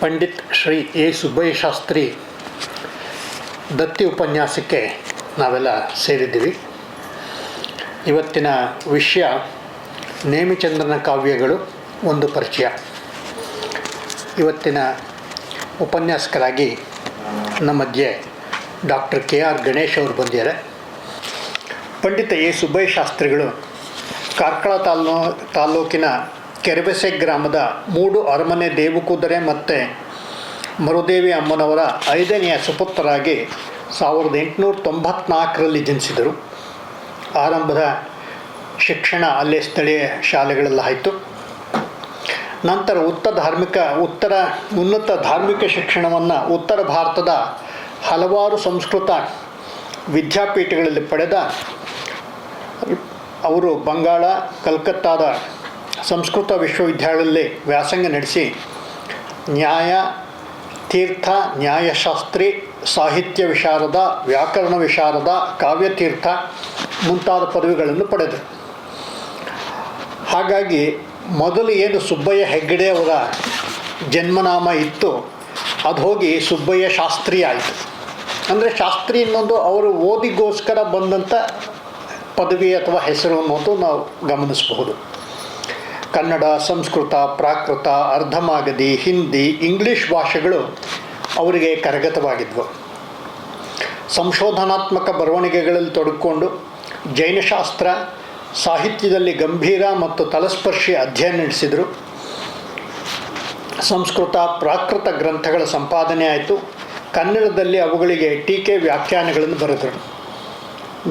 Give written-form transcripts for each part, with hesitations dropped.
Pandit Shri A Subbaiah Shastri ದತ್ತಿ ಉಪನ್ಯಾಸಕ್ಕೆ ನಾವೆಲ್ಲ ಸೇರಿದ್ದೀವಿ. ಇವತ್ತಿನ ವಿಷಯ ನೇಮಿಚಂದ್ರನ ಕಾವ್ಯಗಳು ಒಂದು ಪರಿಚಯ. ಇವತ್ತಿನ ಉಪನ್ಯಾಸಕರಾಗಿ ನಮ್ಮ ಮಧ್ಯೆ ಡಾಕ್ಟರ್ KR ಗಣೇಶ್ ಅವರು ಬಂದಿದ್ದಾರೆ. ಪಂಡಿತ ಎ ಸುಬ್ಬಯ್ಯ ಶಾಸ್ತ್ರಿಗಳು ಕಾರ್ಕಳ ತಾಲೂಕಿನ ಕೆರೆಬೆಸೆ ಗ್ರಾಮದ ಮೂಡು ಅರಮನೆ ದೇವಕುದುರೆ ಮತ್ತು ಮರುದೇವಿ ಅಮ್ಮನವರ 5ನೆಯ ಸುಪುತ್ರರಾಗಿ 1894ರಲ್ಲಿ ಜನಿಸಿದರು. ಆರಂಭದ ಶಿಕ್ಷಣ ಅಲ್ಲೇ ಸ್ಥಳೀಯ ಶಾಲೆಗಳಲ್ಲಾಯಿತು. ನಂತರ ಉನ್ನತ ಧಾರ್ಮಿಕ ಶಿಕ್ಷಣವನ್ನು ಉತ್ತರ ಭಾರತದ ಹಲವಾರು ಸಂಸ್ಕೃತ ವಿದ್ಯಾಪೀಠಗಳಲ್ಲಿ ಪಡೆದ ಅವರು ಬಂಗಾಳ, ಕಲ್ಕತ್ತಾದ ಸಂಸ್ಕೃತ ವಿಶ್ವವಿದ್ಯಾಲಯದಲ್ಲಿ ವ್ಯಾಸಂಗ ನಡೆಸಿ ನ್ಯಾಯ ತೀರ್ಥ, ನ್ಯಾಯಶಾಸ್ತ್ರಿ, ಸಾಹಿತ್ಯ ವಿಶಾರದ, ವ್ಯಾಕರಣ ವಿಶಾರದ, ಕಾವ್ಯತೀರ್ಥ ಮುಂತಾದ ಪದವಿಗಳನ್ನು ಪಡೆದರು. ಹಾಗಾಗಿ ಮೊದಲು ಏನು ಸುಬ್ಬಯ್ಯ ಹೆಗ್ಗಡೆ ಅವರ ಜನ್ಮನಾಮ ಇತ್ತು ಅದು ಹೋಗಿ ಸುಬ್ಬಯ್ಯ ಶಾಸ್ತ್ರಿ ಆಯಿತು. ಅಂದರೆ ಶಾಸ್ತ್ರಿ ಅನ್ನೋದು ಅವರು ಓದಿಗೋಸ್ಕರ ಬಂದಂಥ ಪದವಿ ಅಥವಾ ಹೆಸರು ಅನ್ನೋದು ನಾವು ಗಮನಿಸಬಹುದು. ಕನ್ನಡ, ಸಂಸ್ಕೃತ, ಪ್ರಾಕೃತ, ಅರ್ಧಮಾಗಧಿ, ಹಿಂದಿ, ಇಂಗ್ಲೀಷ್ ಭಾಷೆಗಳು ಅವರಿಗೆ ಕರಗತವಾಗಿದ್ವು. ಸಂಶೋಧನಾತ್ಮಕ ಬರವಣಿಗೆಗಳಲ್ಲಿ ತೊಡಗಿಕೊಂಡು ಜೈನಶಾಸ್ತ್ರ, ಸಾಹಿತ್ಯದಲ್ಲಿ ಗಂಭೀರ ಮತ್ತು ತಲಸ್ಪರ್ಶಿ ಅಧ್ಯಯನ ನಡೆಸಿದರು. ಸಂಸ್ಕೃತ, ಪ್ರಾಕೃತ ಗ್ರಂಥಗಳ ಸಂಪಾದನೆ ಆಯಿತು. ಕನ್ನಡದಲ್ಲಿ ಅವುಗಳಿಗೆ ಟೀಕೆ, ವ್ಯಾಖ್ಯಾನಗಳನ್ನು ಬರೆದರು.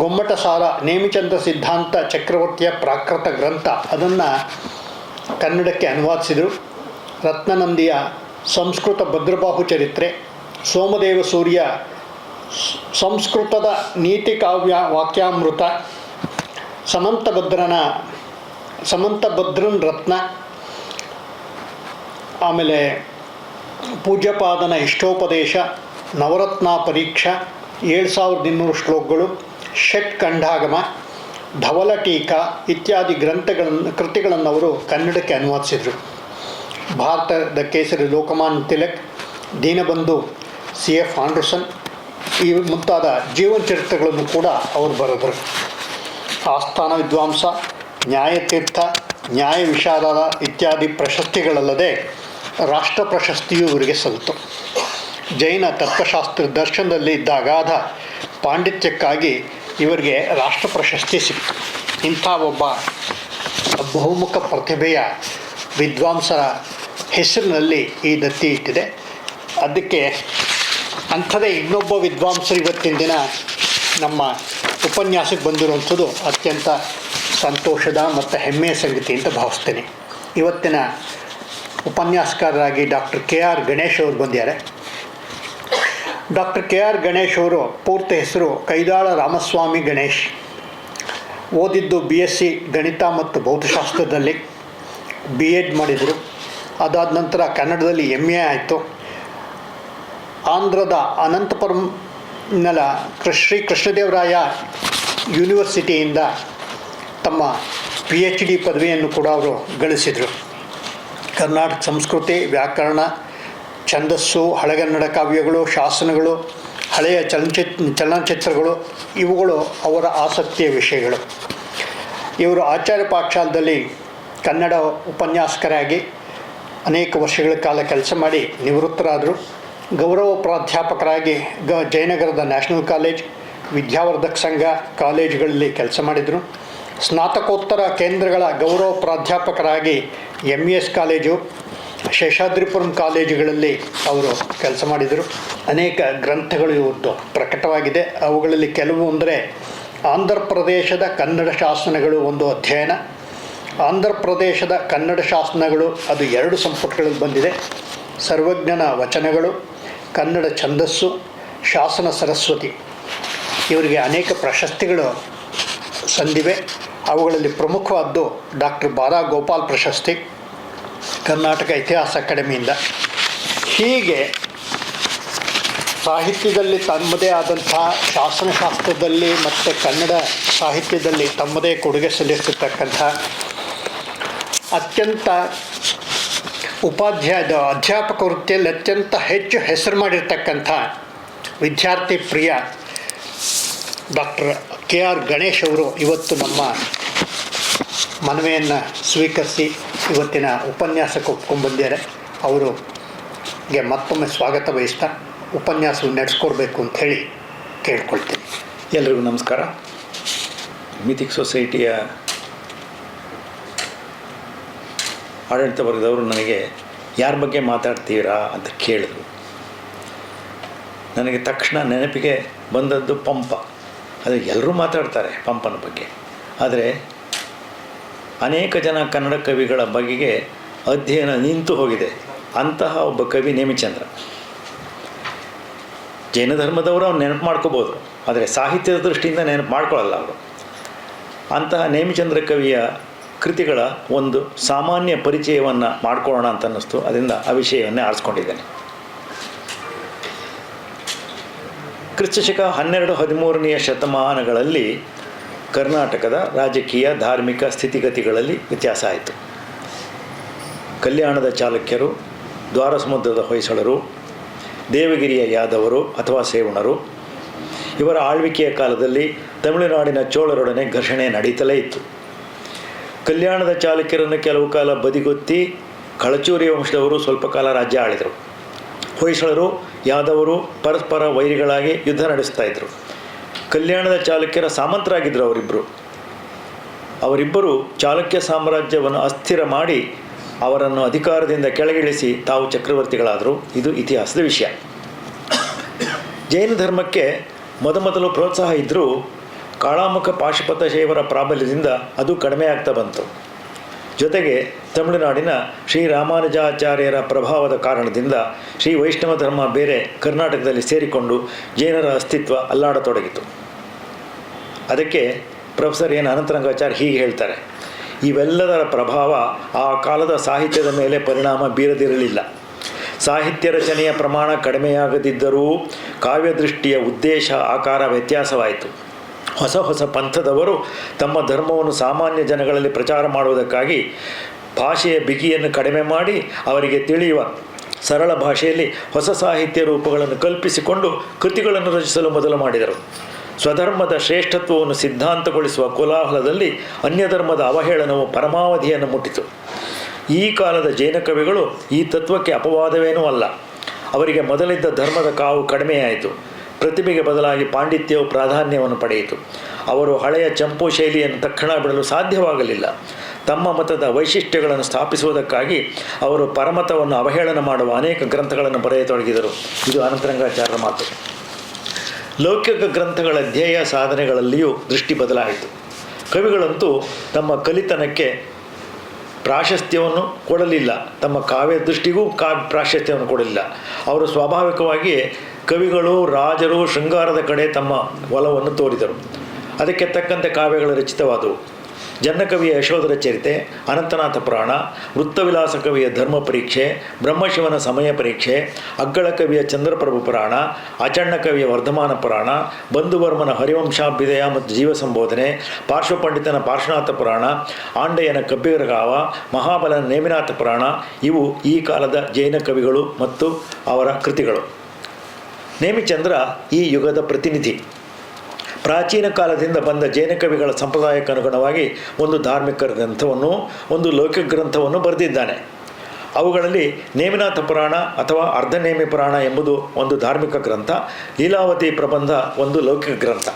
ಗೊಮ್ಮಟ ಸಾರ, ನೇಮಿಚಂದ್ರ ಸಿದ್ಧಾಂತ ಚಕ್ರವರ್ತಿಯ ಪ್ರಾಕೃತ ಗ್ರಂಥ ಅದನ್ನು ಕನ್ನಡಕ್ಕೆ ಅನುವಾದಿಸಿದರು. ರತ್ನನಂದಿಯ ಸಂಸ್ಕೃತ ಭದ್ರಬಾಹು ಚರಿತ್ರೆ, ಸೋಮದೇವ ಸೂರ್ಯ ಸಂಸ್ಕೃತದ ನೀತಿ ಕಾವ್ಯ ವಾಕ್ಯಾಮೃತ, ಸಮಂತಭದ್ರನ್ ರತ್ನ, ಆಮೇಲೆ ಪೂಜ್ಯಪಾದನ ಇಷ್ಟೋಪದೇಶ, ನವರತ್ನ ಪರೀಕ್ಷಾ, 7200 ಶ್ಲೋಕಗಳು, ಷಟ್ ಖಂಡಾಗಮ, ಧವಲ ಟೀಕಾ ಇತ್ಯಾದಿ ಕೃತಿಗಳನ್ನು ಅವರು ಕನ್ನಡಕ್ಕೆ ಅನುವಾದಿಸಿದರು. ಭಾರತದ ಕೇಸರಿ ಲೋಕಮಾನ್ಯ ತಿಲಕ್, ದೀನಬಂಧು CF ಆಂಡರ್ಸನ್ ಈ ಮುಂತಾದ ಜೀವನ ಚರಿತ್ರೆಗಳನ್ನು ಕೂಡ ಅವರು ಬರೆದರು. ಆಸ್ಥಾನ ವಿದ್ವಾಂಸ, ನ್ಯಾಯತೀರ್ಥ, ನ್ಯಾಯ ವಿಶಾರದ ಇತ್ಯಾದಿ ಪ್ರಶಸ್ತಿಗಳಲ್ಲದೆ ರಾಷ್ಟ್ರ ಪ್ರಶಸ್ತಿಯೂ ಇವರಿಗೆ ಸಲ್ಲಿತು. ಜೈನ ತತ್ವಶಾಸ್ತ್ರ ದರ್ಶನದಲ್ಲಿ ಇದ್ದ ಅಗಾಧ ಪಾಂಡಿತ್ಯಕ್ಕಾಗಿ ಇವರಿಗೆ ರಾಷ್ಟ್ರ ಪ್ರಶಸ್ತಿ ಸಿಕ್ತು. ಇಂಥ ಒಬ್ಬ ಬಹುಮುಖ ಪ್ರತಿಭೆಯ ವಿದ್ವಾಂಸರ ಹೆಸರಿನಲ್ಲಿ ಈ ದತ್ತಿ ಇಟ್ಟಿದೆ. ಅದಕ್ಕೆ ಅಂಥದೇ ಇನ್ನೊಬ್ಬ ವಿದ್ವಾಂಸರು ಇವತ್ತಿನ ದಿನ ನಮ್ಮ ಉಪನ್ಯಾಸಕ್ಕೆ ಬಂದಿರುವಂಥದ್ದು ಅತ್ಯಂತ ಸಂತೋಷದ ಮತ್ತು ಹೆಮ್ಮೆಯ ಸಂಗತಿ ಅಂತ ಭಾವಿಸ್ತೇನೆ. ಇವತ್ತಿನ ಉಪನ್ಯಾಸಕಾರರಾಗಿ ಡಾಕ್ಟರ್ KR ಗಣೇಶ್ ಅವರು ಬಂದಿದ್ದಾರೆ. ಡಾಕ್ಟರ್ KR ಗಣೇಶ್ ಅವರು ಪೂರ್ತಿ ಹೆಸರು ಕೈದಾಳ ರಾಮಸ್ವಾಮಿ ಗಣೇಶ್. ಓದಿದ್ದು BSc ಗಣಿತ ಮತ್ತು ಭೌತಶಾಸ್ತ್ರದಲ್ಲಿ, BEd ಮಾಡಿದರು. ಅದಾದ ನಂತರ ಕನ್ನಡದಲ್ಲಿ MA ಆಯಿತು. ಆಂಧ್ರದ ಅನಂತಪುರಂನ ಶ್ರೀ ಕೃಷ್ಣದೇವರಾಯ ಯೂನಿವರ್ಸಿಟಿಯಿಂದ ತಮ್ಮ PhD ಪದವಿಯನ್ನು ಕೂಡ ಅವರು ಗಳಿಸಿದರು. ಕರ್ನಾಟಕ ಸಂಸ್ಕೃತಿ, ವ್ಯಾಕರಣ, ಛಂದಸ್ಸು, ಹಳೆಗನ್ನಡ ಕಾವ್ಯಗಳು, ಶಾಸನಗಳು, ಹಳೆಯ ಚಲನಚಿತ್ರಗಳು ಇವುಗಳು ಅವರ ಆಸಕ್ತಿಯ ವಿಷಯಗಳು. ಇವರು ಆಚಾರ್ಯ ಪಾಠಶಾಲೆಯಲ್ಲಿ ಕನ್ನಡ ಉಪನ್ಯಾಸಕರಾಗಿ ಅನೇಕ ವರ್ಷಗಳ ಕಾಲ ಕೆಲಸ ಮಾಡಿ ನಿವೃತ್ತರಾದರು. ಗೌರವ ಪ್ರಾಧ್ಯಾಪಕರಾಗಿ ಜಯನಗರದ ನ್ಯಾಷನಲ್ ಕಾಲೇಜ್, ವಿದ್ಯಾವರ್ಧಕ ಸಂಘ ಕಾಲೇಜುಗಳಲ್ಲಿ ಕೆಲಸ ಮಾಡಿದರು. ಸ್ನಾತಕೋತ್ತರ ಕೇಂದ್ರಗಳ ಗೌರವ ಪ್ರಾಧ್ಯಾಪಕರಾಗಿ MES ಕಾಲೇಜು, ಶೇಷಾದ್ರಿಪುರಂ ಕಾಲೇಜುಗಳಲ್ಲಿ ಅವರು ಕೆಲಸ ಮಾಡಿದರು. ಅನೇಕ ಗ್ರಂಥಗಳು ಇವತ್ತು ಪ್ರಕಟವಾಗಿದೆ. ಅವುಗಳಲ್ಲಿ ಕೆಲವು ಅಂದರೆ ಆಂಧ್ರ ಪ್ರದೇಶದ ಕನ್ನಡ ಶಾಸನಗಳು ಒಂದು ಅಧ್ಯಯನ, ಆಂಧ್ರ ಪ್ರದೇಶದ ಕನ್ನಡ ಶಾಸನಗಳು ಅದು 2 ಸಂಪುಟಗಳಲ್ಲಿ ಬಂದಿದೆ, ಸರ್ವಜ್ಞನ ವಚನಗಳು, ಕನ್ನಡ ಛಂದಸ್ಸು, ಶಾಸನ ಸರಸ್ವತಿ. ಇವರಿಗೆ ಅನೇಕ ಪ್ರಶಸ್ತಿಗಳು ಸಂದಿವೆ. ಅವುಗಳಲ್ಲಿ ಪ್ರಮುಖವಾದ್ದು ಡಾಕ್ಟರ್ ಬಾರಾ ಗೋಪಾಲ್ ಪ್ರಶಸ್ತಿ ಕರ್ನಾಟಕ ಇತಿಹಾಸ ಅಕಾಡೆಮಿಯಿಂದ. ಹೀಗೆ ಸಾಹಿತ್ಯದಲ್ಲಿ ತಮ್ಮದೇ ಆದಂಥ, ಶಾಸನಶಾಸ್ತ್ರದಲ್ಲಿ ಮತ್ತು ಕನ್ನಡ ಸಾಹಿತ್ಯದಲ್ಲಿ ತಮ್ಮದೇ ಕೊಡುಗೆ ಸಲ್ಲಿಸಿರ್ತಕ್ಕಂಥ ಅತ್ಯಂತ ಅಧ್ಯಾಪಕ ವೃತ್ತಿಯಲ್ಲಿ ಅತ್ಯಂತ ಹೆಚ್ಚು ಹೆಸರು ಮಾಡಿರ್ತಕ್ಕಂಥ ವಿದ್ಯಾರ್ಥಿ ಪ್ರಿಯ ಡಾಕ್ಟರ್ KR ಗಣೇಶ್ ಅವರು ಇವತ್ತು ನಮ್ಮ ಮನವಿಯನ್ನು ಸ್ವೀಕರಿಸಿ ಇವತ್ತಿನ ಉಪನ್ಯಾಸಕ್ಕೆ ಒಪ್ಕೊಂಡ್ಬಂದಿದ್ದಾರೆ. ಅವರಿಗೆ ಮತ್ತೊಮ್ಮೆ ಸ್ವಾಗತ ಬಯಸ್ತಾ ಉಪನ್ಯಾಸವನ್ನು ನಡೆಸ್ಕೊಡ್ಬೇಕು ಅಂಥೇಳಿ ಕೇಳ್ಕೊಳ್ತೀನಿ. ಎಲ್ರಿಗೂ ನಮಸ್ಕಾರ. ಮಿಥಿಕ್ ಸೊಸೈಟಿಯ ಆಡಳಿತ ವರ್ಗದವರು ನನಗೆ ಯಾರ ಬಗ್ಗೆ ಮಾತಾಡ್ತೀರಾ ಅಂತ ಕೇಳಿದ್ರು. ನನಗೆ ತಕ್ಷಣ ನೆನಪಿಗೆ ಬಂದದ್ದು ಪಂಪ. ಅದು ಎಲ್ಲರೂ ಮಾತಾಡ್ತಾರೆ ಪಂಪನ ಬಗ್ಗೆ. ಆದರೆ ಅನೇಕ ಜನ ಕನ್ನಡ ಕವಿಗಳ ಬಗೆಗೆ ಅಧ್ಯಯನ ನಿಂತು ಹೋಗಿದೆ. ಅಂತಹ ಒಬ್ಬ ಕವಿ ನೇಮಿಚಂದ್ರ. ಜೈನ ಧರ್ಮದವರು ಅವ್ರು ನೆನಪು ಮಾಡ್ಕೋಬೋದು, ಆದರೆ ಸಾಹಿತ್ಯದ ದೃಷ್ಟಿಯಿಂದ ನೆನಪು ಮಾಡ್ಕೊಳ್ಳಲ್ಲ ಅವರು. ಅಂತಹ ನೇಮಿಚಂದ್ರ ಕವಿಯ ಕೃತಿಗಳ ಒಂದು ಸಾಮಾನ್ಯ ಪರಿಚಯವನ್ನು ಮಾಡ್ಕೊಳ್ಳೋಣ ಅಂತ ಅನ್ನಿಸ್ತು. ಅದರಿಂದ ಆ ವಿಷಯವನ್ನೇ ಆರಿಸ್ಕೊಂಡಿದ್ದೇನೆ. ಕ್ರಿಸ್ತಶಕ 12-13ನೇ ಶತಮಾನಗಳಲ್ಲಿ ಕರ್ನಾಟಕದ ರಾಜಕೀಯ ಧಾರ್ಮಿಕ ಸ್ಥಿತಿಗತಿಗಳಲ್ಲಿ ವ್ಯತ್ಯಾಸ ಆಯಿತು. ಕಲ್ಯಾಣದ ಚಾಲುಕ್ಯರು, ದ್ವಾರಸಮುದ್ರದ ಹೊಯ್ಸಳರು, ದೇವಗಿರಿಯ ಯಾದವರು ಅಥವಾ ಸೇವಣರು ಇವರ ಆಳ್ವಿಕೆಯ ಕಾಲದಲ್ಲಿ ತಮಿಳುನಾಡಿನ ಚೋಳರೊಡನೆ ಘರ್ಷಣೆ ನಡೀತಲೇ ಇತ್ತು. ಕಲ್ಯಾಣದ ಚಾಲುಕ್ಯರನ್ನು ಕೆಲವು ಕಾಲ ಬದಿಗೊತ್ತಿ ಕಳಚೂರಿ ವಂಶದವರು ಸ್ವಲ್ಪ ಕಾಲ ರಾಜ್ಯ ಆಳಿದರು. ಹೊಯ್ಸಳರು, ಯಾದವರು ಪರಸ್ಪರ ವೈರಿಗಳಾಗಿ ಯುದ್ಧ ನಡೆಸ್ತಾ ಇದ್ದರು. ಕಲ್ಯಾಣದ ಚಾಲುಕ್ಯರ ಸಾಮಂತರಾಗಿದ್ದರು ಅವರಿಬ್ಬರು ಚಾಲುಕ್ಯ ಸಾಮ್ರಾಜ್ಯವನ್ನು ಅಸ್ಥಿರ ಮಾಡಿ ಅವರನ್ನು ಅಧಿಕಾರದಿಂದ ಕೆಳಗಿಳಿಸಿ ತಾವು ಚಕ್ರವರ್ತಿಗಳಾದರು. ಇದು ಇತಿಹಾಸದ ವಿಷಯ. ಜೈನ ಧರ್ಮಕ್ಕೆ ಮೊದಮೊದಲು ಪ್ರೋತ್ಸಾಹ ಇದ್ದರೂ ಕಾಳಾಮುಖ ಪಾಶುಪತ ಶೈವರ ಪ್ರಾಬಲ್ಯದಿಂದ ಅದು ಕಡಿಮೆ ಆಗ್ತಾ ಬಂತು. ಜೊತೆಗೆ ತಮಿಳುನಾಡಿನ ಶ್ರೀ ರಾಮಾನುಜಾಚಾರ್ಯರ ಪ್ರಭಾವದ ಕಾರಣದಿಂದ ಶ್ರೀ ವೈಷ್ಣವ ಧರ್ಮ ಬೇರೆ ಕರ್ನಾಟಕದಲ್ಲಿ ಸೇರಿಕೊಂಡು ಜೈನರ ಅಸ್ತಿತ್ವ ಅಲ್ಲಾಡತೊಡಗಿತು. ಅದಕ್ಕೆ ಪ್ರೊಫೆಸರ್ ಎನ್ ಅನಂತರಂಗಾಚಾರ್ಯ ಹೀಗೆ ಹೇಳ್ತಾರೆ: ಇವೆಲ್ಲದರ ಪ್ರಭಾವ ಆ ಕಾಲದ ಸಾಹಿತ್ಯದ ಮೇಲೆ ಪರಿಣಾಮ ಬೀರದಿರಲಿಲ್ಲ. ಸಾಹಿತ್ಯ ರಚನೆಯ ಪ್ರಮಾಣ ಕಡಿಮೆಯಾಗದಿದ್ದರೂ ಕಾವ್ಯದೃಷ್ಟಿಯ ಉದ್ದೇಶ ಆಕಾರ ವ್ಯತ್ಯಾಸವಾಯಿತು. ಹೊಸ ಹೊಸ ಪಂಥದವರು ತಮ್ಮ ಧರ್ಮವನ್ನು ಸಾಮಾನ್ಯ ಜನಗಳಲ್ಲಿ ಪ್ರಚಾರ ಮಾಡುವುದಕ್ಕಾಗಿ ಭಾಷೆಯ ಬಿಗಿಯನ್ನು ಕಡಿಮೆ ಮಾಡಿ ಅವರಿಗೆ ತಿಳಿಯುವ ಸರಳ ಭಾಷೆಯಲ್ಲಿ ಹೊಸ ಸಾಹಿತ್ಯ ರೂಪಗಳನ್ನು ಕಲ್ಪಿಸಿಕೊಂಡು ಕೃತಿಗಳನ್ನು ರಚಿಸಲು ಮೊದಲು ಮಾಡಿದರು. ಸ್ವಧರ್ಮದ ಶ್ರೇಷ್ಠತ್ವವನ್ನು ಸಿದ್ಧಾಂತಗೊಳಿಸುವ ಕೋಲಾಹಲದಲ್ಲಿ ಅನ್ಯಧರ್ಮದ ಅವಹೇಳನವು ಪರಮಾವಧಿಯನ್ನು ಮುಟ್ಟಿತು. ಈ ಕಾಲದ ಜೈನ ಕವಿಗಳು ಈ ತತ್ವಕ್ಕೆ ಅಪವಾದವೇನೂ ಅಲ್ಲ. ಅವರಿಗೆ ಮೊದಲಿದ್ದ ಧರ್ಮದ ಕಾವು ಕಡಿಮೆಯಾಯಿತು. ಪ್ರತಿಭೆಗೆ ಬದಲಾಗಿ ಪಾಂಡಿತ್ಯವು ಪ್ರಾಧಾನ್ಯವನ್ನು ಪಡೆಯಿತು. ಅವರು ಹಳೆಯ ಚಂಪು ಶೈಲಿಯನ್ನು ತಕ್ಷಣ ಬಿಡಲು ಸಾಧ್ಯವಾಗಲಿಲ್ಲ. ತಮ್ಮ ಮತದ ವೈಶಿಷ್ಟ್ಯಗಳನ್ನು ಸ್ಥಾಪಿಸುವುದಕ್ಕಾಗಿ ಅವರು ಪರಮತವನ್ನು ಅವಹೇಳನ ಮಾಡುವ ಅನೇಕ ಗ್ರಂಥಗಳನ್ನು ಬರೆಯತೊಡಗಿದರು. ಇದು ಅನಂತರಂಗಾಚಾರ್ಯರ ಮಾತು. ಲೌಕಿಕ ಗ್ರಂಥಗಳ ಧ್ಯೇಯ ಸಾಧನೆಗಳಲ್ಲಿಯೂ ದೃಷ್ಟಿ ಬದಲಾಯಿತು. ಕವಿಗಳಂತೂ ತಮ್ಮ ಕಲಿತನಕ್ಕೆ ಪ್ರಾಶಸ್ತ್ಯವನ್ನು ಕೊಡಲಿಲ್ಲ. ತಮ್ಮ ಕಾವ್ಯ ದೃಷ್ಟಿಗೂ ಪ್ರಾಶಸ್ತ್ಯವನ್ನು ಕೊಡಲಿಲ್ಲ. ಅವರು ಸ್ವಾಭಾವಿಕವಾಗಿಯೇ ಕವಿಗಳು, ರಾಜರು ಶೃಂಗಾರದ ಕಡೆ ತಮ್ಮ ಒಲವನ್ನು ತೋರಿದರು. ಅದಕ್ಕೆ ತಕ್ಕಂತೆ ಕಾವ್ಯಗಳು ರಚಿತವಾದವು. ಜನ್ನಕವಿಯ ಯಶೋಧರ ಚರಿತೆ, ಅನಂತನಾಥ ಪುರಾಣ, ವೃತ್ತವಿಲಾಸ ಕವಿಯ ಧರ್ಮ ಪರೀಕ್ಷೆ, ಬ್ರಹ್ಮಶಿವನ ಸಮಯ ಪರೀಕ್ಷೆ, ಅಗ್ಗಳ ಕವಿಯ ಚಂದ್ರಪ್ರಭು ಪುರಾಣ, ಅಚಣ್ಣ ಕವಿಯ ವರ್ಧಮಾನ ಪುರಾಣ, ಬಂಧುವರ್ಮನ ಹರಿವಂಶಾಭ್ಯುದಯ ಮತ್ತು ಜೀವ ಸಂಬೋಧನೆ, ಪಾರ್ಶ್ವಪಂಡಿತನ ಪಾರ್ಶ್ವನಾಥ ಪುರಾಣ, ಆಂಡೆಯನ ಕಬ್ಬಿಗರಗಾವ, ಮಹಾಬಲನ ನೇಮಿನಾಥ ಪುರಾಣ ಇವು ಈ ಕಾಲದ ಜೈನ ಕವಿಗಳು ಮತ್ತು ಅವರ ಕೃತಿಗಳು. ನೇಮಿಚಂದ್ರ ಈ ಯುಗದ ಪ್ರತಿನಿಧಿ. ಪ್ರಾಚೀನ ಕಾಲದಿಂದ ಬಂದ ಜೈನ ಕವಿಗಳ ಸಂಪ್ರದಾಯಕ್ಕೆ ಅನುಗುಣವಾಗಿ ಒಂದು ಧಾರ್ಮಿಕ ಗ್ರಂಥವನ್ನು, ಒಂದು ಲೌಕಿಕ ಗ್ರಂಥವನ್ನು ಬರೆದಿದ್ದಾನೆ. ಅವುಗಳಲ್ಲಿ ನೇಮಿನಾಥ ಪುರಾಣ ಅಥವಾ ಅರ್ಧನೇಮಿ ಪುರಾಣ ಎಂಬುದು ಒಂದು ಧಾರ್ಮಿಕ ಗ್ರಂಥ, ಲೀಲಾವತಿ ಪ್ರಬಂಧ ಒಂದು ಲೌಕಿಕ ಗ್ರಂಥ.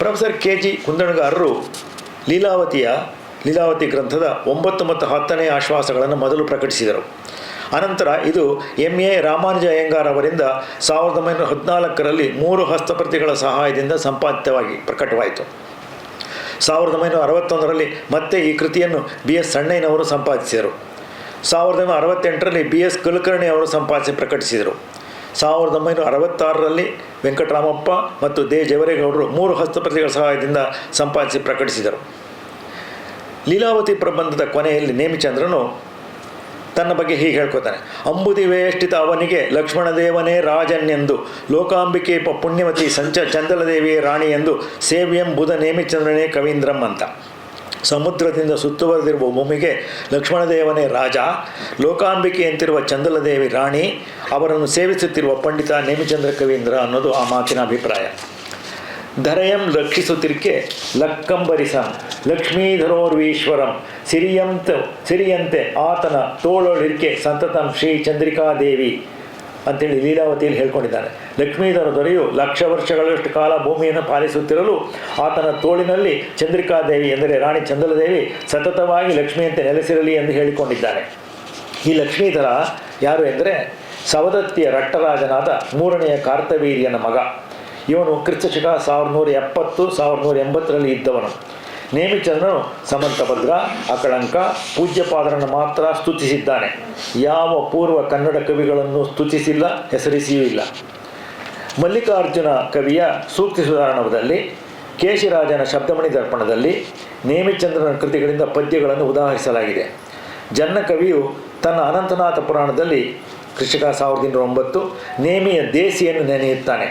ಪ್ರೊಫೆಸರ್ KG ಕುಂದಣಗಾರರು ಲೀಲಾವತಿ ಗ್ರಂಥದ 9 ಮತ್ತು 10ನೇ ಆಶ್ವಾಸಗಳನ್ನು ಮೊದಲು ಪ್ರಕಟಿಸಿದರು. ಅನಂತರ ಇದು MA ರಾಮಾನುಜ ಅಯ್ಯಂಗಾರ್ ಅವರಿಂದ 1914ರಲ್ಲಿ 3 ಹಸ್ತಪ್ರತಿಗಳ ಸಹಾಯದಿಂದ ಸಂಪಾದಿತವಾಗಿ ಪ್ರಕಟವಾಯಿತು. 1961ರಲ್ಲಿ ಮತ್ತೆ ಈ ಕೃತಿಯನ್ನು BS ಸಣ್ಣಯ್ಯನವರು ಸಂಪಾದಿಸಿದರು. 1968ರಲ್ಲಿ BS ಕುಲಕರ್ಣಿ ಅವರು ಸಂಪಾದಿಸಿ ಪ್ರಕಟಿಸಿದರು. 1966ರಲ್ಲಿ ವೆಂಕಟರಾಮಪ್ಪ ಮತ್ತು ದೇ ಜವರೇಗೌಡರು 3 ಹಸ್ತಪ್ರತಿಗಳ ಸಹಾಯದಿಂದ ಸಂಪಾದಿಸಿ ಪ್ರಕಟಿಸಿದರು. ಲೀಲಾವತಿ ಪ್ರಬಂಧದ ಕೊನೆಯಲ್ಲಿ ನೇಮಿಚಂದ್ರನು ತನ್ನ ಬಗ್ಗೆ ಹೀಗೆ ಹೇಳ್ಕೊತಾನೆ: ಅಂಬುದಿವೇಷ್ಟಿತ ಅವನಿಗೆ ಲಕ್ಷ್ಮಣದೇವನೇ ರಾಜನ್ಯೆಂದು, ಲೋಕಾಂಬಿಕೆ ಪುಣ್ಯವತಿ ಚಂದಲದೇವಿಯೇ ರಾಣಿ ಎಂದು, ಸೇವ್ಯಂ ಬುಧ ನೇಮಿಚಂದ್ರನೇ ಕವೀಂದ್ರಂ ಅಂತ. ಸಮುದ್ರದಿಂದ ಸುತ್ತುವರೆದಿರುವ ಭೂಮಿಗೆ ಲಕ್ಷ್ಮಣದೇವನೇ ರಾಜ, ಲೋಕಾಂಬಿಕೆಯಂತಿರುವ ಚಂದಲದೇವಿ ರಾಣಿ, ಅವರನ್ನು ಸೇವಿಸುತ್ತಿರುವ ಪಂಡಿತ ನೇಮಿಚಂದ್ರ ಕವೀಂದ್ರ ಅನ್ನೋದು ಆ ಮಾತಿನ ಅಭಿಪ್ರಾಯ. ಧರೆಯಂ ರಕ್ಷಿಸುತ್ತಿರ್ಕೆ ಲಕ್ಕಂಬರಿಸಂ ಲಕ್ಷ್ಮೀಧರೋರ್ವೀಶ್ವರಂ ಸಿರಿಯಂತೆ ಆತನ ತೋಳೊಳಿರ್ಕೆ ಸಂತತಂ ಶ್ರೀ ಚಂದ್ರಿಕಾದೇವಿ ಅಂತೇಳಿ ಲೀಲಾವತಿಯಲ್ಲಿ ಹೇಳ್ಕೊಂಡಿದ್ದಾನೆ. ಲಕ್ಷ್ಮೀಧರ ದೊರೆಯು ಲಕ್ಷ ವರ್ಷಗಳಷ್ಟು ಕಾಲ ಭೂಮಿಯನ್ನು ಪಾಲಿಸುತ್ತಿರಲು ಆತನ ತೋಳಿನಲ್ಲಿ ಚಂದ್ರಿಕಾದೇವಿ ಎಂದರೆ ರಾಣಿ ಚಂದಲದೇವಿ ಸತತವಾಗಿ ಲಕ್ಷ್ಮಿಯಂತೆ ನೆಲೆಸಿರಲಿ ಎಂದು ಹೇಳಿಕೊಂಡಿದ್ದಾನೆ. ಈ ಲಕ್ಷ್ಮೀಧರ ಯಾರು ಎಂದರೆ ಸವದತ್ತಿಯ ರಟ್ಟರಾಜನಾದ 3ನೇ ಕಾರ್ತವೀರ್ಯನ ಮಗ. ಇವನು ಕ್ರಿಸ್ತಶಕ 1170-1180ರಲ್ಲಿ ಇದ್ದವನು. ನೇಮಿಚಂದ್ರನು ಸಮಂತಭದ್ರ, ಅಕಳಂಕ, ಪೂಜ್ಯಪಾದರನ್ನು ಮಾತ್ರ ಸ್ತುತಿಸಿದ್ದಾನೆ. ಯಾವ ಪೂರ್ವ ಕನ್ನಡ ಕವಿಗಳನ್ನು ಸ್ತುತಿಸಿಲ್ಲ, ಹೆಸರಿಸಿಯೂ ಇಲ್ಲ. ಮಲ್ಲಿಕಾರ್ಜುನ ಕವಿಯ ಸೂಕ್ತಿ ಸುಧಾರಣದಲ್ಲಿ, ಕೇಶಿರಾಜನ ಶಬ್ದಮಣಿ ದರ್ಪಣದಲ್ಲಿ ನೇಮಿಚಂದ್ರನ ಕೃತಿಗಳಿಂದ ಪದ್ಯಗಳನ್ನು ಉದಾಹರಿಸಲಾಗಿದೆ. ಜನ್ನ ಕವಿಯು ತನ್ನ ಅನಂತನಾಥ ಪುರಾಣದಲ್ಲಿ ಕ್ರಿಸ್ತಶಕ 1209 ನೇಮಿಯ ದೇಸಿಯನ್ನು ನೆನೆಯುತ್ತಾನೆ.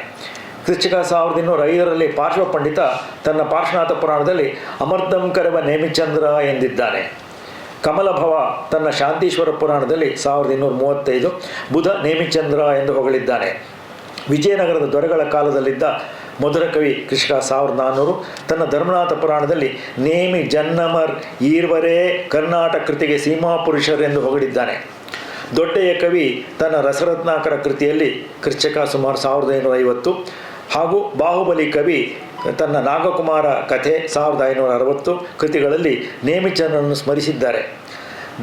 ಕ್ರಿಸ್ತಶಕ 1205ರಲ್ಲಿ ಪಾರ್ಶ್ವ ಪಂಡಿತ ತನ್ನ ಪಾರ್ಶ್ವನಾಥ ಪುರಾಣದಲ್ಲಿ ಅಮರ್ದಂ ಕರವ ನೇಮಿಚಂದ್ರ ಎಂದಿದ್ದಾನೆ. ಕಮಲಭವ ತನ್ನ ಶಾಂತೀಶ್ವರ ಪುರಾಣದಲ್ಲಿ 1235 ಬುಧ ನೇಮಿಚಂದ್ರ ಎಂದು ಹೊಗಳಿದ್ದಾನೆ. ವಿಜಯನಗರದ ದೊರೆಗಳ ಕಾಲದಲ್ಲಿದ್ದ ಮಧುರ ಕವಿ ಕ್ರಿಸ್ತಶಕ 1400 ತನ್ನ ಧರ್ಮನಾಥ ಪುರಾಣದಲ್ಲಿ ನೇಮಿ ಜನ್ನಮರ್ ಈರ್ವರೇ ಕರ್ನಾಟಕ ಕೃತಿಗೆ ಸೀಮಾಪುರುಷರ್ ಎಂದು ಹೊಗಳಿದ್ದಾನೆ. ದೊಡ್ಡೆಯ ಕವಿ ತನ್ನ ರಸರತ್ನಾಕರ ಕೃತಿಯಲ್ಲಿ ಕ್ರಿಸ್ತಶಕ ಸುಮಾರು 1550 ಹಾಗೂ ಬಾಹುಬಲಿ ಕವಿ ತನ್ನ ನಾಗಕುಮಾರ ಕಥೆ 1560 ಕೃತಿಗಳಲ್ಲಿ ನೇಮಿಚಂದ್ರನನ್ನು ಸ್ಮರಿಸಿದ್ದಾರೆ.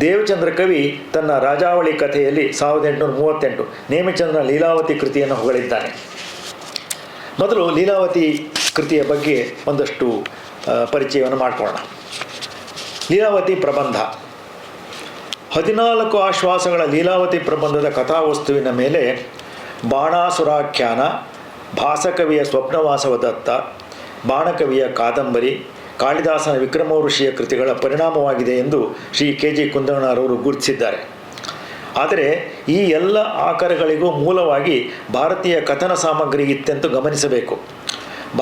ದೇವಚಂದ್ರ ಕವಿ ತನ್ನ ರಾಜಾವಳಿ ಕಥೆಯಲ್ಲಿ 1838 ನೇಮಿಚಂದ್ರನ ಲೀಲಾವತಿ ಕೃತಿಯನ್ನು ಹೊಗಳಿದ್ದಾನೆ. ಮೊದಲು ಲೀಲಾವತಿ ಕೃತಿಯ ಬಗ್ಗೆ ಒಂದಷ್ಟು ಪರಿಚಯವನ್ನು ಮಾಡಿಕೊಳ್ಳೋಣ. ಲೀಲಾವತಿ ಪ್ರಬಂಧ 14 ಆಶ್ವಾಸಗಳ ಲೀಲಾವತಿ ಪ್ರಬಂಧದ ಕಥಾವಸ್ತುವಿನ ಮೇಲೆ ಬಾಣಾಸುರಾಖ್ಯಾನ, ಭಾಸಕವಿಯ ಸ್ವಪ್ನವಾಸವದತ್ತ, ಬಾಣಕವಿಯ ಕಾದಂಬರಿ, ಕಾಳಿದಾಸನ ವಿಕ್ರಮ ಋಷಿಯ ಕೃತಿಗಳ ಪರಿಣಾಮವಾಗಿದೆ ಎಂದು ಶ್ರೀ ಕೆ.ಜಿ. ಕುಂದಣರವರು ಗುರುತಿಸಿದ್ದಾರೆ. ಆದರೆ ಈ ಎಲ್ಲ ಆಕರಗಳಿಗೂ ಮೂಲವಾಗಿ ಭಾರತೀಯ ಕಥನ ಸಾಮಗ್ರಿ ಇತ್ತೆಂದು ಗಮನಿಸಬೇಕು.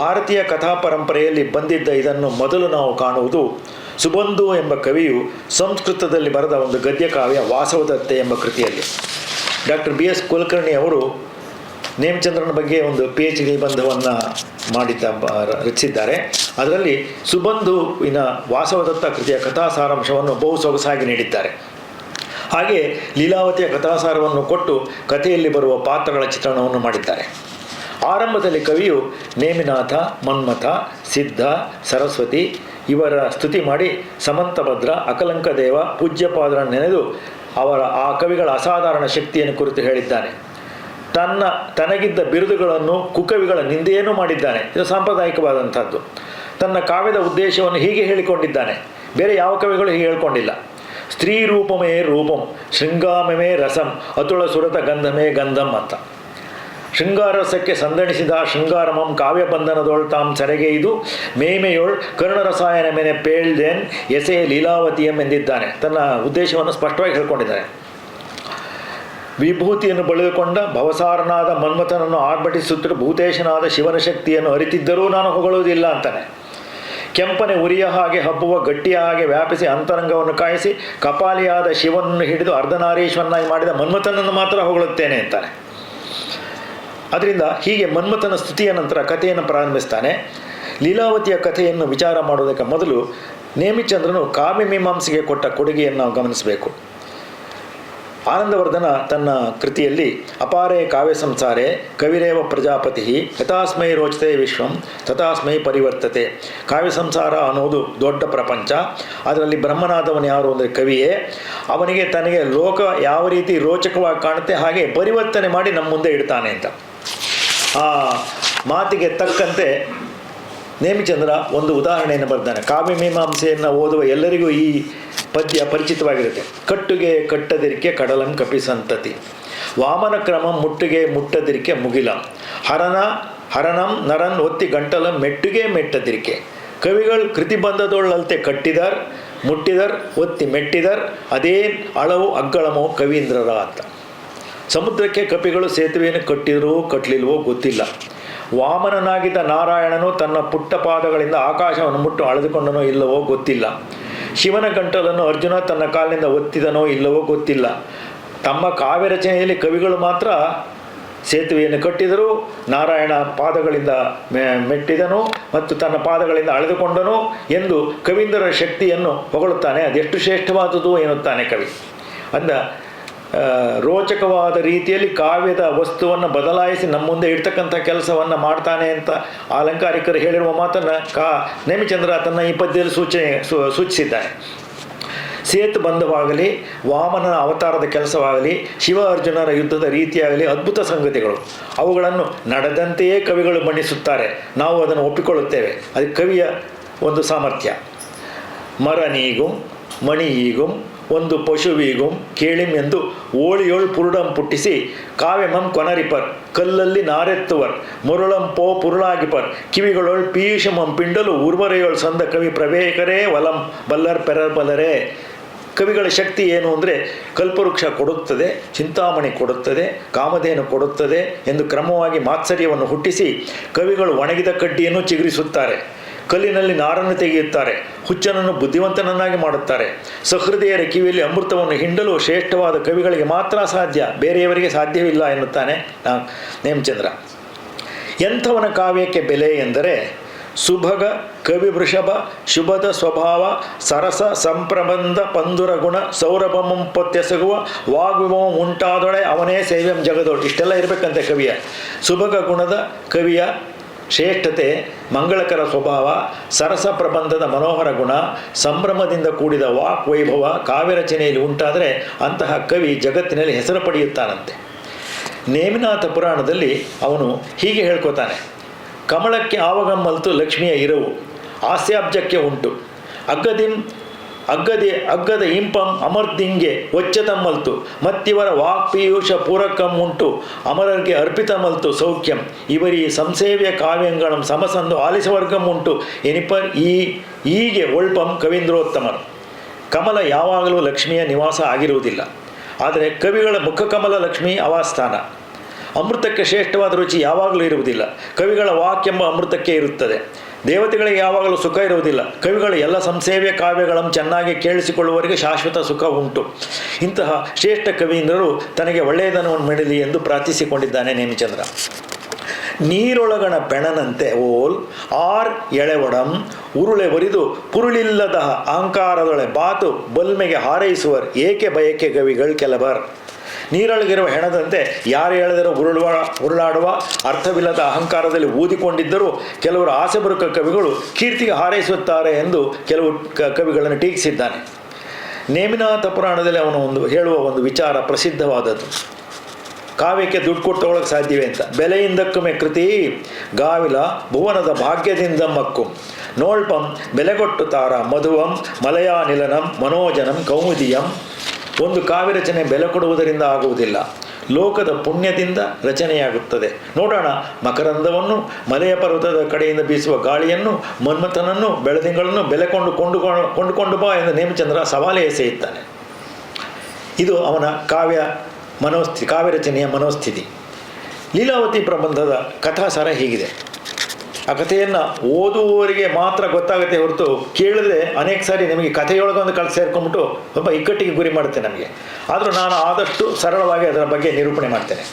ಭಾರತೀಯ ಕಥಾ ಪರಂಪರೆಯಲ್ಲಿ ಬಂದಿದ್ದ ಇದನ್ನು ಮೊದಲು ನಾವು ಕಾಣುವುದು ಸುಬಂಧು ಎಂಬ ಕವಿಯು ಸಂಸ್ಕೃತದಲ್ಲಿ ಬರೆದ ಒಂದು ಗದ್ಯಕಾವ್ಯ ವಾಸವದತ್ತೆ ಎಂಬ ಕೃತಿಯಲ್ಲಿ. Doctor BS. ಕುಲಕರ್ಣಿ ಅವರು ನೇಮಿಚಂದ್ರನ ಬಗ್ಗೆ ಒಂದು PhD ನಿಬಂಧವನ್ನು ರಚಿಸಿದ್ದಾರೆ. ಅದರಲ್ಲಿ ಸುಬಂಧುವಿನ ವಾಸವದತ್ತ ಕೃತಿಯ ಕಥಾ ಸಾರಾಂಶವನ್ನು ಬಹು ಸೊಗಸಾಗಿ ನೀಡಿದ್ದಾರೆ. ಹಾಗೆ ಲೀಲಾವತಿಯ ಕಥಾಸಾರವನ್ನು ಕೊಟ್ಟು ಕಥೆಯಲ್ಲಿ ಬರುವ ಪಾತ್ರಗಳ ಚಿತ್ರಣವನ್ನು ಮಾಡಿದ್ದಾರೆ. ಆರಂಭದಲ್ಲಿ ಕವಿಯು ನೇಮಿನಾಥ, ಮನ್ಮಥ, ಸಿದ್ಧ, ಸರಸ್ವತಿ ಇವರ ಸ್ತುತಿ ಮಾಡಿ ಸಮಂತಭದ್ರ, ಅಕಲಂಕ ದೇವ, ಪೂಜ್ಯಪಾದರನ್ನು ನೆನೆದು ಅವರ ಆ ಕವಿಗಳ ಅಸಾಧಾರಣ ಶಕ್ತಿಯನ್ನು ಕುರಿತು ಹೇಳಿದ್ದಾನೆ. ತನಗಿದ್ದ ಬಿರುದುಗಳನ್ನು ಕುಕವಿಗಳ ನಿಂದೆಯನ್ನು ಮಾಡಿದ್ದಾನೆ. ಇದು ಸಾಂಪ್ರದಾಯಿಕವಾದಂಥದ್ದು. ತನ್ನ ಕಾವ್ಯದ ಉದ್ದೇಶವನ್ನು ಹೀಗೆ ಹೇಳಿಕೊಂಡಿದ್ದಾನೆ. ಬೇರೆ ಯಾವ ಕವಿಗಳು ಹೀಗೆ ಹೇಳ್ಕೊಂಡಿಲ್ಲ. ಸ್ತ್ರೀ ರೂಪಮೇ ರೂಪಂ ಶೃಂಗಾಮಮೇ ರಸಂ ಅತುಳ ಸುರತ ಗಂಧಮೇ ಗಂಧಂ ಅಂತ. ಶೃಂಗಾರಸಕ್ಕೆ ಸಂದಣಿಸಿದ ಶೃಂಗಾರಮಂ ಕಾವ್ಯಬಂಧನದೊಳ್ ತಾಂ ಸೆರೆಗೆಯ್ದು ಮೇಮೆಯೊಳ್ ಕರ್ಣರಸಾಯನ ಮೇಲೆ ಪೇಳ್ದೇನ್ ಎಸೆ ಲೀಲಾವತಿಯಂ ಎಂದಿದ್ದಾನೆ. ತನ್ನ ಉದ್ದೇಶವನ್ನು ಸ್ಪಷ್ಟವಾಗಿ ಹೇಳ್ಕೊಂಡಿದ್ದಾನೆ. ವಿಭೂತಿಯನ್ನು ಬಳಿದುಕೊಂಡ ಭವಸಾರನಾದ ಮನ್ಮಥನನ್ನು ಆರ್ಭಟಿಸುತ್ತಿರುವ ಭೂತೇಶನಾದ ಶಿವನ ಶಕ್ತಿಯನ್ನು ಅರಿತಿದ್ದರೂ ನಾನು ಹೊಗಳುವುದಿಲ್ಲ ಅಂತಾನೆ. ಕೆಂಪನೆ ಉರಿಯ ಹಾಗೆ ಹಬ್ಬುವ ಗಟ್ಟಿಯ ಹಾಗೆ ವ್ಯಾಪಿಸಿ ಅಂತರಂಗವನ್ನು ಕಾಯಿಸಿ ಕಪಾಲಿಯಾದ ಶಿವನನ್ನು ಹಿಡಿದು ಅರ್ಧನಾರೀಶ್ವರನಾಗಿ ಮಾಡಿದ ಮನ್ಮಥನನ್ನು ಮಾತ್ರ ಹೊಗಳುತ್ತೇನೆ ಅಂತಾನೆ. ಅದರಿಂದ ಹೀಗೆ ಮನ್ಮಥನ ಸ್ತುತಿಯ ನಂತರ ಕಥೆಯನ್ನು ಪ್ರಾರಂಭಿಸ್ತಾನೆ. ಲೀಲಾವತಿಯ ಕಥೆಯನ್ನು ವಿಚಾರ ಮಾಡುವುದಕ್ಕೆ ಮೊದಲು ನೇಮಿಚಂದ್ರನು ಕಾವ್ಯಮೀಮಾಂಸೆಗೆ ಕೊಟ್ಟ ಕೊಡುಗೆಯನ್ನು ನಾವು ಗಮನಿಸಬೇಕು. ಆನಂದವರ್ಧನ ತನ್ನ ಕೃತಿಯಲ್ಲಿ ಅಪಾರೇ ಕಾವ್ಯ ಸಂಸಾರೇ ಕವಿರೇವ ಪ್ರಜಾಪತಿ ಯಥಾಸ್ಮೈ ರೋಚತೆ ವಿಶ್ವಂ ತಥಾಸ್ಮೈ ಪರಿವರ್ತತೆ. ಕಾವ್ಯ ಸಂಸಾರ ಅನ್ನೋದು ದೊಡ್ಡ ಪ್ರಪಂಚ. ಅದರಲ್ಲಿ ಬ್ರಹ್ಮನಾದವನು ಯಾರು ಅಂದರೆ ಕವಿಯೇ. ಅವನಿಗೆ ತನಗೆ ಲೋಕ ಯಾವ ರೀತಿ ರೋಚಕವಾಗಿ ಕಾಣುತ್ತೆ ಹಾಗೆ ಪರಿವರ್ತನೆ ಮಾಡಿ ನಮ್ಮ ಮುಂದೆ ಇಡ್ತಾನೆ ಅಂತ. ಆ ಮಾತಿಗೆ ತಕ್ಕಂತೆ ನೇಮಿಚಂದ್ರ ಒಂದು ಉದಾಹರಣೆಯನ್ನು ಬರ್ತಾನೆ. ಕಾವ್ಯಮೀಮಾಂಸೆಯನ್ನು ಓದುವ ಎಲ್ಲರಿಗೂ ಈ ಪದ್ಯ ಪರಿಚಿತವಾಗಿರುತ್ತೆ. ಕಟ್ಟುಗೆ ಕಟ್ಟದಿರಿಕೆ ಕಡಲಂ ಕಪಿಸಂತತಿ, ವಾಮನ ಕ್ರಮಂ ಮುಟ್ಟುಗೆ ಮುಟ್ಟದಿರಿಕೆ ಮುಗಿಲ, ಹರನಂ ನರನ್ ಒತ್ತಿ ಗಂಟಲಂ ಮೆಟ್ಟುಗೆ ಮೆಟ್ಟದಿರಿಕೆ. ಕವಿಗಳು ಕೃತಿಬಂಧದೊಳ್ಳಲ್ತೆ ಕಟ್ಟಿದರ್ ಮುಟ್ಟಿದರ್ ಒತ್ತಿ ಮೆಟ್ಟಿದರ್ ಅದೇ ಅಳವು ಅಗ್ಗಳಮೋ ಕವೀಂದ್ರರ ಅಂತ. ಸಮುದ್ರಕ್ಕೆ ಕಪಿಗಳು ಸೇತುವೆಯನ್ನು ಕಟ್ಟಿದರೋ ಕಟ್ಟಲಿಲ್ವೋ ಗೊತ್ತಿಲ್ಲ. ವಾಮನನಾಗಿದ್ದ ನಾರಾಯಣನು ತನ್ನ ಪುಟ್ಟ ಪಾದಗಳಿಂದ ಆಕಾಶವನ್ನು ಮುಟ್ಟು ಅಳೆದುಕೊಂಡನೋ ಇಲ್ಲವೋ ಗೊತ್ತಿಲ್ಲ. ಶಿವನ ಗಂಟಲನ್ನು ಅರ್ಜುನ ತನ್ನ ಕಾಲಿನಿಂದ ಒತ್ತಿದನೋ ಇಲ್ಲವೋ ಗೊತ್ತಿಲ್ಲ. ತಮ್ಮ ಕಾವ್ಯ ರಚನೆಯಲ್ಲಿ ಕವಿಗಳು ಮಾತ್ರ ಸೇತುವೆಯನ್ನು ಕಟ್ಟಿದರು, ನಾರಾಯಣ ಪಾದಗಳಿಂದ ಮೆಟ್ಟಿದನು ಮತ್ತು ತನ್ನ ಪಾದಗಳಿಂದ ಅಳೆದುಕೊಂಡನು ಎಂದು ಕವೀಂದ್ರರ ಶಕ್ತಿಯನ್ನು ಹೊಗಳುತ್ತಾನೆ. ಅದೆಷ್ಟು ಶ್ರೇಷ್ಠವಾದುದು ಎನ್ನುತ್ತಾನೆ ಕವಿ. ಅಂದ ರೋಚಕವಾದ ರೀತಿಯಲ್ಲಿ ಕಾವ್ಯದ ವಸ್ತುವನ್ನು ಬದಲಾಯಿಸಿ ನಮ್ಮ ಮುಂದೆ ಇಡ್ತಕ್ಕಂಥ ಕೆಲಸವನ್ನು ಮಾಡ್ತಾನೆ ಅಂತ ಅಲಂಕಾರಿಕರು ಹೇಳಿರುವ ಮಾತನ್ನು ನೇಮಿಚಂದ್ರ ತನ್ನ ಈ ಪದ್ಯದಲ್ಲಿ ಸೂಚಿಸಿದ್ದಾನೆ. ಸೇತು ಬಂಧವಾಗಲಿ, ವಾಮನನ ಅವತಾರದ ಕೆಲಸವಾಗಲಿ, ಶಿವ ಅರ್ಜುನರ ಯುದ್ಧದ ರೀತಿಯಾಗಲಿ ಅದ್ಭುತ ಸಂಗತಿಗಳು. ಅವುಗಳನ್ನು ನಡೆದಂತೆಯೇ ಕವಿಗಳು ಬಣ್ಣಿಸುತ್ತಾರೆ. ನಾವು ಅದನ್ನು ಒಪ್ಪಿಕೊಳ್ಳುತ್ತೇವೆ. ಅದು ಕವಿಯ ಒಂದು ಸಾಮರ್ಥ್ಯ. ಮರನೀಗುಂ ಮಣಿಯೀಗುಂ ಒಂದು ಪಶುವೀಗುಂ ಕೇಳಿಂ ಎಂದು ಓಳಿಯೋಳ್ ಪುರುಡಂ ಪುಟ್ಟಿಸಿ ಕಾವ್ಯಮಂ ಕೊನರಿಪರ್ ಕಲ್ಲಲ್ಲಿ ನಾರೆತ್ತುವರ್ ಮುರುಳಂ ಪೋ ಪುರುಳಾಗಿಪರ್ ಕಿವಿಗಳೊಳ್ ಪೀಶಮಂ ಪಿಂಡಲು ಉರ್ವರೆಯೋಳ್ ಸಂದ ಕವಿ ಪ್ರವೇಕರೇ ವಲಂ ಬಲ್ಲರ್ ಪೆರರ್ ಬಲ್ಲರೇ. ಕವಿಗಳ ಶಕ್ತಿ ಏನು ಅಂದರೆ ಕಲ್ಪವೃಕ್ಷ ಕೊಡುತ್ತದೆ, ಚಿಂತಾಮಣಿ ಕೊಡುತ್ತದೆ, ಕಾಮಧೇನು ಕೊಡುತ್ತದೆ ಎಂದು ಕ್ರಮವಾಗಿ ಮಾತ್ಸರ್ಯವನ್ನು ಹುಟ್ಟಿಸಿ ಕವಿಗಳು ಒಣಗಿದ ಕಡ್ಡಿಯನ್ನು ಚಿಗುರಿಸುತ್ತಾರೆ. ಕಲ್ಲಿನಲ್ಲಿ ನಾರನ್ನು ತೆಗೆಯುತ್ತಾರೆ, ಹುಚ್ಚನನ್ನು ಬುದ್ಧಿವಂತನನ್ನಾಗಿ ಮಾಡುತ್ತಾರೆ. ಸಹೃದಯರ ಕಿವಿಯಲ್ಲಿ ಅಮೃತವನ್ನು ಹಿಂಡಲು ಶ್ರೇಷ್ಠವಾದ ಕವಿಗಳಿಗೆ ಮಾತ್ರ ಸಾಧ್ಯ, ಬೇರೆಯವರಿಗೆ ಸಾಧ್ಯವಿಲ್ಲ ಎನ್ನುತ್ತಾನೆ ನೇಮಚಂದ್ರ. ಎಂಥವನ ಕಾವ್ಯಕ್ಕೆ ಬೆಲೆ ಎಂದರೆ ಸುಭಗ ಕವಿ ವೃಷಭ ಶುಭದ ಸ್ವಭಾವ ಸರಸ ಸಂಪ್ರಬಂಧ ಪಂದುರ ಗುಣ ಸೌರಭಮಂ ಪೊತ್ತೆಸಗುವ ವಾಗ್ವಿಭವ ಉಂಟಾದೊಳೆ ಅವನೇ ಸೇವ್ಯಂ ಜಗದೋಳು. ಇಷ್ಟೆಲ್ಲ ಇರಬೇಕಂತೆ ಕವಿಯ. ಸುಭಗ ಗುಣದ ಕವಿಯ ಶ್ರೇಷ್ಠತೆ, ಮಂಗಳಕರ ಸ್ವಭಾವ, ಸರಸ ಪ್ರಬಂಧದ ಮನೋಹರ ಗುಣ, ಸಂಭ್ರಮದಿಂದ ಕೂಡಿದ ವಾಕ್ ವೈಭವ ಕಾವ್ಯರಚನೆಯಲ್ಲಿ ಉಂಟಾದರೆ ಅಂತಹ ಕವಿ ಜಗತ್ತಿನಲ್ಲಿ ಹೆಸರು ಪಡೆಯುತ್ತಾನಂತೆ. ನೇಮಿನಾಥ ಪುರಾಣದಲ್ಲಿ ಅವನು ಹೀಗೆ ಹೇಳ್ಕೊತಾನೆ. ಕಮಲಕ್ಕೆ ಆವಗಮ್ಮಲ್ತು ಲಕ್ಷ್ಮಿಯ ಇರವು, ಹಾಸ್ಯಾಬ್ಜಕ್ಕೆ ಉಂಟು ಅಗ್ಗದ ಇಂಪಂ ಅಮರ್ದಿಂಗೆ ಒಚ್ಚತಮ್ಮಲ್ತು ಮತ್ತಿವರ ವಾಕ್ಪೀಯೂಷ ಪೂರಕಂ ಉಂಟು ಅಮರರಿಗೆ ಅರ್ಪಿತಮಲ್ತು ಸೌಖ್ಯಂ ಇವರಿ ಸಂಸೇವ್ಯ ಕಾವ್ಯಂಗಳಂ ಸಮಸಂದು ಆಲಿಸವರ್ಗಂ ಉಂಟು ಎನಿಪರ್ ಹೀಗೆ ಒಳ್ಪಂ ಕವೀಂದ್ರೋತ್ತಮರು. ಕಮಲ ಯಾವಾಗಲೂ ಲಕ್ಷ್ಮಿಯ ನಿವಾಸ ಆಗಿರುವುದಿಲ್ಲ, ಆದರೆ ಕವಿಗಳ ಮುಖಕಮಲ ಲಕ್ಷ್ಮಿ ಆವಾಸ್ಥಾನ. ಅಮೃತಕ್ಕೆ ಶ್ರೇಷ್ಠವಾದ ರುಚಿ ಯಾವಾಗಲೂ ಇರುವುದಿಲ್ಲ, ಕವಿಗಳ ವಾಕ್ಯೆಂಬ ಅಮೃತಕ್ಕೆ ಇರುತ್ತದೆ. ದೇವತೆಗಳಿಗೆ ಯಾವಾಗಲೂ ಸುಖ ಇರುವುದಿಲ್ಲ, ಕವಿಗಳು ಎಲ್ಲ ಸಂಸೇವ್ಯ ಕಾವ್ಯಗಳನ್ನು ಚೆನ್ನಾಗಿ ಕೇಳಿಸಿಕೊಳ್ಳುವವರಿಗೆ ಶಾಶ್ವತ ಸುಖ ಉಂಟು. ಇಂತಹ ಶ್ರೇಷ್ಠ ಕವೀಂದ್ರರು ತನಗೆ ಒಳ್ಳೆಯದನ್ನು ಮಾಡಲಿ ಎಂದು ಪ್ರಾರ್ಥಿಸಿಕೊಂಡಿದ್ದಾನೆ ನೇಮಿಚಂದ್ರ. ನೀರೊಳಗಣ ಪೆಣನಂತೆ ಓಲ್ ಆರ್ ಎಳೆವಡಂ ಉರುಳೆ ಒರಿದು ಪುರುಳಿಲ್ಲದ ಅಹಂಕಾರದೊಳೆ ಬಾತು ಬಲ್ಮೆಗೆ ಹಾರೈಸುವರ್ ಏಕೆ ಬಯಕೆ ಕವಿಗಳು ಕೆಲವರ್. ನೀರೊಳಗಿರುವ ಹೆಣದಂತೆ ಯಾರು ಎಳೆದರೂ ಉರುಳಾಡುವ ಅರ್ಥವಿಲ್ಲದ ಅಹಂಕಾರದಲ್ಲಿ ಊದಿಕೊಂಡಿದ್ದರೂ ಕೆಲವರು ಆಸೆ ಬರುಕ ಕವಿಗಳು ಕೀರ್ತಿಗೆ ಹಾರೈಸುತ್ತಾರೆ ಎಂದು ಕೆಲವು ಕವಿಗಳನ್ನು ಟೀಕಿಸಿದ್ದಾನೆ. ನೇಮಿನಾಥ ಪುರಾಣದಲ್ಲಿ ಅವನು ಹೇಳುವ ಒಂದು ವಿಚಾರ ಪ್ರಸಿದ್ಧವಾದದ್ದು. ಕಾವ್ಯಕ್ಕೆ ದುಡ್ಡು ಕೊಟ್ಟು ತಗೊಳ್ಳೋಕೆ ಸಾಧ್ಯವೇ ಅಂತ. ಬೆಲೆಯಿಂದಕ್ಕುಮೆ ಕೃತಿ ಗಾವಿಲ ಭುವನದ ಭಾಗ್ಯದಿಂದ ಮಕ್ಕು ನೋಳ್ಪಂ ಬೆಲೆಗೊಟ್ಟು ತಾರ ಮಧುವಂ ಮಲಯಾನಿಲನಂ ಮನೋಜನಂ ಕೌಮುದಿಯಂ. ಒಂದು ಕಾವ್ಯ ರಚನೆ ಬೆಲೆ ಕೊಡುವುದರಿಂದ ಆಗುವುದಿಲ್ಲ, ಲೋಕದ ಪುಣ್ಯದಿಂದ ರಚನೆಯಾಗುತ್ತದೆ. ನೋಡೋಣ, ಮಕರಂದವನ್ನು, ಮಲೆಯ ಪರ್ವತದ ಕಡೆಯಿಂದ ಬೀಸುವ ಗಾಳಿಯನ್ನು, ಮನ್ಮಥನನ್ನು, ಬೆಳದಿಂಗಳನ್ನು ಬೆಲೆ ಕೊಂಡುಕೊಂಡು ಬಾ ಎಂದು ನೇಮಚಂದ್ರ ಸವಾಲೆ ಎಸೆಯುತ್ತಾನೆ. ಇದು ಅವನ ಕಾವ್ಯ ರಚನೆಯ ಮನೋಸ್ಥಿತಿ. ಲೀಲಾವತಿ ಪ್ರಬಂಧದ ಕಥಾಸಾರ ಹೀಗಿದೆ. ಆ ಕಥೆಯನ್ನು ಓದುವವರಿಗೆ ಮಾತ್ರ ಗೊತ್ತಾಗುತ್ತೆ ಹೊರತು ಕೇಳಿದ್ರೆ ಅನೇಕ ಸಾರಿ ನಿಮಗೆ ಕಥೆಯೊಳಗೊಂದು ಸೇರ್ಕೊಂಡ್ಬಿಟ್ಟು ಸ್ವಲ್ಪ ಇಕ್ಕಟ್ಟಿಗೆ ಗುರಿ ಮಾಡುತ್ತೆ ನಮಗೆ. ಆದರೂ ನಾನು ಆದಷ್ಟು ಸರಳವಾಗಿ ಅದರ ಬಗ್ಗೆ ನಿರೂಪಣೆ ಮಾಡ್ತೇನೆ.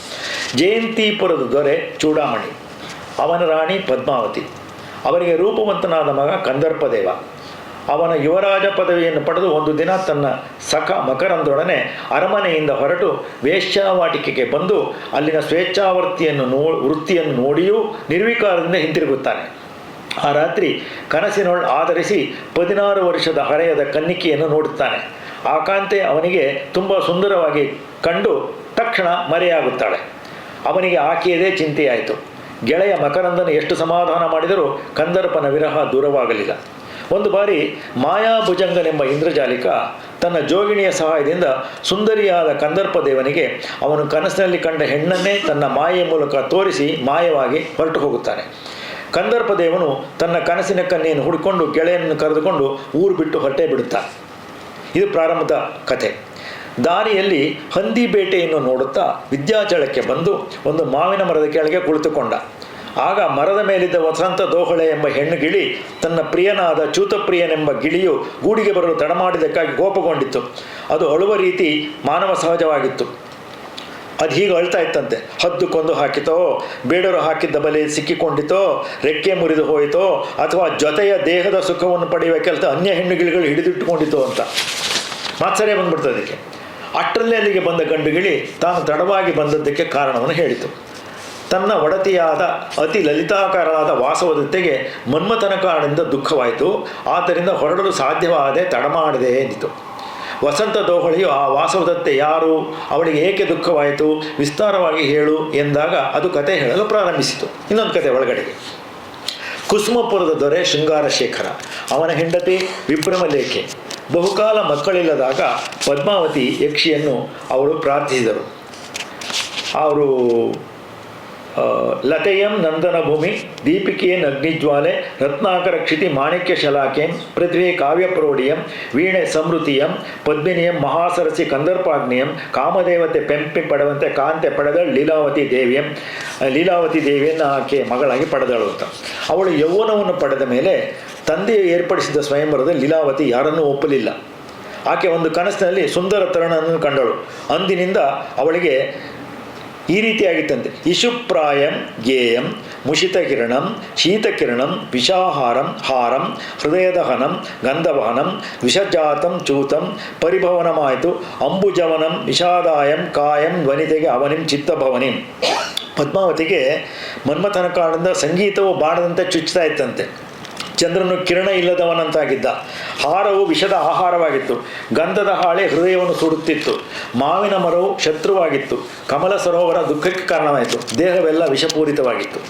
ಜಯಂತಿಪುರದ ದೊರೆ ಚೂಡಾಮಣಿ, ಅವನ ರಾಣಿ ಪದ್ಮಾವತಿ, ಅವರಿಗೆ ರೂಪವಂತನಾದ ಮಗ ಕಂದರ್ಪದೇವ. ಅವನ ಯುವರಾಜ ಪದವಿಯನ್ನು ಪಡೆದು ಒಂದು ದಿನ ತನ್ನ ಸಖ ಮಕರಂದೊಡನೆ ಅರಮನೆಯಿಂದ ಹೊರಟು ವೇಶ್ಯಾವಾಟಿಕೆಗೆ ಬಂದು ಅಲ್ಲಿನ ವೃತ್ತಿಯನ್ನು ನೋಡಿಯೂ ನಿರ್ವಿಕಾರದಿಂದ ಹಿಂತಿರುಗುತ್ತಾನೆ. ಆ ರಾತ್ರಿ ಕನಸಿನೊಳ್ ಆಧರಿಸಿ 16 ವರ್ಷದ ಹರೆಯದ ಕನ್ನಿಕೆಯನ್ನು ನೋಡುತ್ತಾನೆ. ಆ ಕಾಂತೆ ಅವನಿಗೆ ತುಂಬ ಸುಂದರವಾಗಿ ಕಂಡು ತಕ್ಷಣ ಮರೆಯಾಗುತ್ತಾಳೆ. ಅವನಿಗೆ ಆಕೆಯದೇ ಚಿಂತೆಯಾಯಿತು. ಗೆಳೆಯ ಮಕರಂದನು ಎಷ್ಟು ಸಮಾಧಾನ ಮಾಡಿದರೂ ಕಂದರ್ಪನ ವಿರಹ ದೂರವಾಗಲಿಲ್ಲ. ಒಂದು ಬಾರಿ ಮಾಯಾಭುಜಂಗನೆಂಬ ಇಂದ್ರಜಾಲಿಕ ತನ್ನ ಜೋಗಿಣಿಯ ಸಹಾಯದಿಂದ ಸುಂದರಿಯಾದ ಕಂದರ್ಪದೇವನಿಗೆ ಅವನು ಕನಸಿನಲ್ಲಿ ಕಂಡ ಹೆಣ್ಣನ್ನೇ ತನ್ನ ಮಾಯೆಯ ಮೂಲಕ ತೋರಿಸಿ ಮಾಯವಾಗಿ ಹೊರಟು ಹೋಗುತ್ತಾನೆ. ಕಂದರ್ಪದೇವನು ತನ್ನ ಕನಸಿನ ಕನ್ನೆಯನ್ನು ಹುಡುಕೊಂಡು ಗೆಳೆಯನ್ನು ಕರೆದುಕೊಂಡು ಊರು ಬಿಟ್ಟು ಹೊರಟೇ ಬಿಡುತ್ತಾನೆ. ಇದು ಪ್ರಾರಂಭದ ಕಥೆ. ದಾರಿಯಲ್ಲಿ ಹಂದಿ ಬೇಟೆಯನ್ನು ನೋಡುತ್ತಾ ವಿದ್ಯಾಚಳಕ್ಕೆ ಬಂದು ಒಂದು ಮಾವಿನ ಮರದ ಕೆಳಗೆ ಕುಳಿತುಕೊಂಡ. ಆಗ ಮರದ ಮೇಲಿದ್ದ ವಸಂತ ದೋಹಳೆ ಎಂಬ ಹೆಣ್ಣು ಗಿಳಿ ತನ್ನ ಪ್ರಿಯನಾದ ಚ್ಯೂತಪ್ರಿಯನೆಂಬ ಗಿಳಿಯು ಗೂಡಿಗೆ ಬರಲು ತಡಮಾಡಿದ್ದಕ್ಕಾಗಿ ಕೋಪಗೊಂಡಿತ್ತು. ಅದು ಅಳುವ ರೀತಿ ಮಾನವ ಸಹಜವಾಗಿತ್ತು. ಅದು ಹೀಗೆ ಅಳ್ತಾ ಇತ್ತಂತೆ. ಹದ್ದು ಕೊಂದು ಹಾಕಿತೋ, ಬೇಡರು ಹಾಕಿದ್ದ ಬಲೆ ಸಿಕ್ಕಿಕೊಂಡಿತೋ, ರೆಕ್ಕೆ ಮುರಿದು ಹೋಯಿತೋ, ಅಥವಾ ಜೊತೆಯ ದೇಹದ ಸುಖವನ್ನು ಪಡೆಯುವ ಕೆಲಸ ಅನ್ಯ ಹೆಣ್ಣುಗಿಳಿಗಳು ಹಿಡಿದಿಟ್ಟುಕೊಂಡಿತೋ ಅಂತ ಮಾತ್ಸರ್ಯ ಬಂದ್ಬಿಡ್ತದೆ ಅದಕ್ಕೆ. ಅಷ್ಟರಲ್ಲೇ ಅಲ್ಲಿಗೆ ಬಂದ ಗಂಡುಗಿಳಿ ತಾನು ತಡವಾಗಿ ಬಂದದ್ದಕ್ಕೆ ಕಾರಣವನ್ನು ಹೇಳಿತು. ತನ್ನ ಒಡತಿಯಾದ ಅತಿ ಲಲಿತಾಕಾರವಾದ ವಾಸವದತ್ತೆಗೆ ಮನ್ಮಥನ ಕಾರಣದಿಂದ ದುಃಖವಾಯಿತು. ಆದ್ದರಿಂದ ಹೊರಡಲು ಸಾಧ್ಯವಾಗದೆ ತಡಮಾಡದೆ ಎಂದಿತು. ವಸಂತ ದೋಹಳೆಯು ಆ ವಾಸವದತ್ತೆ ಯಾರು, ಅವಳಿಗೆ ಏಕೆ ದುಃಖವಾಯಿತು, ವಿಸ್ತಾರವಾಗಿ ಹೇಳು ಎಂದಾಗ ಅದು ಕತೆ ಹೇಳಲು ಪ್ರಾರಂಭಿಸಿತು. ಇನ್ನೊಂದು ಕತೆ ಒಳಗಡೆಗೆ. ಕುಸುಮಪುರದ ದೊರೆ ಶೃಂಗಾರಶೇಖರ, ಅವನ ಹೆಂಡತಿ ವಿಭ್ರಮಲೇಖೆ ಬಹುಕಾಲ ಮಕ್ಕಳಿಲ್ಲದಾಗ ಪದ್ಮಾವತಿ ಯಕ್ಷಿಯನ್ನು ಅವರು ಪ್ರಾರ್ಥಿಸಿದರು. ಅವರು ಲತೆಯಂ ನಂದನ ಭೂಮಿ ದೀಪಿಕೆಯನ್ ಅಗ್ನಿಜ್ವಾಲೆ ರತ್ನಾಕರ ಕ್ಷಿತಿ ಮಾಣಿಕ್ಯ ಶಲಾಕೆಂ ಪೃಥ್ವಿ ಕಾವ್ಯಪ್ರೋಡಿಯಂ ವೀಣೆ ಸಮೃತಿಯಂ ಪದ್ಮಿನಿಯಂ ಮಹಾಸರಸಿ ಕಂದರ್ಪಾಗ್ನಿಯಂ ಕಾಮದೇವತೆ ಪೆಂಪಿ ಪಡೆದಂತೆ ಕಾಂತೆ ಪಡೆದಳು ಲೀಲಾವತಿ ದೇವಿಯನ್ನು ಆಕೆ ಮಗಳಾಗಿ ಪಡೆದಳು ಅಂತ. ಅವಳು ಯೌವನವನ್ನು ಪಡೆದ ಮೇಲೆ ತಂದೆಯು ಏರ್ಪಡಿಸಿದ ಸ್ವಯಂವರದಲ್ಲಿ ಲೀಲಾವತಿ ಯಾರನ್ನೂ ಒಪ್ಪಲಿಲ್ಲ. ಆಕೆ ಒಂದು ಕನಸಿನಲ್ಲಿ ಸುಂದರ ತರುಣನನ್ನು ಕಂಡಳು. ಅಂದಿನಿಂದ ಅವಳಿಗೆ ಈ ರೀತಿಯಾಗಿತ್ತಂತೆ: ಇಶುಪ್ರಾಯಂ ಗೇಯಂ ಮುಷಿತಕಿರಣಂ ಶೀತಕಿರಣಂ ವಿಷಾಹಾರಂ ಹಾರಂ ಹೃದಯದಹನಂ ಗಂಧವಹನಂ ವಿಷಜಾತಂ ಚೂತಂ ಪರಿಭವನಮಾಯಿತು ಅಂಬುಜವನಂ ವಿಷಾದಾಯಂ ಕಾಯಂ ಧ್ವನಿತೆಗೆ ಅವನಿಂ ಚಿತ್ತಭವನಿಂ. ಪದ್ಮಾವತಿಗೆ ಮನ್ಮಥನ ಕಾರಣದಿಂದ ಸಂಗೀತವು ಬಾಣದಂತೆ ಚುಚ್ಚುತ್ತಾ ಇತ್ತಂತೆ. ಚಂದ್ರನು ಕಿರಣ ಇಲ್ಲದವನಂತಾಗಿದ್ದ. ಹಾರವು ವಿಷದ ಆಹಾರವಾಗಿತ್ತು. ಗಂಧದ ಹಾಳೆ ಹೃದಯವನ್ನು ಸುಡುತ್ತಿತ್ತು. ಮಾವಿನ ಮರವು ಶತ್ರುವಾಗಿತ್ತು. ಕಮಲ ಸರೋವರ ದುಃಖಕ್ಕೆ ಕಾರಣವಾಯಿತು. ದೇಹವೆಲ್ಲ ವಿಷಪೂರಿತವಾಗಿತ್ತು.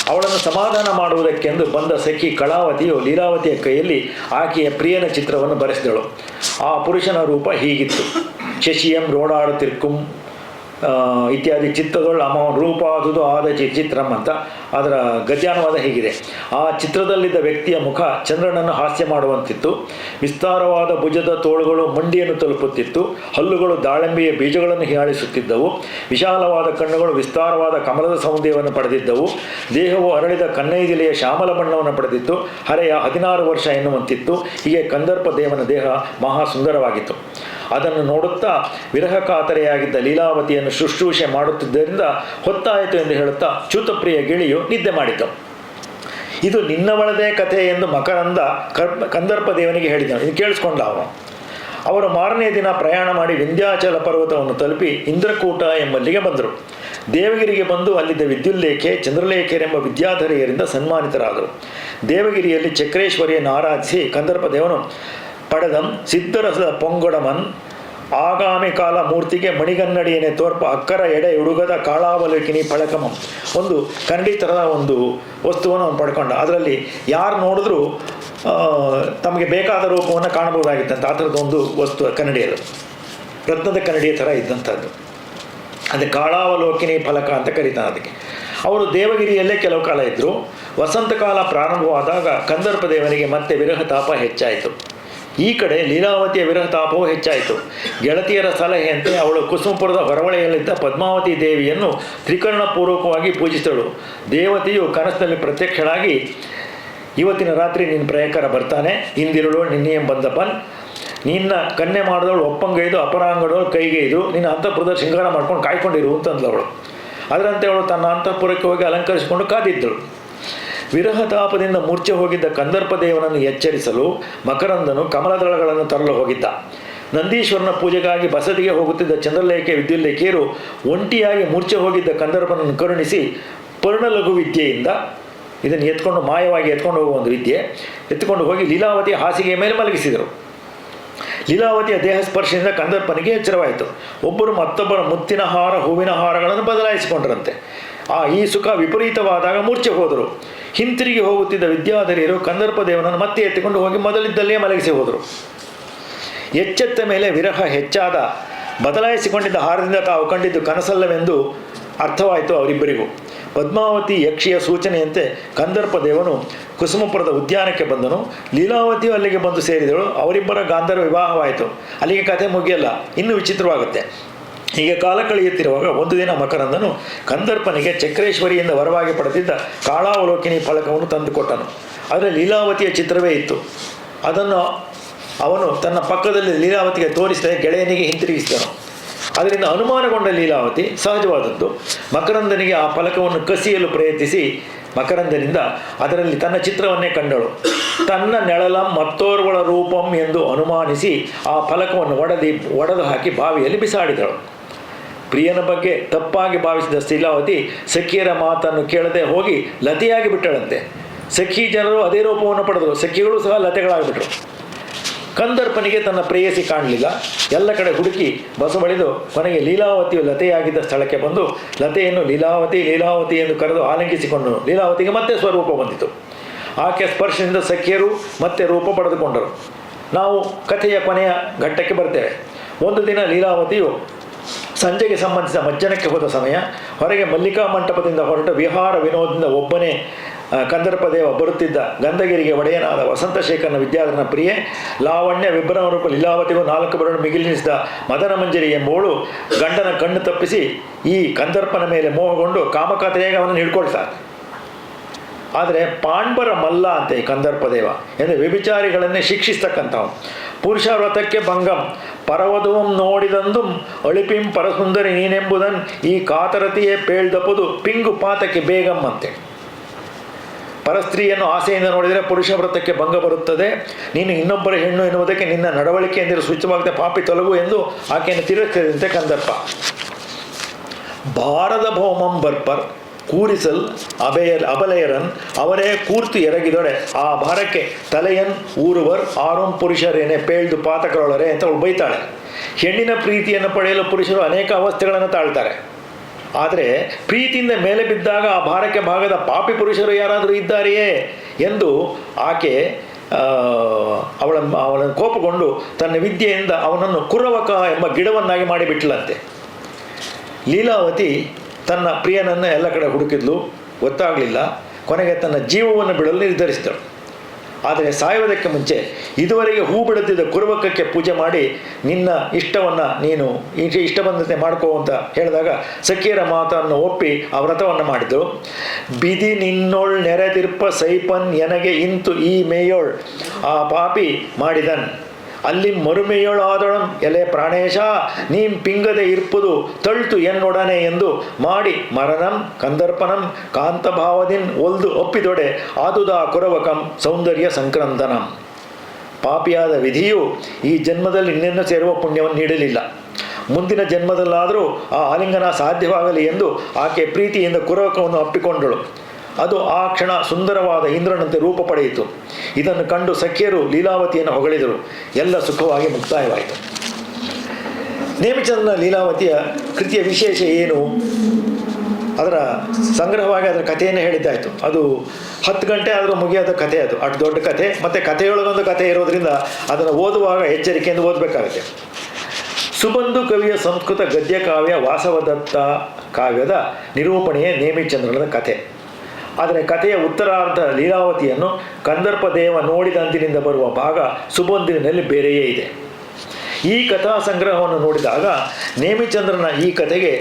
ಅವಳನ್ನು ಸಮಾಧಾನ ಮಾಡುವುದಕ್ಕೆಂದು ಬಂದ ಸಖಿ ಕಳಾವತಿಯು ಲೀಲಾವತಿಯ ಕೈಯಲ್ಲಿ ಆಕೆಯ ಪ್ರಿಯನ ಚಿತ್ರವನ್ನು ಬರೆಸಿದಳು. ಆ ಪುರುಷನ ರೂಪ ಹೀಗಿತ್ತು: ಶಶಿಯಂ ರೋಡಾಡುತ್ತಿರ್ಕುಂ ಇತ್ಯಾದಿ ಚಿತ್ರದೊಳು ಅಮ್ಮವನ ರೂಪಾದುದು ಆದ ಚಿತ್ರಂ ಅಂತ ಅದರ ಗದ್ಯಾನುವಾದ ಹೀಗಿದೆ. ಆ ಚಿತ್ರದಲ್ಲಿದ್ದ ವ್ಯಕ್ತಿಯ ಮುಖ ಚಂದ್ರನನ್ನು ಹಾಸ್ಯ ಮಾಡುವಂತಿತ್ತು. ವಿಸ್ತಾರವಾದ ಭುಜದ ತೋಳುಗಳು ಮಂಡಿಯನ್ನು ತಲುಪುತ್ತಿತ್ತು. ಹಲ್ಲುಗಳು ದಾಳಿಂಬೆಯ ಬೀಜಗಳನ್ನು ಹೀಯಾಳಿಸುತ್ತಿದ್ದವು. ವಿಶಾಲವಾದ ಕಣ್ಣುಗಳು ವಿಸ್ತಾರವಾದ ಕಮಲದ ಸೌಂದರ್ಯವನ್ನು ಪಡೆದಿದ್ದವು. ದೇಹವು ಅರಳಿದ ಕನ್ನೈದಿಲೆಯ ಶ್ಯಾಮಲ ಬಣ್ಣವನ್ನು ಪಡೆದಿತ್ತು. ಹರೆಯ 16 ವರ್ಷ ಎನ್ನುವಂತಿತ್ತು. ಹೀಗೆ ಕಂದರ್ಪ ದೇವನ ದೇಹ ಮಹಾ ಸುಂದರವಾಗಿತ್ತು. ಅದನ್ನು ನೋಡುತ್ತಾ ವಿರಹ ಕಾತರೆಯಾಗಿದ್ದ ಲೀಲಾವತಿಯನ್ನು ಶುಶ್ರೂಷೆ ಮಾಡುತ್ತಿದ್ದರಿಂದ ಹೊತ್ತಾಯಿತು ಎಂದು ಹೇಳುತ್ತಾ ಚ್ಯೂತಪ್ರಿಯ ಗಿಳಿಯು ನಿದ್ದೆ ಮಾಡಿತು. ಇದು ನಿನ್ನವಳದೇ ಕಥೆ ಎಂದು ಮಕರಂದ ಕಂದರ್ಪ ದೇವನಿಗೆ ಹೇಳಿದನು. ಇದು ಕೇಳಿಸ್ಕೊಂಡ ಅವರು ಮಾರನೇ ದಿನ ಪ್ರಯಾಣ ಮಾಡಿ ವಿಂಧ್ಯಾಚಲ ಪರ್ವತವನ್ನು ತಲುಪಿ ಇಂದ್ರಕೂಟ ಎಂಬಲ್ಲಿಗೆ ಬಂದರು. ದೇವಗಿರಿಗೆ ಬಂದು ಅಲ್ಲಿದ್ದ ವಿದ್ಯುಲ್ಲೇಖೆ ಚಂದ್ರಲೇಖೆರೆಂಬ ವಿದ್ಯಾಧರೆಯರಿಂದ ಸನ್ಮಾನಿತರಾದರು. ದೇವಗಿರಿಯಲ್ಲಿ ಚಕ್ರೇಶ್ವರಿಯನ್ನು ಆರಾಧಿಸಿ ಕಂದರ್ಪ ದೇವನು ಪಡೆದಂ ಸಿದ್ಧರಸದ ಪೊಂಗೊಡಮನ್ ಆಗಾಮಿ ಕಾಲ ಮೂರ್ತಿಗೆ ಮಣಿಗನ್ನಡಿಯನ್ನೇ ತೋರ್ಪ ಅಕ್ಕರ ಎಡೆ ಹುಡುಗದ ಕಾಳಾವಲಕಿನಿ ಪಳಕಮಂ. ಒಂದು ಕನ್ನಡಿ ಥರದ ಒಂದು ವಸ್ತುವನ್ನು ಅವನು ಪಡ್ಕೊಂಡ. ಅದರಲ್ಲಿ ಯಾರು ನೋಡಿದ್ರೂ ತಮಗೆ ಬೇಕಾದ ರೂಪವನ್ನು ಕಾಣಬಹುದಾಗಿತ್ತಂತ. ಆ ಥರದ ಒಂದು ವಸ್ತು ಕನ್ನಡಿಯದು ರತ್ನದ ಕನ್ನಡಿಯ ಥರ ಇದ್ದಂಥದ್ದು. ಅದು ಕಾಳಾವಲೋಕಿನಿ ಫಲಕ ಅಂತ ಕರೀತಾನೆ ಅದಕ್ಕೆ. ಅವರು ದೇವಗಿರಿಯಲ್ಲೇ ಕೆಲವು ಕಾಲ ಇದ್ದರು. ವಸಂತ ಕಾಲ ಪ್ರಾರಂಭವಾದಾಗ ಕಂದರ್ಪ ದೇವನಿಗೆ ಮತ್ತೆ ವಿರಹ ತಾಪ ಹೆಚ್ಚಾಯಿತು. ಈ ಕಡೆ ಲೀಲಾವತಿಯ ವಿರಹ ತಾಪವು ಹೆಚ್ಚಾಯಿತು. ಗೆಳತಿಯರ ಸಲಹೆಯಂತೆ ಅವಳು ಕುಸುಮಪುರದ ಹೊರವಳೆಯಲ್ಲಿದ್ದ ಪದ್ಮಾವತಿ ದೇವಿಯನ್ನು ತ್ರಿಕರಣಪೂರ್ವಕವಾಗಿ ಪೂಜಿಸಿದಳು. ದೇವತೆಯು ಕನಸಿನಲ್ಲಿ ಪ್ರತ್ಯಕ್ಷಳಾಗಿ, ಇವತ್ತಿನ ರಾತ್ರಿ ನಿನ್ನ ಪ್ರಯಾಕರ ಬರ್ತಾನೆ, ಇಂದಿರುಳು ನಿನ್ನೆಯಂ ಬಂದಪ್ಪನ್, ನಿನ್ನ ಕನ್ಯೆ ಮಾಡಿದವಳು ಒಪ್ಪಂಗೈದು ಅಪರಾಂಗಡವಳು ಕೈಗೈದು, ನಿನ್ನ ಅಂತಃಪುರದ ಶೃಂಗಾರ ಮಾಡ್ಕೊಂಡು ಕಾಯ್ಕೊಂಡಿರು ಅಂತಂದವಳು. ಅದರಂತೆ ಅವಳು ತನ್ನ ಅಂತಃಪುರಕ್ಕೆ ಹೋಗಿ ಅಲಂಕರಿಸಿಕೊಂಡು ಕಾದಿದ್ದಳು. ವಿರಹ ತಾಪದಿಂದ ಮೂರ್ಛೆ ಹೋಗಿದ್ದ ಕಂದರ್ಪ ದೇವನನ್ನು ಎಚ್ಚರಿಸಲು ಮಕರಂದನು ಕಮಲದಳಗಳನ್ನು ತರಲು ಹೋಗಿದ್ದ. ನಂದೀಶ್ವರನ ಪೂಜೆಗಾಗಿ ಬಸದಿಗೆ ಹೋಗುತ್ತಿದ್ದ ಚಂದ್ರಲೇಖೆ ವಿದ್ಯುಲ್ಲೇಖಿಯರು ಒಂಟಿಯಾಗಿ ಮೂರ್ಛೆ ಹೋಗಿದ್ದ ಕಂದರ್ಪನನ್ನು ಕರುಣಿಸಿ ಪರ್ಣಲಘು ವಿದ್ಯೆಯಿಂದ, ಇದನ್ನು ಮಾಯವಾಗಿ ಎತ್ಕೊಂಡು ಹೋಗುವ ಒಂದು ವಿದ್ಯೆ, ಎತ್ಕೊಂಡು ಹೋಗಿ ಲೀಲಾವತಿಯ ಹಾಸಿಗೆಯ ಮೇಲೆ ಮಲಗಿಸಿದರು. ಲೀಲಾವತಿಯ ದೇಹ ಸ್ಪರ್ಶದಿಂದ ಕಂದರ್ಪನಿಗೆ ಎಚ್ಚರವಾಯಿತು. ಒಬ್ಬರು ಮತ್ತೊಬ್ಬರ ಮುತ್ತಿನ ಹಾರ ಹೂವಿನ ಹಾರಗಳನ್ನು ಬದಲಾಯಿಸಿಕೊಂಡರಂತೆ. ಈ ಸುಖ ವಿಪರೀತವಾದಾಗ ಮೂರ್ಛೆ ಹೋದರು. ಹಿಂತಿರುಗಿ ಹೋಗುತ್ತಿದ್ದ ವಿದ್ಯಾಧರಿಯರು ಕಂದರ್ಪ ದೇವನನ್ನು ಮತ್ತೆ ಎತ್ತಿಕೊಂಡು ಹೋಗಿ ಮೊದಲಿದ್ದಲ್ಲೇ ಮಲಗಿಸಿ ಹೋದರು. ಎಚ್ಚೆತ್ತ ಮೇಲೆ ವಿರಹ ಹೆಚ್ಚಾದ. ಬದಲಾಯಿಸಿಕೊಂಡಿದ್ದ ಹಾರದಿಂದ ತಾವು ಕಂಡಿದ್ದು ಕನಸಲ್ಲವೆಂದು ಅರ್ಥವಾಯಿತು ಅವರಿಬ್ಬರಿಗೂ. ಪದ್ಮಾವತಿ ಯಕ್ಷಿಯ ಸೂಚನೆಯಂತೆ ಕಂದರ್ಪ ದೇವನು ಕುಸುಮಪುರದ ಉದ್ಯಾನಕ್ಕೆ ಬಂದನು. ಲೀಲಾವತಿಯು ಅಲ್ಲಿಗೆ ಬಂದು ಸೇರಿದಳು. ಅವರಿಬ್ಬರ ಗಾಂಧರ್ವ ವಿವಾಹವಾಯಿತು. ಅಲ್ಲಿಗೆ ಕಥೆ ಮುಗಿಯಲ್ಲ, ಇನ್ನೂ ವಿಚಿತ್ರವಾಗುತ್ತೆ. ಹೀಗೆ ಕಾಲ ಕಳೆಯುತ್ತಿರುವಾಗ ಒಂದು ದಿನ ಮಕರಂದನು ಕಂದರ್ಪನಿಗೆ ಚಕ್ರೇಶ್ವರಿಯಿಂದ ವರವಾಗಿ ಪಡೆದಿದ್ದ ಕಾಳಾವಲೋಕಿನಿ ಫಲಕವನ್ನು ತಂದುಕೊಟ್ಟನು. ಅದರಲ್ಲಿ ಲೀಲಾವತಿಯ ಚಿತ್ರವೇ ಇತ್ತು. ಅದನ್ನು ಅವನು ತನ್ನ ಪಕ್ಕದಲ್ಲಿ ಲೀಲಾವತಿಗೆ ತೋರಿಸಿದ ಗೆಳೆಯನಿಗೆ ಹಿಂತಿರುಗಿಸಿದನು. ಅದರಿಂದ ಅನುಮಾನಗೊಂಡ ಲೀಲಾವತಿ ಸಹಜವಾದದ್ದು ಮಕರಂದನಿಗೆ ಆ ಫಲಕವನ್ನು ಕಸಿಯಲು ಪ್ರಯತ್ನಿಸಿ ಮಕರಂದನಿಂದ ಅದರಲ್ಲಿ ತನ್ನ ಚಿತ್ರವನ್ನೇ ಕಂಡಳು. ತನ್ನ ನೆಳಲಂ ಮತ್ತೋರ್ವಳ ರೂಪಂ ಎಂದು ಅನುಮಾನಿಸಿ ಆ ಫಲಕವನ್ನು ಒಡೆದು ಹಾಕಿ ಬಾವಿಯಲ್ಲಿ ಬಿಸಾಡಿದಳು. ಪ್ರಿಯನ ಬಗ್ಗೆ ತಪ್ಪಾಗಿ ಭಾವಿಸಿದ ಲೀಲಾವತಿ ಸಖಿಯರ ಮಾತನ್ನು ಕೇಳದೆ ಹೋಗಿ ಲತೆಯಾಗಿ ಬಿಟ್ಟಳಂತೆ. ಸಖಿ ಜನರು ಅದೇ ರೂಪವನ್ನು ಪಡೆದರು. ಸಖಿಗಳು ಸಹ ಲತೆಗಳಾಗಿಬಿಟ್ರು. ಕಂದರ್ಪನಿಗೆ ತನ್ನ ಪ್ರೇಯಸಿ ಕಾಣಲಿಲ್ಲ. ಎಲ್ಲ ಕಡೆ ಹುಡುಕಿ ಬಸವಳಿದು ಕೊನೆಗೆ ಲೀಲಾವತಿಯು ಲತೆಯಾಗಿದ್ದ ಸ್ಥಳಕ್ಕೆ ಬಂದು ಲತೆಯನ್ನು ಲೀಲಾವತಿ ಲೀಲಾವತಿ ಎಂದು ಕರೆದು ಆಲಿಂಗಿಸಿಕೊಂಡನು. ಲೀಲಾವತಿಗೆ ಮತ್ತೆ ಸ್ವರೂಪ ಬಂದಿತು. ಆಕೆ ಸ್ಪರ್ಶದಿಂದ ಸಖಿಯರು ಮತ್ತೆ ರೂಪ ಪಡೆದುಕೊಂಡರು. ನಾವು ಕಥೆಯ ಕೊನೆಯ ಘಟ್ಟಕ್ಕೆ ಬರ್ತೇವೆ. ಒಂದು ದಿನ ಲೀಲಾವತಿಯು ಸಂಜೆಗೆ ಸಂಬಂಧಿಸಿದ ಮಜ್ಜನಕ್ಕೆ ಹೋದ ಸಮಯ ಹೊರಗೆ ಮಲ್ಲಿಕಾ ಮಂಟಪದಿಂದ ಹೊರಟ ವಿಹಾರ ವಿನೋದದಿಂದ ಒಬ್ಬನೇ ಕಂದರ್ಪದೇವ ಬರುತ್ತಿದ್ದ. ಗಂಧಗಿರಿಗೆ ಒಡೆಯನಾದ ವಸಂತಶೇಖರನ ವಿದ್ಯಾಧರನ ಪ್ರಿಯೆ ಲಾವಣ್ಯ ವಿಭ್ರಮರೂಪ ಲೀಲಾವತಿಗೂ 4 ಬೆರಳು ಮಿಗಿಲಿನಿಸಿದ ಮದನ ಮಂಜರಿ ಎಂಬವಳು ಗಂಡನ ಕಣ್ಣು ತಪ್ಪಿಸಿ ಈ ಕಂದರ್ಪನ ಮೇಲೆ ಮೋಹಗೊಂಡು ಕಾಮಕಥೆಯಾಗಿ ಅವನನ್ನು ಹಿಡ್ಕೊಳ್ತಾನೆ. ಆದರೆ ಪಾಂಡ್ಬರ ಮಲ್ಲ ಅಂತೆ ಈ ಕಂದರ್ಪದೇವ ಎಂದು ವ್ಯಭಿಚಾರಿಗಳನ್ನೇ ಶಿಕ್ಷಿಸ್ತಕ್ಕಂಥವು. ಪುರುಷ ವ್ರತಕ್ಕೆ ಭಂಗಂ ಪರವಧುವಂ ನೋಡಿದಂದು ಅಳಿಪಿಂ ಪರಸುಂದರಿ ನೀನೆಂಬುದನ್ ಈ ಕಾತರತಿಯೇ ಪೇಳ್ದಪುದು ಪಿಂಗು ಪಾತಕ್ಕೆ ಬೇಗಂ ಅಂತೆ. ಪರಸ್ತ್ರೀಯನ್ನು ಆಸೆಯಿಂದ ನೋಡಿದರೆ ಪುರುಷ ವ್ರತಕ್ಕೆ ಭಂಗ ಬರುತ್ತದೆ. ನೀನು ಇನ್ನೊಬ್ಬರ ಹೆಣ್ಣು ಎನ್ನುವುದಕ್ಕೆ ನಿನ್ನ ನಡವಳಿಕೆಯಂದಿರು ಸೂಚಿಸವಾಗದೆ ಪಾಪಿ ತೊಲಗು ಎಂದು ಆಕೆಯನ್ನು ತಿರಸ್ಕರಿಸಿದಂತೆ ಕಂದರ್ಪ. ಭಾರದ ಭೌಮಂ ಬರ್ಪರ್ ಕೂರಿಸಲ್ ಅಬಲೆಯರನ್ ಅವರೇ ಕೂರ್ತು ಎರಗಿದೊಡೆ ಆ ಭಾರಕ್ಕೆ ತಲೆಯನ್ ಊರುವರ್ ಆರುಂ ಪುರುಷರೇನೆ ಪೇಳ್ದು ಪಾತಕರೊಳರೆ ಅಂತ ಅವಳು ಬೈತಾಳೆ. ಹೆಣ್ಣಿನ ಪ್ರೀತಿಯನ್ನು ಪಡೆಯಲು ಪುರುಷರು ಅನೇಕ ಅವಸ್ಥೆಗಳನ್ನು ತಾಳ್ತಾರೆ. ಆದರೆ ಪ್ರೀತಿಯಿಂದ ಮೇಲೆ ಬಿದ್ದಾಗ ಆ ಭಾರಕ್ಕೆ ಭಾಗದ ಪಾಪಿ ಪುರುಷರು ಯಾರಾದರೂ ಇದ್ದಾರೆಯೇ ಎಂದು ಆಕೆ ಅವಳನ್ನು ಕೋಪಗೊಂಡು ತನ್ನ ವಿದ್ಯೆಯಿಂದ ಅವನನ್ನು ಕುರವಕ ಎಂಬ ಗಿಡವನ್ನಾಗಿ ಮಾಡಿಬಿಟ್ಲಂತೆ. ಲೀಲಾವತಿ ತನ್ನ ಪ್ರಿಯನನ್ನು ಎಲ್ಲ ಕಡೆ ಹುಡುಕಿದ್ಲು, ಗೊತ್ತಾಗಲಿಲ್ಲ. ಕೊನೆಗೆ ತನ್ನ ಜೀವವನ್ನು ಬಿಡಲು ನಿರ್ಧರಿಸಿದಳು. ಆದರೆ ಸಾಯುವುದಕ್ಕೆ ಮುಂಚೆ ಇದುವರೆಗೆ ಹೂ ಬಿಡುತ್ತಿದ್ದ ಕುರುಬಕಕ್ಕೆ ಪೂಜೆ ಮಾಡಿ ನಿನ್ನ ಇಷ್ಟವನ್ನು ನೀನು ಇಷ್ಟ ಬಂದಂತೆ ಮಾಡ್ಕೋ ಅಂತ ಹೇಳಿದಾಗ ಸಖಿಯರ ಮಾತನ್ನು ಒಪ್ಪಿ ಆ ವ್ರತವನ್ನು ಮಾಡಿದ್ದು. ಬಿದಿ ನಿನ್ನೊಳ್ ನೆರೆದಿರ್ಪ ಸೈಪನ್ ಎನಗೆ ಇಂತು ಈ ಮೇಯೋಳ್ ಆ ಪಾಪಿ ಮಾಡಿದನ್ ಅಲ್ಲಿ ಮರುಮೆಯೊಳಾದೊಳಂ ಎಲೆ ಪ್ರಾಣೇಶ ನೀಂ ಪಿಂಗದೆ ಇರ್ಪುದು ತಳ್ತು ಎನ್ನೊಡನೆ ಎಂದು ಮಾಡಿ ಮರಣಂ ಕಂದರ್ಪನಂ ಕಾಂತಭಾವದಿನ್ ಒಲ್ದು ಒಪ್ಪಿದೊಡೆ ಆದುದಾ ಕುರವಕಂ ಸೌಂದರ್ಯ ಸಂಕ್ರಂದನಂ. ಪಾಪಿಯಾದ ವಿಧಿಯು ಈ ಜನ್ಮದಲ್ಲಿ ಇನ್ನೆನ್ನು ಸೇರುವ ಪುಣ್ಯವನ್ನು ನೀಡಲಿಲ್ಲ. ಮುಂದಿನ ಜನ್ಮದಲ್ಲಾದರೂ ಆ ಆಲಿಂಗನ ಸಾಧ್ಯವಾಗಲಿ ಎಂದು ಆಕೆ ಪ್ರೀತಿಯಿಂದ ಕುರವಕವನ್ನು ಅಪ್ಪಿಕೊಂಡಳು. ಅದು ಆ ಕ್ಷಣ ಸುಂದರವಾದ ಇಂದ್ರನಂತೆ ರೂಪ ಪಡೆಯಿತು. ಇದನ್ನು ಕಂಡು ಸಖಿಯರು ಲೀಲಾವತಿಯನ್ನು ಹೊಗಳಿದರು. ಎಲ್ಲ ಸುಖವಾಗಿ ಮುಕ್ತಾಯವಾಯಿತು. ನೇಮಿಚಂದ್ರನ ಲೀಲಾವತಿಯ ಕೃತಿಯ ವಿಶೇಷ ಏನು? ಅದರ ಸಂಗ್ರಹವಾಗಿ ಅದರ ಕಥೆಯನ್ನು ಹೇಳಿದ್ದಾಯಿತು. ಅದು 10 ಗಂಟೆ ಆದರೂ ಮುಗಿಯೋದ ಕಥೆ. ಅದು ಅಷ್ಟು ದೊಡ್ಡ ಕಥೆ. ಮತ್ತು ಕಥೆಯೊಳಗೊಂದು ಕಥೆ ಇರೋದರಿಂದ ಅದನ್ನು ಓದುವಾಗ ಎಚ್ಚರಿಕೆಯಿಂದ ಓದಬೇಕಾಗುತ್ತೆ. ಸುಬಂಧು ಕವಿಯ ಸಂಸ್ಕೃತ ಗದ್ಯ ಕಾವ್ಯ ವಾಸವದತ್ತ ಕಾವ್ಯದ ನಿರೂಪಣೆಯೇ ನೇಮಿಚಂದ್ರನ ಕಥೆ. ಆದರೆ ಕಥೆಯ ಉತ್ತರಾರ್ಧ ಲೀಲಾವತಿಯನ್ನು ಕಂದರ್ಪದೇವ ನೋಡಿದಂದಿನಿಂದ ಬರುವ ಭಾಗ ಸುಬಂಧುವಿನಲ್ಲಿ ಬೇರೆಯೇ ಇದೆ. ಈ ಕಥಾ ಸಂಗ್ರಹವನ್ನು ನೋಡಿದಾಗ ನೇಮಿಚಂದ್ರನ ಈ ಕಥೆಗೆ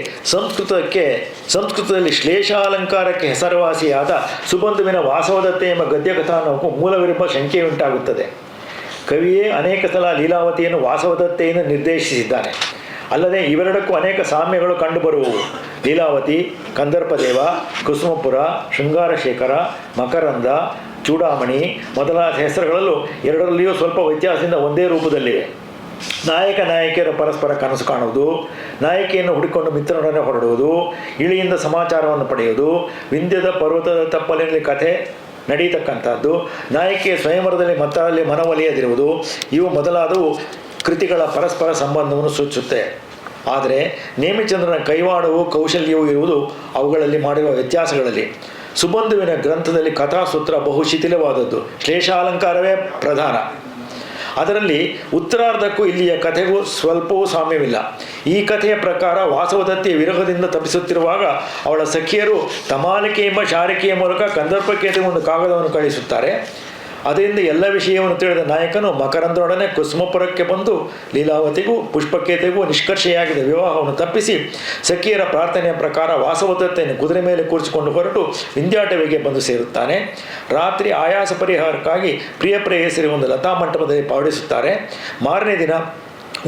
ಸಂಸ್ಕೃತದಲ್ಲಿ ಶ್ಲೇಷಾಲಂಕಾರಕ್ಕೆ ಹೆಸರುವಾಸಿಯಾದ ಸುಬಂಧುವಿನ ವಾಸವದತ್ತೆ ಎಂಬ ಗದ್ಯ ಕಥಾನಕವು ಮೂಲವಿರುವ ಶಂಕೆಯುಂಟಾಗುತ್ತದೆ. ಕವಿಯೇ ಅನೇಕ ಸಲ ಲೀಲಾವತಿಯನ್ನು ವಾಸವದತ್ತೆಯಿಂದ ನಿರ್ದೇಶಿಸಿದ್ದಾನೆ. ಅಲ್ಲದೆ ಇವೆರಡಕ್ಕೂ ಅನೇಕ ಸಾಮ್ಯಗಳು ಕಂಡುಬರುವವು. ಲೀಲಾವತಿ, ಕಂದರ್ಪದೇವ, ಕುಸುಮಪುರ, ಶೃಂಗಾರಶೇಖರ, ಮಕರಂದ, ಚೂಡಾಮಣಿ ಮೊದಲಾದ ಹೆಸರುಗಳಲ್ಲೂ ಎರಡರಲ್ಲಿಯೂ ಸ್ವಲ್ಪ ವ್ಯತ್ಯಾಸದಿಂದ ಒಂದೇ ರೂಪದಲ್ಲಿವೆ. ನಾಯಕ ನಾಯಕಿಯರು ಪರಸ್ಪರ ಕನಸು ಕಾಣುವುದು, ನಾಯಕಿಯನ್ನು ಹುಡುಕೊಂಡು ಮಿತ್ರನೊಡನೆ ಹೊರಡುವುದು, ಇಳಿಯಿಂದ ಸಮಾಚಾರವನ್ನು ಪಡೆಯುವುದು, ವಿಂಧ್ಯದ ಪರ್ವತದ ತಪ್ಪಲಿನಲ್ಲಿ ಕಥೆ ನಡೀತಕ್ಕಂಥದ್ದು, ನಾಯಕಿಯ ಸ್ವಯಂವರದಲ್ಲಿ ಮತ್ತಲ್ಲಿ ಮನವೊಲಿಯದಿರುವುದು, ಇವು ಮೊದಲಾದವು ಕೃತಿಗಳ ಪರಸ್ಪರ ಸಂಬಂಧವನ್ನು ಸೂಚಿಸುತ್ತೆ. ಆದರೆ ನೇಮಿಚಂದ್ರನ ಕೈವಾಡವೂ ಕೌಶಲ್ಯವೂ ಇರುವುದು ಅವುಗಳಲ್ಲಿ ಮಾಡಿರುವ ವ್ಯತ್ಯಾಸಗಳಲ್ಲಿ. ಸುಬಂಧುವಿನ ಗ್ರಂಥದಲ್ಲಿ ಕಥಾಸೂತ್ರ ಬಹು ಶಿಥಿಲವಾದದ್ದು, ಶ್ಲೇಷಾಲಂಕಾರವೇ ಪ್ರಧಾನ. ಅದರಲ್ಲಿ ಉತ್ತರಾರ್ಧಕ್ಕೂ ಇಲ್ಲಿಯ ಕಥೆಗೂ ಸ್ವಲ್ಪವೂ ಸಾಮ್ಯವಿಲ್ಲ. ಈ ಕಥೆಯ ಪ್ರಕಾರ ವಾಸವದತ್ತಿಯ ವಿರಹದಿಂದ ತಪ್ಪಿಸುತ್ತಿರುವಾಗ ಅವಳ ಸಖಿಯರು ತಮಾಲಿಕೆ ಎಂಬ ಶಾರಿಕೆಯ ಮೂಲಕ ಕಂದರ್ಪಕ್ಕೆ ಒಂದು ಕಾಗದವನ್ನು ಕಳಿಸುತ್ತಾರೆ. ಅದರಿಂದ ಎಲ್ಲ ವಿಷಯವನ್ನು ತಿಳಿದ ನಾಯಕನು ಮಕರಂದರೊಡನೆ ಕುಸುಮಪುರಕ್ಕೆ ಬಂದು ಲೀಲಾವತಿಗೂ ಪುಷ್ಪಕೇತೆಗೂ ನಿಷ್ಕರ್ಷೆಯಾಗಿದ್ದ ವಿವಾಹವನ್ನು ತಪ್ಪಿಸಿ ಸಖಿಯರ ಪ್ರಾರ್ಥನೆಯ ಪ್ರಕಾರ ವಾಸವದತ್ತೆಯನ್ನು ಕುದುರೆ ಮೇಲೆ ಕೂರಿಸಿಕೊಂಡು ಹೊರಟು ವಿಂಧ್ಯಾಟವಿಗೆ ಬಂದು ಸೇರುತ್ತಾನೆ. ರಾತ್ರಿ ಆಯಾಸ ಪರಿಹಾರಕ್ಕಾಗಿ ಪ್ರಿಯ ಪ್ರೇಯಸರಿ ಒಂದು ಲತಾ ಮಂಟಪದಲ್ಲಿ ಪಾವಡಿಸುತ್ತಾರೆ. ಮಾರನೇ ದಿನ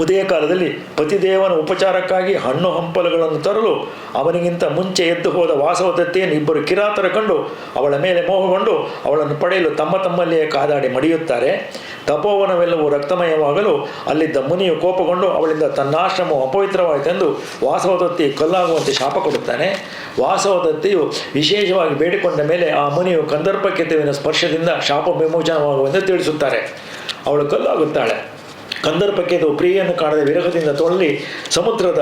ಉದಯ ಕಾಲದಲ್ಲಿ ಪತಿದೇವನ ಉಪಚಾರಕ್ಕಾಗಿ ಹಣ್ಣು ಹಂಪಲುಗಳನ್ನು ತರಲು ಅವನಿಗಿಂತ ಮುಂಚೆ ಎದ್ದು ಹೋದ ವಾಸವದತ್ತೆಯನ್ನು ಇಬ್ಬರು ಕಿರಾತರ ಕಂಡು ಅವಳ ಮೇಲೆ ಮೋಹಗೊಂಡು ಅವಳನ್ನು ಪಡೆಯಲು ತಮ್ಮಲ್ಲಿಯೇ ಕಾದಾಡಿ ಮಡಿಯುತ್ತಾರೆ. ತಪೋವನವೆಲ್ಲವೂ ರಕ್ತಮಯವಾಗಲು ಅಲ್ಲಿದ್ದ ಮುನಿಯು ಕೋಪಗೊಂಡು ಅವಳಿಂದ ತನ್ನಾಶ್ರಮವು ಅಪವಿತ್ರವಾಯಿತೆಂದು ವಾಸವದತ್ತೆಯು ಕಲ್ಲಾಗುವಂತೆ ಶಾಪ ಕೊಡುತ್ತಾನೆ. ವಾಸವದತ್ತೆಯು ವಿಶೇಷವಾಗಿ ಬೇಡಿಕೊಂಡ ಮೇಲೆ ಆ ಮುನಿಯು ಕಂದರ್ಪಕೆತುವಿನ ಸ್ಪರ್ಶದಿಂದ ಶಾಪ ವಿಮೋಚನವಾಗುವಂತೆ ತಿಳಿಸುತ್ತಾರೆ. ಅವಳು ಕಲ್ಲಾಗುತ್ತಾಳೆ. ಕಂದರ್ಪಕೆತು ಪ್ರಿಯನ್ನು ಕಾಣದೆ ವಿರಹದಿಂದ ತೊಳಲಿ ಸಮುದ್ರದ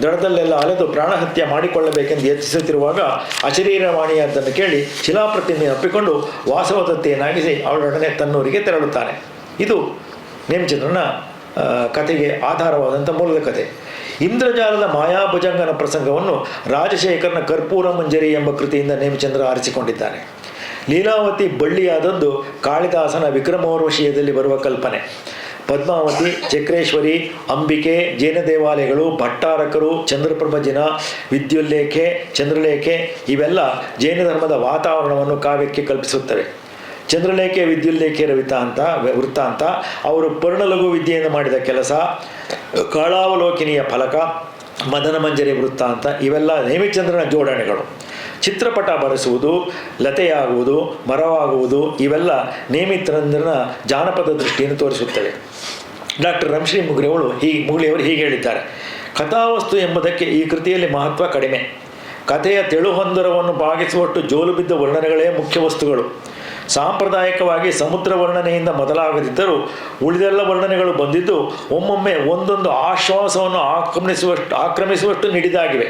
ದಡದಲ್ಲೆಲ್ಲ ಅಲೆದು ಪ್ರಾಣಹತ್ಯೆ ಮಾಡಿಕೊಳ್ಳಬೇಕೆಂದು ಯತ್ನಿಸುತ್ತಿರುವಾಗ ಅಶರೀರವಾಣಿಯಾದ್ದನ್ನು ಕೇಳಿ ಶಿಲಾಪ್ರತಿಮೆ ಅಪ್ಪಿಕೊಂಡು ವಾಸವದತ್ತೆಯನ್ನಾಗಿಸಿ ಅವಳೊಡನೆ ತನ್ನೂರಿಗೆ ತೆರಳುತ್ತಾನೆ. ಇದು ನೇಮಚಂದ್ರನ ಕಥೆಗೆ ಆಧಾರವಾದಂಥ ಮೂಲದ ಕಥೆ. ಇಂದ್ರಜಾಲದ ಮಾಯಾಭುಜಂಗನ ಪ್ರಸಂಗವನ್ನು ರಾಜಶೇಖರನ ಕರ್ಪೂರ ಮಂಜರಿ ಎಂಬ ಕೃತಿಯಿಂದ ನೇಮಚಂದ್ರ ಆರಿಸಿಕೊಂಡಿದ್ದಾನೆ. ಲೀಲಾವತಿ ಬಳ್ಳಿಯಾದದ್ದು ಕಾಳಿದಾಸನ ವಿಕ್ರಮೋರ್ವಶೀಯದಲ್ಲಿ ಬರುವ ಕಲ್ಪನೆ. ಪದ್ಮಾವತಿ, ಚಕ್ರೇಶ್ವರಿ, ಅಂಬಿಕೆ, ಜೈನ ದೇವಾಲಯಗಳು, ಭಟ್ಟಾರಕರು, ಚಂದ್ರಪ್ರಭಜಿನ, ವಿದ್ಯುಲ್ಲೇಖೆ, ಚಂದ್ರಲೇಖೆ ಇವೆಲ್ಲ ಜೈನ ಧರ್ಮದ ವಾತಾವರಣವನ್ನು ಕಾವ್ಯಕ್ಕೆ ಕಲ್ಪಿಸುತ್ತವೆ. ಚಂದ್ರಲೇಖೆ ವಿದ್ಯುಲ್ಲೇಖೆಯರ ವೃತ್ತಾಂತ, ಅವರು ಪರ್ಣಲಘು ವಿದ್ಯೆಯಿಂದ ಮಾಡಿದ ಕೆಲಸ, ಕಾಳಾವಲೋಕಿನಿಯ ಫಲಕ, ಮದನ ಮಂಜರಿ ವೃತ್ತಾಂತ ಇವೆಲ್ಲ ನೇಮಿಚಂದ್ರನ ಜೋಡಣೆಗಳು. ಚಿತ್ರಪಟ ಬರೆಸುವುದು, ಲತೆಯಾಗುವುದು, ಮರವಾಗುವುದು ಇವೆಲ್ಲ ನೇಮಿಚಂದ್ರನ ಜಾನಪದ ದೃಷ್ಟಿಯನ್ನು ತೋರಿಸುತ್ತವೆ. ಡಾಕ್ಟರ್ ರಂಶ್ರೀ ಮುಗುಳಿಯವರು ಹೀಗೆ ಹೇಳಿದ್ದಾರೆ: ಕಥಾವಸ್ತು ಎಂಬುದಕ್ಕೆ ಈ ಕೃತಿಯಲ್ಲಿ ಮಹತ್ವ ಕಡಿಮೆ. ಕಥೆಯ ತೆಳುಹೊಂದರವನ್ನು ಭಾಗಿಸುವಷ್ಟು ಜೋಲು ಬಿದ್ದ ವರ್ಣನೆಗಳೇ ಮುಖ್ಯ ವಸ್ತುಗಳು. ಸಾಂಪ್ರದಾಯಿಕವಾಗಿ ಸಮುದ್ರ ವರ್ಣನೆಯಿಂದ ಮೊದಲಾಗದಿದ್ದರೂ ಉಳಿದೆಲ್ಲ ವರ್ಣನೆಗಳು ಬಂದಿದ್ದು ಒಮ್ಮೊಮ್ಮೆ ಒಂದೊಂದು ಆಶ್ವಾಸವನ್ನು ಆಕ್ರಮಿಸುವಷ್ಟು ನಿಡಿದಾಗಿವೆ.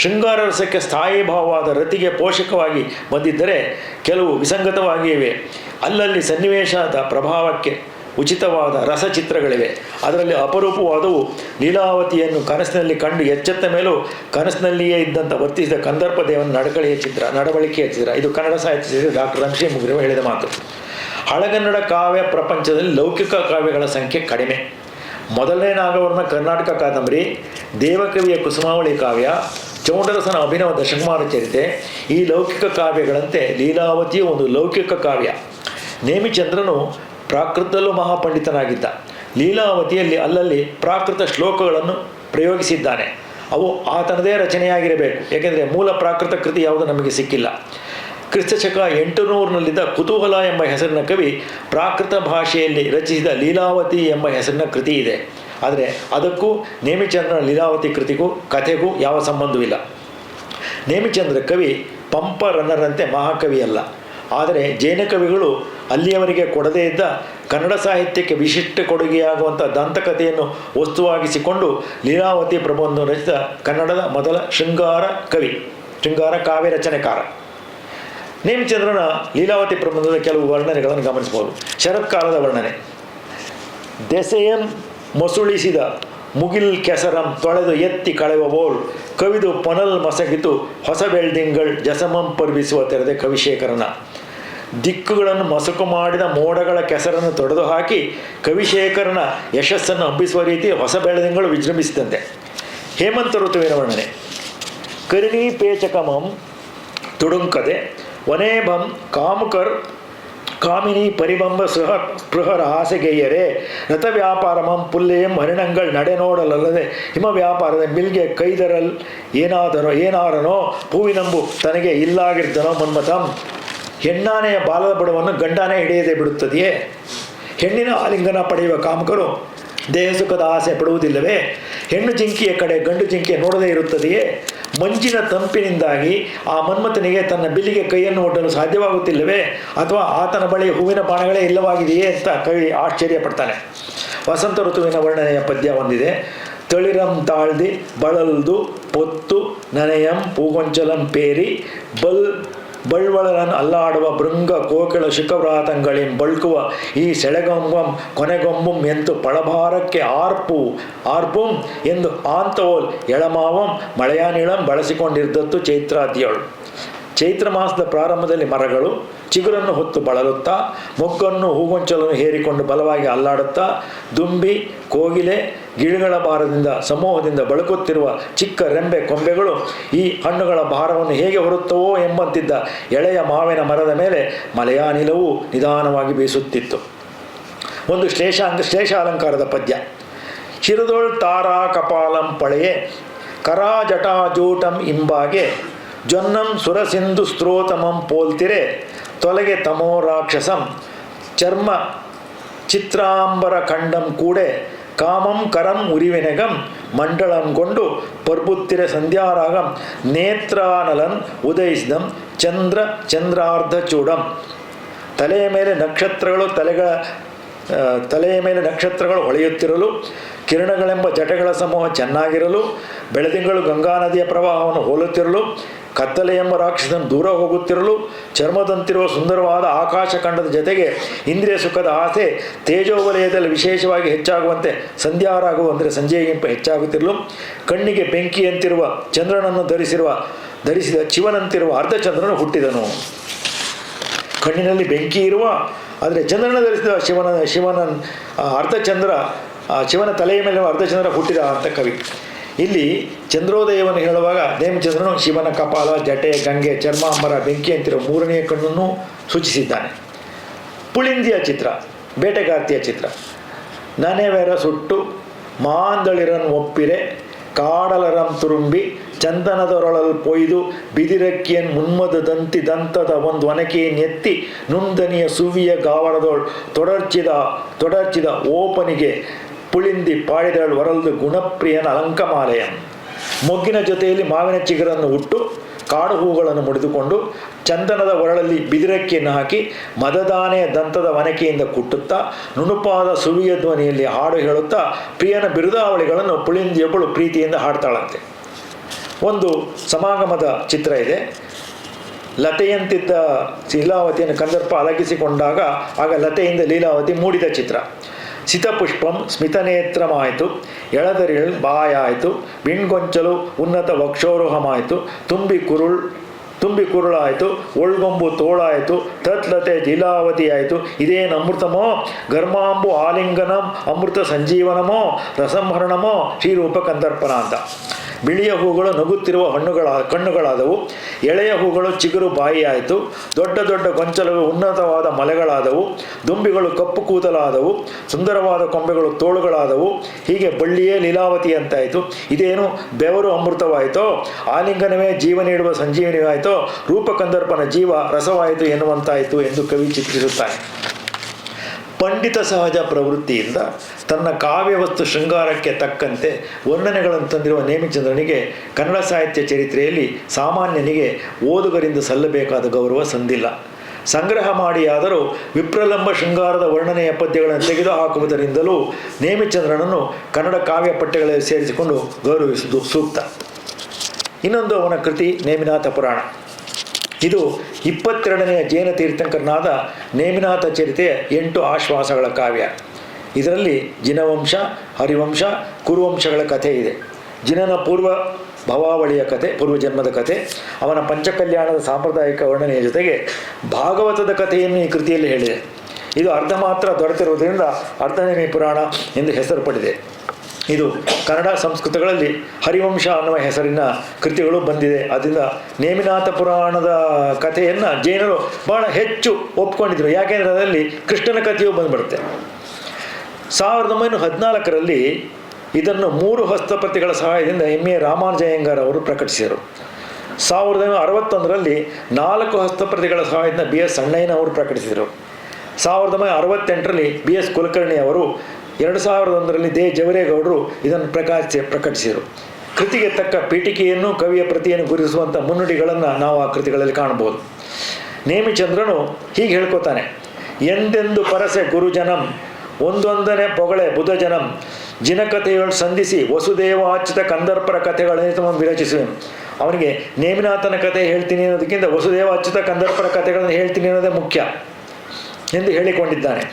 ಶೃಂಗಾರ ರಸಕ್ಕೆ ಸ್ಥಾಯಿ ಭಾವವಾದ ರತಿಗೆ ಪೋಷಕವಾಗಿ ಬಂದಿದ್ದರೆ ಕೆಲವು ವಿಸಂಗತವಾಗಿವೆ. ಅಲ್ಲಲ್ಲಿ ಸನ್ನಿವೇಶದ ಪ್ರಭಾವಕ್ಕೆ ಉಚಿತವಾದ ರಸಚಿತ್ರಗಳಿವೆ. ಅದರಲ್ಲಿ ಅಪರೂಪವಾದವು ಲೀಲಾವತಿಯನ್ನು ಕನಸಿನಲ್ಲಿ ಕಂಡು ಎಚ್ಚೆತ್ತ ಮೇಲೂ ಕನಸಿನಲ್ಲಿಯೇ ಇದ್ದಂಥ ವರ್ತಿಸಿದ ಕಂದರ್ಪ ದೇವನ ನಡವಳಿಕೆಯ ಚಿತ್ರ. ಇದು ಕನ್ನಡ ಸಾಹಿತ್ಯ ಡಾಕ್ಟರ್ ರಂಶ್ರೀ ಮುಗುಳಿಯವರು ಹೇಳಿದ ಮಾತು. ಹಳಗನ್ನಡ ಕಾವ್ಯ ಪ್ರಪಂಚದಲ್ಲಿ ಲೌಕಿಕ ಕಾವ್ಯಗಳ ಸಂಖ್ಯೆ ಕಡಿಮೆ. ಮೊದಲನೇ ನಾಗವರ್ಮ ಕರ್ನಾಟಕ ಕಾದಂಬರಿ, ದೇವಕವಿಯ ಕುಸುಮಾವಳಿ ಕಾವ್ಯ, ಚೌಂಡರಸನ ಅಭಿನವ ದಶಕುಮಾರ ಚರಿತೆ ಈ ಲೌಕಿಕ ಕಾವ್ಯಗಳಂತೆ ಲೀಲಾವತಿಯು ಒಂದು ಲೌಕಿಕ ಕಾವ್ಯ. ನೇಮಿಚಂದ್ರನು ಪ್ರಾಕೃತದಲ್ಲೂ ಮಹಾಪಂಡಿತನಾಗಿದ್ದ. ಲೀಲಾವತಿಯಲ್ಲಿ ಅಲ್ಲಲ್ಲಿ ಪ್ರಾಕೃತ ಶ್ಲೋಕಗಳನ್ನು ಪ್ರಯೋಗಿಸಿದ್ದಾನೆ. ಅವು ಆತನದೇ ರಚನೆಯಾಗಿರಬೇಕು, ಏಕೆಂದರೆ ಮೂಲ ಪ್ರಾಕೃತ ಕೃತಿ ಯಾವುದು ನಮಗೆ ಸಿಕ್ಕಿಲ್ಲ. ಕ್ರಿಸ್ತಶಕ 800ನಲ್ಲಿದ್ದ ಕುತೂಹಲ ಎಂಬ ಹೆಸರಿನ ಕವಿ ಪ್ರಾಕೃತ ಭಾಷೆಯಲ್ಲಿ ರಚಿಸಿದ ಲೀಲಾವತಿ ಎಂಬ ಹೆಸರಿನ ಕೃತಿ ಇದೆ. ಆದರೆ ಅದಕ್ಕೂ ನೇಮಿಚಂದ್ರನ ಲೀಲಾವತಿ ಕೃತಿಗೂ ಕಥೆಗೂ ಯಾವ ಸಂಬಂಧವಿಲ್ಲ. ನೇಮಿಚಂದ್ರ ಕವಿ ಪಂಪ ರನ್ನರಂತೆ ಮಹಾಕವಿಯಲ್ಲ. ಆದರೆ ಜೈನ ಕವಿಗಳು ಅಲ್ಲಿಯವರಿಗೆ ಕೊಡದೇ ಇದ್ದ ಕನ್ನಡ ಸಾಹಿತ್ಯಕ್ಕೆ ವಿಶಿಷ್ಟ ಕೊಡುಗೆಯಾಗುವಂಥ ದಂತಕಥೆಯನ್ನು ವಸ್ತುವಾಗಿಸಿಕೊಂಡು ಲೀಲಾವತಿ ಪ್ರಬಂಧವನ್ನು ರಚಿಸಿದ ಕನ್ನಡದ ಮೊದಲ ಶೃಂಗಾರ ಕಾವ್ಯ ರಚನೆಕಾರ. ನೇಮಿಚಂದ್ರನ ಲೀಲಾವತಿ ಪ್ರಬಂಧದ ಕೆಲವು ವರ್ಣನೆಗಳನ್ನು ಗಮನಿಸಬಹುದು. ಶರತ್ಕಾಲದ ವರ್ಣನೆ: ದೆಸೆಯಂ ಮೊಸುಳಿಸಿದ ಮುಗಿಲ್ ಕೆಸರಂ ತೊಳೆದು ಎತ್ತಿ ಕಳೆವಬೋಳ್ ಕವಿದು ಪೊನಲ್ ಮಸಗಿತು ಹೊಸ ಬೆಳ್ದಿಂಗಳ್ ಜಸಮಂ ಪರ್ವಿಸುವ ತೆರೆದ ಕವಿಶೇಖರನ. ದಿಕ್ಕುಗಳನ್ನು ಮಸಕು ಮಾಡಿದ ಮೋಡಗಳ ಕೆಸರನ್ನು ತೊಡೆದು ಹಾಕಿ ಕವಿಶೇಖರನ ಯಶಸ್ಸನ್ನು ಹಬ್ಬಿಸುವ ರೀತಿ ಹೊಸ ಬೆಳದಿಂಗಳು ವಿಜೃಂಭಿಸಿದಂತೆ. ಹೇಮಂತ ಋತುವಿನ ವರ್ಣನೆ: ಕರಿಣೀ ಪೇಚಕಮಂ ತುಡುಂಕದೆ ವನೇಭಂ ಕಾಮುಕರ್ ಕಾಮಿನಿ ಪರಿಬಂಬ ಸ್ಪೃಹರ ಆಸೆಗೆಯ್ಯರೆ ರಥ ವ್ಯಾಪಾರಮಂ ಪುಲ್ಲೆಯಂ ಹರಿಣಂಗಳ್ ನಡೆನೋಡಲಲ್ಲದೆ ಹಿಮ ವ್ಯಾಪಾರದ ಮಿಲ್ಗೆ ಕೈದರಲ್ ಏನಾರನೋ ಹೂವಿನಂಬು ತನಗೆ ಇಲ್ಲಾಗಿರ್ದನೋ ಮನ್ಮಥಂ. ಹೆಣ್ಣಾನೆಯ ಬಾಲದ ಬುಡವನ್ನು ಗಂಡಾನೆ ಹಿಡಿಯದೆ ಬಿಡುತ್ತದೆಯೇ? ಹೆಣ್ಣಿನ ಆಲಿಂಗನ ಪಡೆಯುವ ಕಾಮಕರು ದೇಹ ಸುಖದ ಆಸೆ ಪಡುವುದಿಲ್ಲವೇ? ಹೆಣ್ಣು ಜಿಂಕಿಯ ಕಡೆ ಗಂಡು ಜಿಂಕೆ ನೋಡದೇ ಇರುತ್ತದೆಯೇ? ಮಂಜಿನ ತಂಪಿನಿಂದಾಗಿ ಆ ಮನ್ಮಥನಿಗೆ ತನ್ನ ಬಿಲ್ಲಿಗೆ ಕೈಯನ್ನು ಒಡ್ಡಲು ಸಾಧ್ಯವಾಗುತ್ತಿಲ್ಲವೇ? ಅಥವಾ ಆತನ ಬಳಿ ಹೂವಿನ ಬಾಣಗಳೇ ಇಲ್ಲವಾಗಿದೆಯೇ ಅಂತ ಕವಿ ಆಶ್ಚರ್ಯಪಡ್ತಾನೆ. ವಸಂತ ಋತುವಿನ ವರ್ಣನೆಯ ಪದ್ಯ ಹೊಂದಿದೆ. ತಳಿರಂ ತಾಳ್ದಿ ಬಳಲ್ದು ಪೊತ್ತು ನನೆಯಂ ಪೂಗೊಂಚಲಂ ಪೇರಿ ಬಳ್ವಳರನ್ನು ಅಲ್ಲಾಡುವ ಭೃಂಗ ಕೋಕಿಳ ಶಿಖವ್ರಾತಂಗಳಿಂ ಬಳ್ಕುವ ಈ ಸೆಳೆಗೊಂಬಂ ಕೊನೆಗೊಂಬುಂ ಎಂತು ಪಳಭಾರಕ್ಕೆ ಆರ್ಪುಂ ಎಂದು ಆಂತೋಲ್ ಎಳಮಾವಂ ಮಳೆಯಾನಿಳಂ ಬಳಸಿಕೊಂಡಿದ್ದತ್ತು ಚೈತ್ರಾದಿಯಳು. ಚೈತ್ರ ಮಾಸದ ಪ್ರಾರಂಭದಲ್ಲಿ ಮರಗಳು, ಚಿಗುರನ್ನು ಹೊತ್ತು ಬಳಲುತ್ತಾ, ಮೊಗ್ಗನ್ನು ಹೂಗೊಂಚಲನ್ನು ಹೇರಿಕೊಂಡು ಬಲವಾಗಿ ಅಲ್ಲಾಡುತ್ತಾ, ದುಂಬಿ, ಕೋಗಿಲೆ, ಗಿಳಿಗಳ ಭಾರದಿಂದ ಸಮೂಹದಿಂದ ಬಳುಕುತ್ತಿರುವ ಚಿಕ್ಕ ರೆಂಬೆ ಕೊಂಬೆಗಳು ಈ ಹಣ್ಣುಗಳ ಭಾರವನ್ನು ಹೇಗೆ ಹೊರುತ್ತವೋ ಎಂಬಂತಿದ್ದ ಎಳೆಯ ಮಾವಿನ ಮರದ ಮೇಲೆ ಮಲಯಾನಿಲವೂ ನಿಧಾನವಾಗಿ ಬೀಸುತ್ತಿತ್ತು. ಒಂದು ಶ್ಲೇಷಾಲಂಕಾರದ ಪದ್ಯ. ಚಿರುದೊಳ್ ತಾರಾ ಕಪಾಲಂ ಪಳೆಯೆ ಕರಾಜಟಾಜೂಟಂ ಇಂಬಾಗೆ ಜೊನ್ನಂ ಸುರಸಿಂಧು ಸ್ತ್ರೋತಮಂ ಪೋಲ್ತಿರೆ ತೊಲಗೆ ತಮೋ ರಾಕ್ಷಸಂ ಚರ್ಮ ಚಿತ್ರಾಂಬರ ಖಂಡಂ ಕೂಡೆ ಕಾಮಂ ಕರಂ ಉರಿವಿನೆಗಂ ಮಂಡಳಂಗೊಂಡು ಪರ್ಬುತ್ತಿರೆ ಸಂಧ್ಯಾರಾಗಂ ನೇತ್ರಾನಲನ್ ಉದಯಿಸಿದಂ ಚಂದ್ರಾರ್ಧ ಚೂಡಂ. ತಲೆಯ ಮೇಲೆ ನಕ್ಷತ್ರಗಳು ಹೊಳೆಯುತ್ತಿರಲು, ಕಿರಣಗಳೆಂಬ ಜಟಗಳ ಸಮೂಹ ಚೆನ್ನಾಗಿರಲು, ಬೆಳದಿಂಗಳು ಗಂಗಾ ನದಿಯ ಪ್ರವಾಹವನ್ನು ಹೋಲುತ್ತಿರಲು, ಕತ್ತಲೆ ಎಂಬ ರಾಕ್ಷಸನ ದೂರ ಹೋಗುತ್ತಿರಲು, ಚರ್ಮದಂತಿರುವ ಸುಂದರವಾದ ಆಕಾಶ ಖಂಡದ ಜೊತೆಗೆ ಇಂದ್ರಿಯ ಸುಖದ ಆಸೆ ತೇಜೋವಲಯದಲ್ಲಿ ವಿಶೇಷವಾಗಿ ಹೆಚ್ಚಾಗುವಂತೆ ಸಂಧ್ಯಾರಾಗವು ಅಂದರೆ ಸಂಜೆಗಿಂತ ಹೆಚ್ಚಾಗುತ್ತಿರಲು, ಕಣ್ಣಿಗೆ ಬೆಂಕಿಯಂತಿರುವ ಚಂದ್ರನನ್ನು ಧರಿಸಿದ ಶಿವನಂತಿರುವ ಅರ್ಧಚಂದ್ರನು ಹುಟ್ಟಿದನು. ಕಣ್ಣಿನಲ್ಲಿ ಬೆಂಕಿ ಇರುವ ಆದರೆ ಚಂದ್ರನ ಧರಿಸಿದ ಶಿವನ ಅರ್ಧಚಂದ್ರ, ಶಿವನ ತಲೆಯ ಮೇಲೆ ಅರ್ಧಚಂದ್ರ ಹುಟ್ಟಿದ ಅಂತ ಕವಿ. ಇಲ್ಲಿ ಚಂದ್ರೋದಯವನ್ನು ಹೇಳುವಾಗ ನೇಮಿಚಂದ್ರನು ಶಿವನ ಕಪಾಲ, ಜಟೆ, ಗಂಗೆ, ಚರ್ಮಾಂಬರ, ಬೆಂಕಿ ಅಂತಿರುವ ಮೂರನೆಯ ಕಣ್ಣನ್ನು ಸೂಚಿಸಿದ್ದಾನೆ. ಪುಳಿಂದಿಯ ಚಿತ್ರ, ಬೇಟೆಗಾರ್ತಿಯ ಚಿತ್ರ. ನನೆವೆರ ಸುಟ್ಟು ಮಾಂದಳಿರನ್ ಒಪ್ಪಿರೆ ಕಾಡಲರಂ ತುರುಂಬಿ ಚಂದನದೊರಳಲ್ ಪೊಯ್ದು ಬಿದಿರಕ್ಕಿಯನ್ ಮುನ್ಮದ ದಂತದ ಒಂದು ಒನಕೆಯನ್ನು ಎತ್ತಿ ನುಂದನಿಯ ಸುವಿಯ ಗಾವರದೊಳ್ ತೊಡರ್ಚಿದ ಓಪನಿಗೆ ಪುಳಿಂದಿ ಪಾಡಿದಳು ಹೊರಲ್ದು ಗುಣಪ್ರಿಯನ ಅಲಂಕಮಾಲಯ. ಮೊಗ್ಗಿನ ಜೊತೆಯಲ್ಲಿ ಮಾವಿನ ಚಿಗುರನ್ನು ಉಟ್ಟು ಕಾಡು ಹೂಗಳನ್ನು ಮುಡಿದುಕೊಂಡು ಚಂದನದ ಒರಳಲ್ಲಿ ಬಿದಿರಕ್ಕಿಯನ್ನು ಹಾಕಿ ಮದದಾನೆಯ ದಂತದ ವನಕೆಯಿಂದ ಕುಟ್ಟುತ್ತಾ ನುಣುಪಾದ ಸುವಿಯ ಧ್ವನಿಯಲ್ಲಿ ಹಾಡು ಹೇಳುತ್ತಾ ಪ್ರಿಯನ ಬಿರುದಾವಳಿಗಳನ್ನು ಪುಳಿಂದಿಯೊಬ್ಬಳು ಪ್ರೀತಿಯಿಂದ ಹಾಡ್ತಾಳಂತೆ. ಒಂದು ಸಮಾಗಮದ ಚಿತ್ರ ಇದೆ. ಲತೆಯಂತಿದ್ದ ಲೀಲಾವತಿಯನ್ನು ಕಂದರ್ಪ ಅಲಗಿಸಿಕೊಂಡಾಗ ಆಗ ಲತೆಯಿಂದ ಲೀಲಾವತಿ ಮೂಡಿದ ಚಿತ್ರ. ಸಿತಪುಷ್ಪಂ ಸ್ಮಿತನೇತ್ರಮಾಯಿತು, ಎಳದರಿಳ್ ಬಾಯಾಯಿತು, ಬಿಣ್ಗೊಂಚಲು ಉನ್ನತ ವಕ್ಷೋರೋಹಮಾಯಿತು, ತುಂಬಿ ಕುರುಳಾಯಿತು, ಒಳ್ಗೊಂಬು ತೋಳಾಯಿತು, ತತ್ಲತೆ ಲೀಲಾವತಿಯಾಯಿತು. ಇದೇನು ಅಮೃತಮೋ ಘರ್ಮಾಂಬು ಆಲಿಂಗನಂ ಅಮೃತ ಸಂಜೀವನಮೋ ರಸಂಹರಣಮೋ ಶ್ರೀರೂಪ ಕಂದರ್ಪಣ ಅಂತ. ಬಿಳಿಯ ಹೂಗಳು ನಗುತ್ತಿರುವ ಕಣ್ಣುಗಳಾದವು, ಎಳೆಯ ಹೂಗಳು ಚಿಗುರು ಬಾಯಿಯಾಯಿತು, ದೊಡ್ಡ ದೊಡ್ಡ ಗೊಂಚಲುಗಳು ಉನ್ನತವಾದ ಮಲೆಗಳಾದವು, ದುಂಬಿಗಳು ಕಪ್ಪು ಕೂದಲಾದವು, ಸುಂದರವಾದ ಕೊಂಬೆಗಳು ತೋಳುಗಳಾದವು. ಹೀಗೆ ಬಳ್ಳಿಯೇ ಲೀಲಾವತಿ ಅಂತಾಯಿತು. ಇದೇನು ಬೆವರು ಅಮೃತವಾಯಿತೋ, ಆಲಿಂಗನವೇ ಜೀವ ನೀಡುವ ಸಂಜೀವನಿಯಾಯಿತೋ, ರೂಪಕಂದರ್ಪನ ಜೀವ ರಸವಾಯಿತು ಎನ್ನುವಂತಾಯಿತು ಎಂದು ಕವಿ ಚಿತ್ರಿಸುತ್ತಾನೆ. ಪಂಡಿತ ಸಹಜ ಪ್ರವೃತ್ತಿಯಿಂದ ತನ್ನ ಕಾವ್ಯವಸ್ತು ಶೃಂಗಾರಕ್ಕೆ ತಕ್ಕಂತೆ ವರ್ಣನೆಗಳನ್ನು ತಂದಿರುವ ನೇಮಿಚಂದ್ರನಿಗೆ ಕನ್ನಡ ಸಾಹಿತ್ಯ ಚರಿತ್ರೆಯಲ್ಲಿ ಸಾಮಾನ್ಯನಿಗೆ ಓದುಗರಿಂದ ಸಲ್ಲಬೇಕಾದ ಗೌರವ ಸಂದಿಲ್ಲ. ಸಂಗ್ರಹ ಮಾಡಿಯಾದರೂ ವಿಪ್ರಲಂಬ ಶೃಂಗಾರದ ವರ್ಣನೆಯ ಪದ್ಯಗಳನ್ನು ತೆಗೆದುಹಾಕುವುದರಿಂದಲೂ ನೇಮಿಚಂದ್ರನನ್ನು ಕನ್ನಡ ಕಾವ್ಯ ಪಠ್ಯಗಳಲ್ಲಿ ಸೇರಿಸಿಕೊಂಡು ಗೌರವಿಸುವುದು ಸೂಕ್ತ. ಇನ್ನೊಂದು ಅವನ ಕೃತಿ ನೇಮಿನಾಥ ಪುರಾಣ. ಇದು 22ನೆಯ ಜೈನ ತೀರ್ಥಂಕರನಾದ ನೇಮಿನಾಥ ಚರಿತೆಯ 8 ಆಶ್ವಾಸಗಳ ಕಾವ್ಯ. ಇದರಲ್ಲಿ ಜಿನವಂಶ, ಹರಿವಂಶ, ಕುರುವಂಶಗಳ ಕಥೆ ಇದೆ. ಜಿನನ ಪೂರ್ವ ಭವಾವಳಿಯ ಕಥೆ, ಪೂರ್ವಜನ್ಮದ ಕಥೆ, ಅವನ ಪಂಚಕಲ್ಯಾಣದ ಸಾಂಪ್ರದಾಯಿಕ ವರ್ಣನೆಯ ಜೊತೆಗೆ ಭಾಗವತದ ಕಥೆಯನ್ನು ಈ ಕೃತಿಯಲ್ಲಿ ಹೇಳಿದೆ. ಇದು ಅರ್ಧ ಮಾತ್ರ ದೊರೆತಿರುವುದರಿಂದ ಅರ್ಧನೇಮಿ ಪುರಾಣ ಎಂದು ಹೆಸರು ಪಡೆದಿದೆ. ಇದು ಕನ್ನಡ ಸಂಸ್ಕೃತಗಳಲ್ಲಿ ಹರಿವಂಶ ಅನ್ನುವ ಹೆಸರಿನ ಕೃತಿಗಳು ಬಂದಿದೆ. ಅದರಿಂದ ನೇಮಿನಾಥ ಪುರಾಣದ ಕಥೆಯನ್ನು ಜೈನರು ಬಹಳ ಹೆಚ್ಚು ಒಪ್ಕೊಂಡಿದ್ರು. ಯಾಕೆಂದರೆ ಅದರಲ್ಲಿ ಕೃಷ್ಣನ ಕಥೆಯೂ ಬಂದುಬಿಡುತ್ತೆ. 1914ರಲ್ಲಿ ಇದನ್ನು 3 ಹಸ್ತಪ್ರತಿಗಳ ಸಹಾಯದಿಂದ ಎಂ.ಎ. ರಾಮಾನುಜಯ್ಯಂಗಾರ್ ಅವರು ಪ್ರಕಟಿಸಿದರು. 1961ರಲ್ಲಿ 4 ಹಸ್ತಪ್ರತಿಗಳ ಸಹಾಯದಿಂದ ಬಿ.ಎಸ್. ಅಣ್ಣಯ್ಯನ ಅವರು ಪ್ರಕಟಿಸಿದರು. 1968ರಲ್ಲಿ ಬಿ.ಎಸ್. ಕುಲಕರ್ಣಿ ಅವರು, 2001ರಲ್ಲಿ ದೇ ಜವರೇಗೌಡರು ಇದನ್ನು ಪ್ರಕಟಿಸಿದರು. ಕೃತಿಗೆ ತಕ್ಕ ಪೀಠಿಕೆಯನ್ನು ಕವಿಯ ಪ್ರತಿಯನ್ನು ಗುರುತಿಸುವಂಥ ಮುನ್ನುಡಿಗಳನ್ನು ನಾವು ಆ ಕೃತಿಗಳಲ್ಲಿ ಕಾಣಬಹುದು. ನೇಮಿಚಂದ್ರನು ಹೀಗೆ ಹೇಳ್ಕೊತಾನೆ: ಎಂದೆಂದು ಪರಸೆ ಗುರುಜನಂ ಒಂದೊಂದನೇ ಪೊಗಳೆ ಬುಧಜನಂ ಜಿನಕಥೆಗಳು ಸಂಧಿಸಿ ವಸುದೇವಾಚ್ಯುತ ಕಂದರ್ಪರ ಕಥೆಗಳನ್ನು ವಿರಚಿಸುವೆನು. ಅವನಿಗೆ ನೇಮಿನಾಥನ ಕಥೆ ಹೇಳ್ತೀನಿ ಅನ್ನೋದಕ್ಕಿಂತ ವಸುದೇವಾಚ್ಯುತ ಕಂದರ್ಪರ ಕಥೆಗಳನ್ನು ಹೇಳ್ತೀನಿ ಅನ್ನೋದೇ ಮುಖ್ಯ ಎಂದು ಹೇಳಿಕೊಂಡಿದ್ದಾನೆ.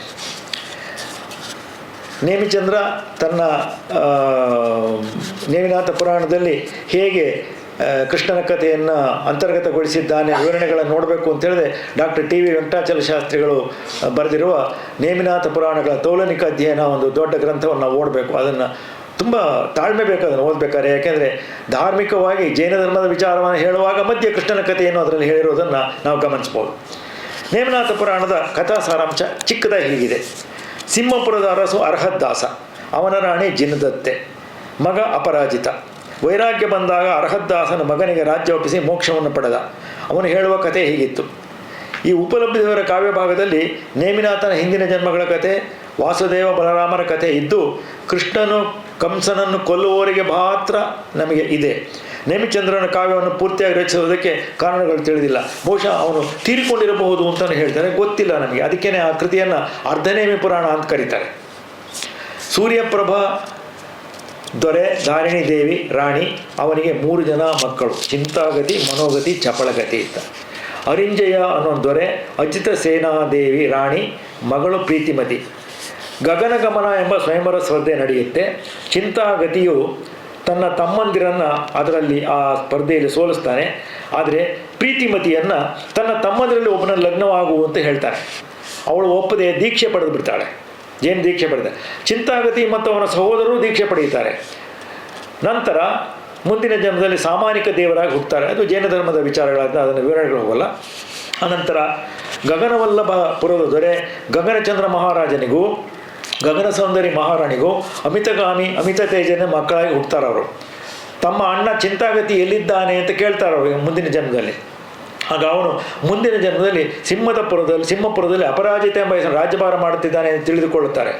ನೇಮಿಚಂದ್ರ ತನ್ನ ನೇಮಿನಾಥ ಪುರಾಣದಲ್ಲಿ ಹೇಗೆ ಕೃಷ್ಣನ ಕಥೆಯನ್ನು ಅಂತರ್ಗತಗೊಳಿಸಿದ್ದಾನೆ, ವಿವರಣೆಗಳನ್ನು ನೋಡಬೇಕು ಅಂತ ಹೇಳಿದ್ರೆ ಡಾಕ್ಟರ್ ಟಿ ವಿ ವೆಂಕಟಾಚಲ ಶಾಸ್ತ್ರಿಗಳು ಬರೆದಿರುವ ನೇಮಿನಾಥ ಪುರಾಣಗಳ ತೌಲನಿಕ ಅಧ್ಯಯನ ಒಂದು ದೊಡ್ಡ ಗ್ರಂಥವನ್ನು ನಾವು ಓದಬೇಕು. ಅದನ್ನು ತುಂಬ ತಾಳ್ಮೆ ಬೇಕು ಅದನ್ನು ಓದಬೇಕಾದ್ರೆ. ಯಾಕೆಂದರೆ ಧಾರ್ಮಿಕವಾಗಿ ಜೈನ ಧರ್ಮದ ವಿಚಾರವನ್ನು ಹೇಳುವಾಗ ಮಧ್ಯೆ ಕೃಷ್ಣನ ಕಥೆಯನ್ನು ಅದರಲ್ಲಿ ಹೇಳಿರೋದನ್ನು ನಾವು ಗಮನಿಸ್ಬೋದು. ನೇಮಿನಾಥ ಪುರಾಣದ ಕಥಾ ಸಾರಾಂಶ ಚಿಕ್ಕದಾಗಿ ಹೀಗಿದೆ. ಸಿಂಹಪುರದ ಅರಸು ಅರ್ಹದ್ದಾಸ, ಅವನ ರಾಣಿ ಜಿನದತ್ತೆ, ಮಗ ಅಪರಾಜಿತ. ವೈರಾಗ್ಯ ಬಂದಾಗ ಅರ್ಹದ್ದಾಸನ ಮಗನಿಗೆ ರಾಜ್ಯ ಒಪ್ಪಿಸಿ ಮೋಕ್ಷವನ್ನು ಪಡೆದ. ಅವನು ಹೇಳುವ ಕಥೆ ಹೀಗಿತ್ತು. ಈ ಉಪಲಬ್ಧಿಯವರ ಕಾವ್ಯ ಭಾಗದಲ್ಲಿ ನೇಮಿನಾಥನ ಹಿಂದಿನ ಜನ್ಮಗಳ ಕಥೆ, ವಾಸುದೇವ ಬಲರಾಮರ ಕಥೆ ಇದ್ದು, ಕೃಷ್ಣನು ಕಂಸನನ್ನು ಕೊಲ್ಲುವವರಿಗೆ ಮಾತ್ರ ನಮಗೆ ಇದೆ. ನೇಮಿಚಂದ್ರನ ಕಾವ್ಯವನ್ನು ಪೂರ್ತಿಯಾಗಿ ರಚಿಸುವುದಕ್ಕೆ ಕಾರಣಗಳು ತಿಳಿದಿಲ್ಲ. ಬಹುಶಃ ಅವನು ತೀರಿಕೊಂಡಿರಬಹುದು ಅಂತಲೂ ಹೇಳ್ತಾರೆ, ಗೊತ್ತಿಲ್ಲ ನಮಗೆ. ಅದಕ್ಕೇ ಆ ಕೃತಿಯನ್ನು ಅರ್ಧನೇಮಿ ಪುರಾಣ ಅಂತ ಕರೀತಾರೆ. ಸೂರ್ಯಪ್ರಭಾ ದೊರೆ ಧಾರಿಣಿ ದೇವಿ ರಾಣಿ, ಅವನಿಗೆ 3 ಜನ ಮಕ್ಕಳು, ಚಿಂತಾಗತಿ, ಮನೋಗತಿ, ಚಪಳಗತಿ ಅಂತ. ಅರಿಂಜಯ ಅನ್ನೋ ದೊರೆ ಅಜಿತ ಸೇನಾದೇವಿ ರಾಣಿ, ಮಗಳು ಪ್ರೀತಿಮತಿ. ಗಗನಗಮನ ಎಂಬ ಸ್ವಯಂವರ ಸ್ಪರ್ಧೆ ನಡೆಯುತ್ತೆ. ಚಿಂತಾಗತಿಯು ತನ್ನ ತಮ್ಮಂದಿರನ್ನು ಅದರಲ್ಲಿ ಆ ಸ್ಪರ್ಧೆಯಲ್ಲಿ ಸೋಲಿಸ್ತಾನೆ. ಆದರೆ ಪ್ರೀತಿಮತಿಯನ್ನು ತನ್ನ ತಮ್ಮಂದಿರಲ್ಲಿ ಒಬ್ಬನ ಲಗ್ನವಾಗುವಂತ ಹೇಳ್ತಾನೆ. ಅವಳು ಒಪ್ಪದೆ ದೀಕ್ಷೆ ಪಡೆದು ಬಿಡ್ತಾಳೆ, ಜೈನ ದೀಕ್ಷೆ ಪಡೆದ. ಚಿಂತಾಗತಿ ಮತ್ತು ಅವನ ಸಹೋದರರು ದೀಕ್ಷೆ ಪಡೆಯುತ್ತಾರೆ. ನಂತರ ಮುಂದಿನ ಜನ್ಮದಲ್ಲಿ ಸಾಮಾನಿಕ ದೇವರಾಗಿ ಹುಟ್ಟುತ್ತಾರೆ. ಅದು ಜೈನ ಧರ್ಮದ ವಿಚಾರಗಳಾದ, ಅದನ್ನು ವಿವರಣೆಗಳು ಹೋಗಲ್ಲ. ಅನಂತರ ಗಗನವಲ್ಲಭಪುರದ ದೊರೆ ಗಗನಚಂದ್ರ ಮಹಾರಾಜನಿಗೂ ಗಗನ ಸೌಂದರಿ ಮಹಾರಾಣಿಗೂ ಅಮಿತಗಾಮಿ ಅಮಿತ ತೇಜನ ಮಕ್ಕಳಾಗಿ ಹುಟ್ಟುತ್ತಾರೆ. ಅವರು ತಮ್ಮ ಅಣ್ಣ ಚಿಂತಾಗತಿ ಎಲ್ಲಿದ್ದಾನೆ ಅಂತ ಕೇಳ್ತಾರೆ ಅವರು ಮುಂದಿನ ಜನ್ಮದಲ್ಲಿ. ಆಗ ಅವನು ಮುಂದಿನ ಜನ್ಮದಲ್ಲಿ ಸಿಂಹಪುರದಲ್ಲಿ ಅಪರಾಜಿತ ಎಂಬ ಹೆಸರು ರಾಜ್ಯಭಾರ ಮಾಡುತ್ತಿದ್ದಾನೆ ಎಂದು ತಿಳಿದುಕೊಳ್ಳುತ್ತಾರೆ.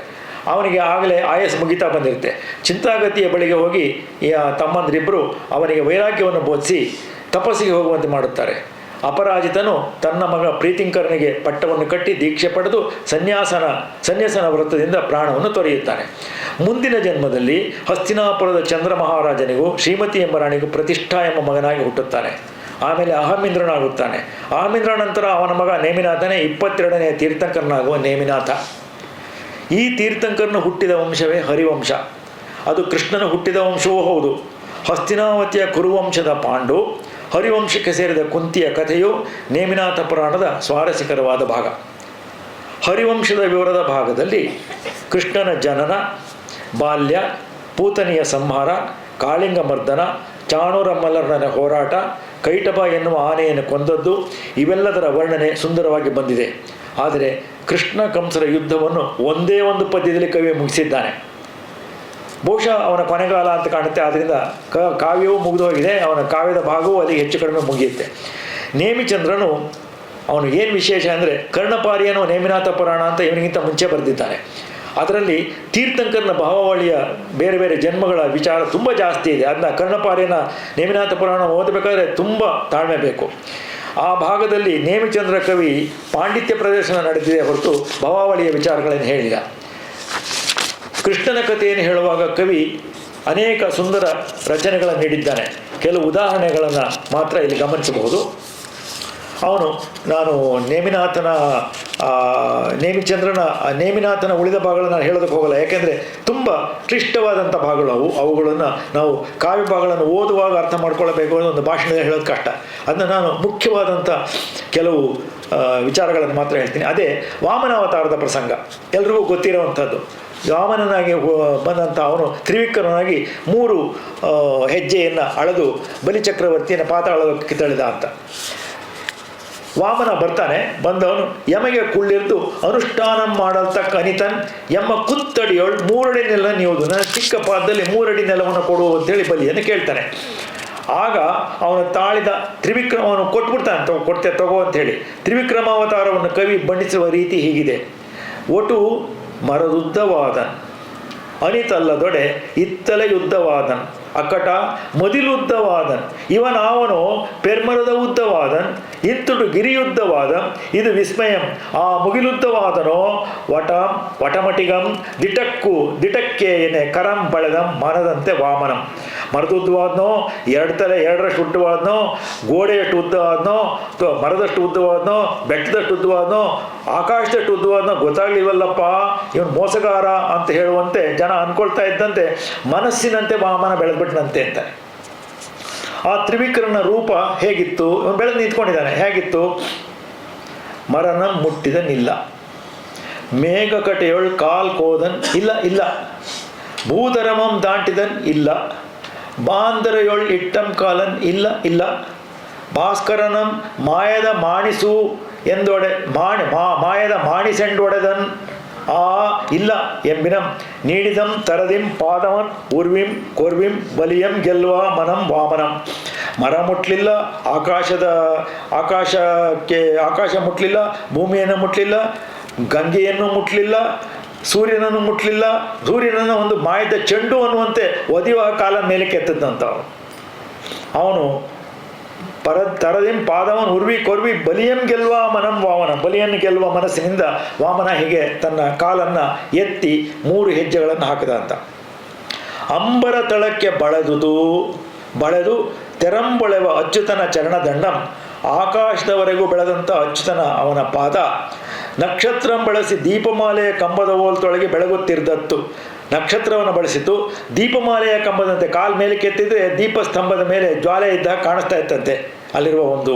ಅವನಿಗೆ ಆಗಲೇ ಆಯಸ್ಸು ಮುಗಿತಾ ಬಂದಿರುತ್ತೆ. ಚಿಂತಾಗತಿಯ ಬಳಿಗೆ ಹೋಗಿ ಈ ತಮ್ಮಂದಿರಿಬ್ಬರು ಅವನಿಗೆ ವೈರಾಗ್ಯವನ್ನು ಬೋಧಿಸಿ ತಪಸ್ಸಿಗೆ ಹೋಗುವಂತೆ ಮಾಡುತ್ತಾರೆ. ಅಪರಾಜಿತನು ತನ್ನ ಮಗ ಪ್ರೀತಿಂಕರನಿಗೆ ಪಟ್ಟವನ್ನು ಕಟ್ಟಿ ದೀಕ್ಷೆ ಪಡೆದು ಸನ್ಯಾಸನ ವ್ರತದಿಂದ ಪ್ರಾಣವನ್ನು ತೊರೆಯುತ್ತಾನೆ. ಮುಂದಿನ ಜನ್ಮದಲ್ಲಿ ಹಸ್ತಿನಾಪುರದ ಚಂದ್ರ ಮಹಾರಾಜನಿಗೂ ಶ್ರೀಮತಿ ಎಂಬ ರಾಣಿಗೂ ಪ್ರತಿಷ್ಠಾ ಎಂಬ ಮಗನಾಗಿ ಹುಟ್ಟುತ್ತಾನೆ. ಆಮೇಲೆ ಅಹಮಿಂದ್ರನಾಗುತ್ತಾನೆ. ಅಹಮಿಂದ್ರ ನಂತರ ಅವನ ಮಗ ನೇಮಿನಾಥನೇ 22ನೇ ತೀರ್ಥಂಕರನಾಗುವ ನೇಮಿನಾಥ. ಈ ತೀರ್ಥಂಕರನು ಹುಟ್ಟಿದ ವಂಶವೇ ಹರಿವಂಶ. ಅದು ಕೃಷ್ಣನ ಹುಟ್ಟಿದ ವಂಶವೂ ಹೌದು. ಹಸ್ತಿನಾವತಿಯ ಕುರುವಂಶದ ಪಾಂಡು, ಹರಿವಂಶಕ್ಕೆ ಸೇರಿದ ಕುಂತಿಯ ಕಥೆಯು ನೇಮಿನಾಥ ಪುರಾಣದ ಸ್ವಾರಸ್ಯಕರವಾದ ಭಾಗ. ಹರಿವಂಶದ ವಿವರದ ಭಾಗದಲ್ಲಿ ಕೃಷ್ಣನ ಜನನ, ಬಾಲ್ಯ, ಪೂತನಿಯ ಸಂಹಾರ, ಕಾಳಿಂಗ ಮರ್ದನ, ಚಾಣೂರಮಲ್ಲರನ ಹೋರಾಟ, ಕೈಟಭ ಎನ್ನುವ ಆನೆಯನ್ನು ಕೊಂದದ್ದು, ಇವೆಲ್ಲದರ ವರ್ಣನೆ ಸುಂದರವಾಗಿ ಬಂದಿದೆ. ಆದರೆ ಕೃಷ್ಣ ಕಂಸರ ಯುದ್ಧವನ್ನು ಒಂದೇ ಒಂದು ಪದ್ಯದಲ್ಲಿ ಕವಿ ಮುಗಿಸಿದ್ದಾನೆ. ಬಹುಶಃ ಅವನ ಕೊನೆಗಾಲ ಅಂತ ಕಾಣುತ್ತೆ. ಆದ್ದರಿಂದ ಕಾವ್ಯವೂ ಮುಗಿದು ಹೋಗಿದೆ, ಅವನ ಕಾವ್ಯದ ಭಾಗವೂ ಅಲ್ಲಿಗೆ ಹೆಚ್ಚು ಕಡಿಮೆ ಮುಗಿಯುತ್ತೆ. ನೇಮಿಚಂದ್ರನು ಅವನು ಏನು ವಿಶೇಷ ಅಂದರೆ, ಕರ್ಣಪಾರಿಯನು ನೇಮಿನಾಥ ಪುರಾಣ ಅಂತ ಇವನಿಗಿಂತ ಮುಂಚೆ ಬರೆದಿದ್ದಾನೆ. ಅದರಲ್ಲಿ ತೀರ್ಥಂಕರನ ಭಾವಾವಳಿಯ ಬೇರೆ ಬೇರೆ ಜನ್ಮಗಳ ವಿಚಾರ ತುಂಬ ಜಾಸ್ತಿ ಇದೆ. ಅದನ್ನ ಕರ್ಣಪಾರಿಯನ ನೇಮಿನಾಥ ಪುರಾಣ ಓದಬೇಕಾದ್ರೆ ತುಂಬ ತಾಳ್ಮೆ ಬೇಕು. ಆ ಭಾಗದಲ್ಲಿ ನೇಮಿಚಂದ್ರ ಕವಿ ಪಾಂಡಿತ್ಯ ಪ್ರದರ್ಶನ ನಡೆದಿದೆ ಹೊರತು ಭಾವಾವಳಿಯ ವಿಚಾರಗಳನ್ನು ಹೇಳಿಲ್ಲ. ಕೃಷ್ಣನ ಕಥೆಯನ್ನು ಹೇಳುವಾಗ ಕವಿ ಅನೇಕ ಸುಂದರ ರಚನೆಗಳನ್ನು ನೀಡಿದ್ದಾನೆ. ಕೆಲವು ಉದಾಹರಣೆಗಳನ್ನು ಮಾತ್ರ ಇಲ್ಲಿ ಗಮನಿಸಬಹುದು. ನಾನು ನೇಮಿನಾಥನ ಉಳಿದ ಭಾಗಗಳನ್ನು ಹೇಳೋದಕ್ಕೆ ಹೋಗಲ್ಲ. ಯಾಕೆಂದರೆ ತುಂಬ ಕ್ಲಿಷ್ಟವಾದಂಥ ಭಾಗಗಳು ಅವುಗಳನ್ನು ನಾವು ಕಾವ್ಯ ಭಾಗಗಳನ್ನು ಓದುವಾಗ ಅರ್ಥ ಮಾಡ್ಕೊಳ್ಬೇಕು ಅನ್ನೋ ಒಂದು ಭಾಷಣದಲ್ಲಿ ಹೇಳೋದು ಕಷ್ಟ. ಅದನ್ನು ನಾನು ಮುಖ್ಯವಾದಂಥ ಕೆಲವು ವಿಚಾರಗಳನ್ನು ಮಾತ್ರ ಹೇಳ್ತೀನಿ. ಅದೇ ವಾಮನಾವತಾರದ ಪ್ರಸಂಗ ಎಲ್ರಿಗೂ ಗೊತ್ತಿರುವಂಥದ್ದು. ವಾಮನನಾಗಿ ಬಂದಂಥ ಅವನು ತ್ರಿವಿಕ್ರಮನಾಗಿ 3 ಹೆಜ್ಜೆಯನ್ನು ಅಳೆದು ಬಲಿಚಕ್ರವರ್ತಿಯನ್ನು ಪಾತಾಳಕ್ಕೆ ತಳ್ಳಿದ ಅಂತ. ವಾಮನ ಬರ್ತಾನೆ. ಬಂದವನು ಯಮಗೆ ಕುಳ್ಳಿರ್ದು ಅನುಷ್ಠಾನ ಮಾಡಲ್ತಕ್ಕ ಅನಿತನ್ ಎಮ್ಮ ಕುತ್ತಡಿಯೋಳು 3 ಅಡಿ ನೆಲ ನೀವುದು, ನನ್ನ ಚಿಕ್ಕ ಪಾದದಲ್ಲಿ 3 ಅಡಿ ನೆಲವನ್ನು ಕೊಡು ಅಂತೇಳಿ ಬಲಿಯನ್ನು ಕೇಳ್ತಾನೆ. ಆಗ ಅವನು ತಾಳಿದ ತ್ರಿವಿಕ್ರಮವನ್ನು ಕೊಟ್ಬಿಡ್ತಾನೆ, ತಗೋ ಅಂತೇಳಿ. ತ್ರಿವಿಕ್ರಮಾವತಾರವನ್ನು ಕವಿ ಬಣ್ಣಿಸುವ ರೀತಿ ಹೀಗಿದೆ. ಒಟು ಮರದುದ್ದವಾದನ್, ಅನಿತಲ್ಲದೊಡೆ ಇತ್ತಲೆ ಯುದ್ಧವಾದನ್, ಅಕ್ಕಟ ಮದಿಲುದ್ದವಾದನ್, ಇವನಾವನು ಪೆರ್ಮರದ ಉದ್ದವಾದನ್, ಇಂತುಡು ಗಿರಿಯುದ್ಧವಾದ, ಇದು ವಿಸ್ಮಯಂ, ಆ ಮುಗಿಲುದ್ದವಾದನೋ ವಟಮಟಿಗಂ ದಿಟಕ್ಕೆ ಎನೆ ಕರಂ ಬಳೆದಂ ಮನದಂತೆ ವಾಮನಂ. ಮರದುದ್ದವಾದ್ನೋ, 2 ತಲೆ 2ರಷ್ಟು ಉದ್ದವಾದ್ನೋ, ಗೋಡೆಯಷ್ಟು ಉದ್ದವಾದ್ನೋ, ಅಥವಾ ಮರದಷ್ಟು ಉದ್ದವಾದ್ನೋ, ಬೆಟ್ಟದಷ್ಟು ಉದ್ದವಾದ್ನೋ, ಆಕಾಶದಷ್ಟು ಉದ್ದವಾದ್ನೋ ಗೊತ್ತಾಗ್ಲಿವಲ್ಲಪ್ಪ, ಇವನು ಮೋಸಗಾರ ಅಂತ ಹೇಳುವಂತೆ ಜನ ಅನ್ಕೊಳ್ತಾ ಇದ್ದಂತೆ ಮನಸ್ಸಿನಂತೆ ವಾಮನ ಬೆಳೆದ್ಬಿಟ್ನಂತೆ ಅಂತಾನೆ. ಆ ತ್ರಿವಿಕ್ರಮನ ರೂಪ ಹೇಗಿತ್ತು? ಬೆಳೆದು ನಿಂತ್ಕೊಂಡಿದ್ದಾನೆ, ಹೇಗಿತ್ತು? ಮರನ ಮುಟ್ಟಿದನಿಲ್ಲ, ಮೇಘಕಟೆಯೊಳ್ ಕಾಲ್ ಕೋದನ್ ಇಲ್ಲ ಇಲ್ಲ, ಭೂಧರಮಂ ದಾಂಟಿದನ್ ಇಲ್ಲ, ಬಾಂದರೆಯೊಳ್ ಇಟ್ಟಂ ಕಾಲನ್ ಇಲ್ಲ ಇಲ್ಲ, ಭಾಸ್ಕರನಂ ಮಾಯದ ಮಾಣಿಸು ಎಂದೊಡೆ ಮಾಯದ ಮಾಣಿಸೆಂಡೊಡೆದನ್ ಆ ಇಲ್ಲ ಎಂಬಿನಂ ನೀಡಿದಂ ತರದಿಂ ಪಾದವನ್ ಉರ್ವಿಂ ಕೊರ್ವಿಂ ಬಲಿಯಂ ಗೆಲ್ವ ಮನಂ ವಾಮನಂ. ಮರ ಮುಟ್ಲಿಲ್ಲ, ಆಕಾಶ ಮುಟ್ಲಿಲ್ಲ, ಭೂಮಿಯನ್ನು ಮುಟ್ಲಿಲ್ಲ, ಗಂಗೆಯನ್ನು ಮುಟ್ಲಿಲ್ಲ, ಸೂರ್ಯನನ್ನು ಮುಟ್ಲಿಲ್ಲ. ಸೂರ್ಯನನ್ನು ಒಂದು ಮಾಯದ ಚೆಂಡು ಅನ್ನುವಂತೆ ಒದಿಯುವ ಕಾಲ ಮೇಲೆ ಕೆತ್ತದಂತ ಅವನು ತರದಿಂ ಪಾದವನ್ ಉರ್ವಿ ಕೊರ್ವಿ ಬಲಿಯಂ ಗೆಲ್ವ ಮನಂ ವಾಮನ. ಬಲಿಯನ್ನು ಗೆಲ್ಲುವ ಮನಸ್ಸಿನಿಂದ ವಾಮನ ಹೀಗೆ ತನ್ನ ಕಾಲನ್ನು ಎತ್ತಿ 3 ಹೆಜ್ಜೆಗಳನ್ನು ಹಾಕಿದ ಅಂತ. ಅಂಬರ ತಳಕ್ಕೆ ಬಳೆದು ತೆರಂಬೊಳೆವ ಅಚ್ಯುತನ ಚರಣದಂಡಂ. ಆಕಾಶದವರೆಗೂ ಬೆಳೆದಂಥ ಅಚ್ಯುತನ ಅವನ ಪಾದ. ನಕ್ಷತ್ರಂ ಬಳಸಿ ದೀಪಮಾಲೆಯ ಕಂಬದ ಓಲ್ತೊಳಗೆ ಬೆಳಗುತ್ತಿರ್ದತ್ತು. ನಕ್ಷತ್ರವನ್ನು ಬಳಸಿತು, ದೀಪಮಾಲೆಯ ಕಂಬದಂತೆ ಕಾಲ್ ಮೇಲೆ ಕೆತ್ತಿದ್ರೆ ದೀಪಸ್ತಂಭದ ಮೇಲೆ ಜ್ವಾಲೆ ಇದ್ದಾಗ ಕಾಣಿಸ್ತಾ ಇತ್ತಂತೆ. ಅಲ್ಲಿರುವ ಒಂದು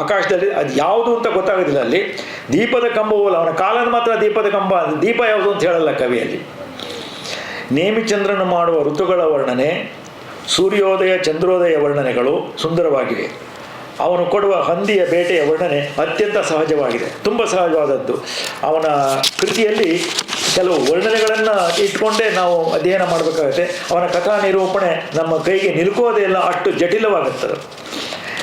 ಆಕಾಶದಲ್ಲಿ ಅದು ಯಾವುದು ಅಂತ ಗೊತ್ತಾಗೋದಿಲ್ಲ. ಅಲ್ಲಿ ದೀಪದ ಕಂಬವಲ್ಲ, ಅವನ ಕಾಲನ್ನು ಮಾತ್ರ ದೀಪದ ಕಂಬ. ದೀಪ ಯಾವುದು ಅಂತ ಹೇಳಲ್ಲ ಕವಿಯಲ್ಲಿ. ನೇಮಿಚಂದ್ರನು ಮಾಡುವ ಋತುಗಳ ವರ್ಣನೆ, ಸೂರ್ಯೋದಯ ಚಂದ್ರೋದಯ ವರ್ಣನೆಗಳು ಸುಂದರವಾಗಿವೆ. ಅವನು ಕೊಡುವ ಹಂದಿಯ ಬೇಟೆಯ ವರ್ಣನೆ ಅತ್ಯಂತ ಸಹಜವಾಗಿದೆ, ತುಂಬ ಸಹಜವಾದದ್ದು. ಅವನ ಕೃತಿಯಲ್ಲಿ ಕೆಲವು ವರ್ಣನೆಗಳನ್ನು ಇಟ್ಕೊಂಡೇ ನಾವು ಅಧ್ಯಯನ ಮಾಡಬೇಕಾಗುತ್ತೆ. ಅವನ ಕಥಾ ನಿರೂಪಣೆ ನಮ್ಮ ಕೈಗೆ ನಿಲುಕೋದೇ ಇಲ್ಲ, ಅಷ್ಟು ಜಟಿಲವಾಗುತ್ತದೆ.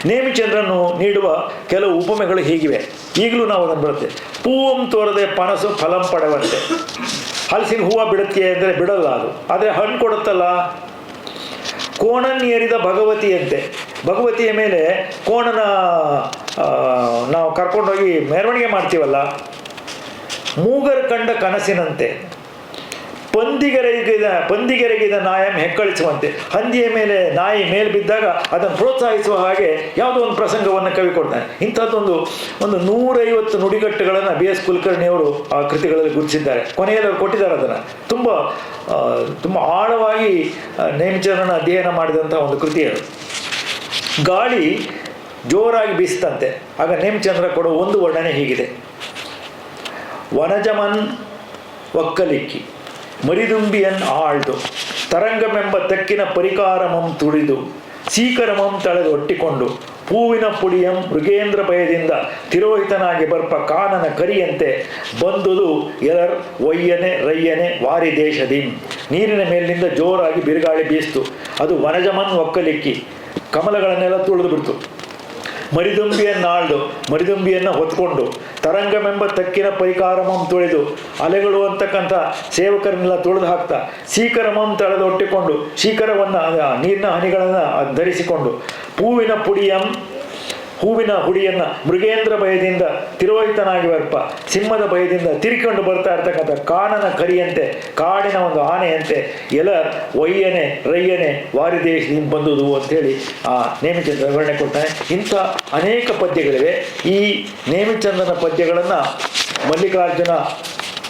ನೇಮಿಚಂದ್ರನು ನೀಡುವ ಕೆಲವು ಉಪಮೆಗಳು ಹೀಗಿವೆ, ಈಗಲೂ ನಾವು ಅದನ್ನು ಬರುತ್ತೆ. ಹೂವಂ ತೋರದೆ ಪನಸು ಫಲಂ ಪಡೆವಂತೆ. ಹಲಸಿನ ಹೂವು ಬಿಡುತ್ತೆ ಅಂದರೆ ಬಿಡಲ್ಲ ಅದು, ಆದರೆ ಹಣ್ಣು ಕೊಡುತ್ತಲ್ಲ. ಕೋಣನ್ ಏರಿದ ಭಗವತಿಯಂತೆ. ಭಗವತಿಯ ಮೇಲೆ ಕೋಣನ ನಾವು ಕರ್ಕೊಂಡೋಗಿ ಮೆರವಣಿಗೆ ಮಾಡ್ತೀವಲ್ಲ. ಮೂಗರ್ ಕಂಡ ಕನಸಿನಂತೆ. ಪಂದಿಗೆರಗಿದ ನಾಯಂ ಹೆಕ್ಕಳಿಸುವಂತೆ. ಹಂದಿಯ ಮೇಲೆ ನಾಯಿ ಮೇಲೆ ಬಿದ್ದಾಗ ಅದನ್ನು ಪ್ರೋತ್ಸಾಹಿಸುವ ಹಾಗೆ ಯಾವುದೋ ಒಂದು ಪ್ರಸಂಗವನ್ನು ಕವಿ ಕೊಡ್ತಾನೆ. ಇಂಥದ್ದೊಂದು 150 ನುಡಿಗಟ್ಟುಗಳನ್ನು BS ಕುಲಕರ್ಣಿಯವರು ಆ ಕೃತಿಗಳಲ್ಲಿ ಗುರುತಿಸಿದ್ದಾರೆ. ಕೊನೆಯಲ್ಲಿ ಅವರು ಕೊಟ್ಟಿದ್ದಾರೆ ಅದನ್ನು. ತುಂಬ ಆಳವಾಗಿ ನೇಮಿಚಂದ್ರನ ಅಧ್ಯಯನ ಮಾಡಿದಂಥ ಒಂದು ಕೃತಿ ಅದು. ಗಾಳಿ ಜೋರಾಗಿ ಬೀಸ್ತಂತೆ. ಆಗ ನೇಮಿಚಂದ್ರ ಕೊಡುವ ಒಂದು ವರ್ಣನೆ ಹೀಗಿದೆ. ವನಜಮನ್ ಒಕ್ಕಲಿಕ್ಕಿ ಮರಿದುಂಬಿಯನ್ ಆಳ್ದು ತರಂಗಮೆಂಬ ತೆಕ್ಕಿನ ಪರಿಕಾರಮಂ ತುಳಿದು ಸೀಕರಮಂ ತಳೆದು ಒಟ್ಟಿಕೊಂಡು ಹೂವಿನ ಪುಡಿಯಂ ಮೃಗೇಂದ್ರ ಭಯದಿಂದ ತಿರೋಹಿತನಾಗಿ ಬರ್ಪ ಕಾನನ ಕರಿಯಂತೆ ಬಂದುದು ಎರರ್ ಒಯ್ಯನೆ ರಯ್ಯನೆ ವಾರಿ ದೇಶದಿಂ. ನೀರಿನ ಮೇಲಿನಿಂದ ಜೋರಾಗಿ ಬಿರುಗಾಳಿ ಬೀಸ್ತು. ಅದು ವನಜಮನ್ ಒಕ್ಕಲಿಕ್ಕಿ ಕಮಲಗಳನ್ನೆಲ್ಲ ತುಳಿದು ಬಿಡ್ತು. ಮರಿದುಂಬಿಯನ್ನಾಳ್ದು ಮರಿದುಂಬಿಯನ್ನು ಹೊತ್ಕೊಂಡು ತರಂಗಮೆಂಬ ತಕ್ಕಿನ ಪರಿಕಾರಮಂ ತುಳಿದು ಅಲೆಗಳು ಅಂತಕ್ಕಂಥ ಸೇವಕರನ್ನೆಲ್ಲ ತುಳಿದು ಹಾಕ್ತಾ ಸೀಕರಮಂ ತಳೆದೊಟ್ಟಿಕೊಂಡು ಶೀಕರವನ್ನು ನೀರಿನ ಹನಿಗಳನ್ನು ಧರಿಸಿಕೊಂಡು ಹೂವಿನ ಹುಡಿಯನ್ನು ಮೃಗೇಂದ್ರ ಭಯದಿಂದ ತಿರೋಹಿತನಾಗಿ ಬರ್ಪ ಸಿಂಹದ ಭಯದಿಂದ ತಿರ್ಕೊಂಡು ಬರ್ತಾ ಇರ್ತಕ್ಕಂಥ ಕಾನನ ಕರಿಯಂತೆ ಕಾಡಿನ ಒಂದು ಆನೆಯಂತೆ ಒಯ್ಯನೆ ರಯ್ಯನೆ ವಾರಿದೇಶದಿಂದ ಬಂದುದು ಅಂಥೇಳಿ ಆ ನೇಮಿಚಂದ್ರ ವಿವರಣೆ ಕೊಡ್ತಾನೆ. ಇಂಥ ಅನೇಕ ಪದ್ಯಗಳಿವೆ. ಈ ನೇಮಿಚಂದ್ರನ ಪದ್ಯಗಳನ್ನು ಮಲ್ಲಿಕಾರ್ಜುನ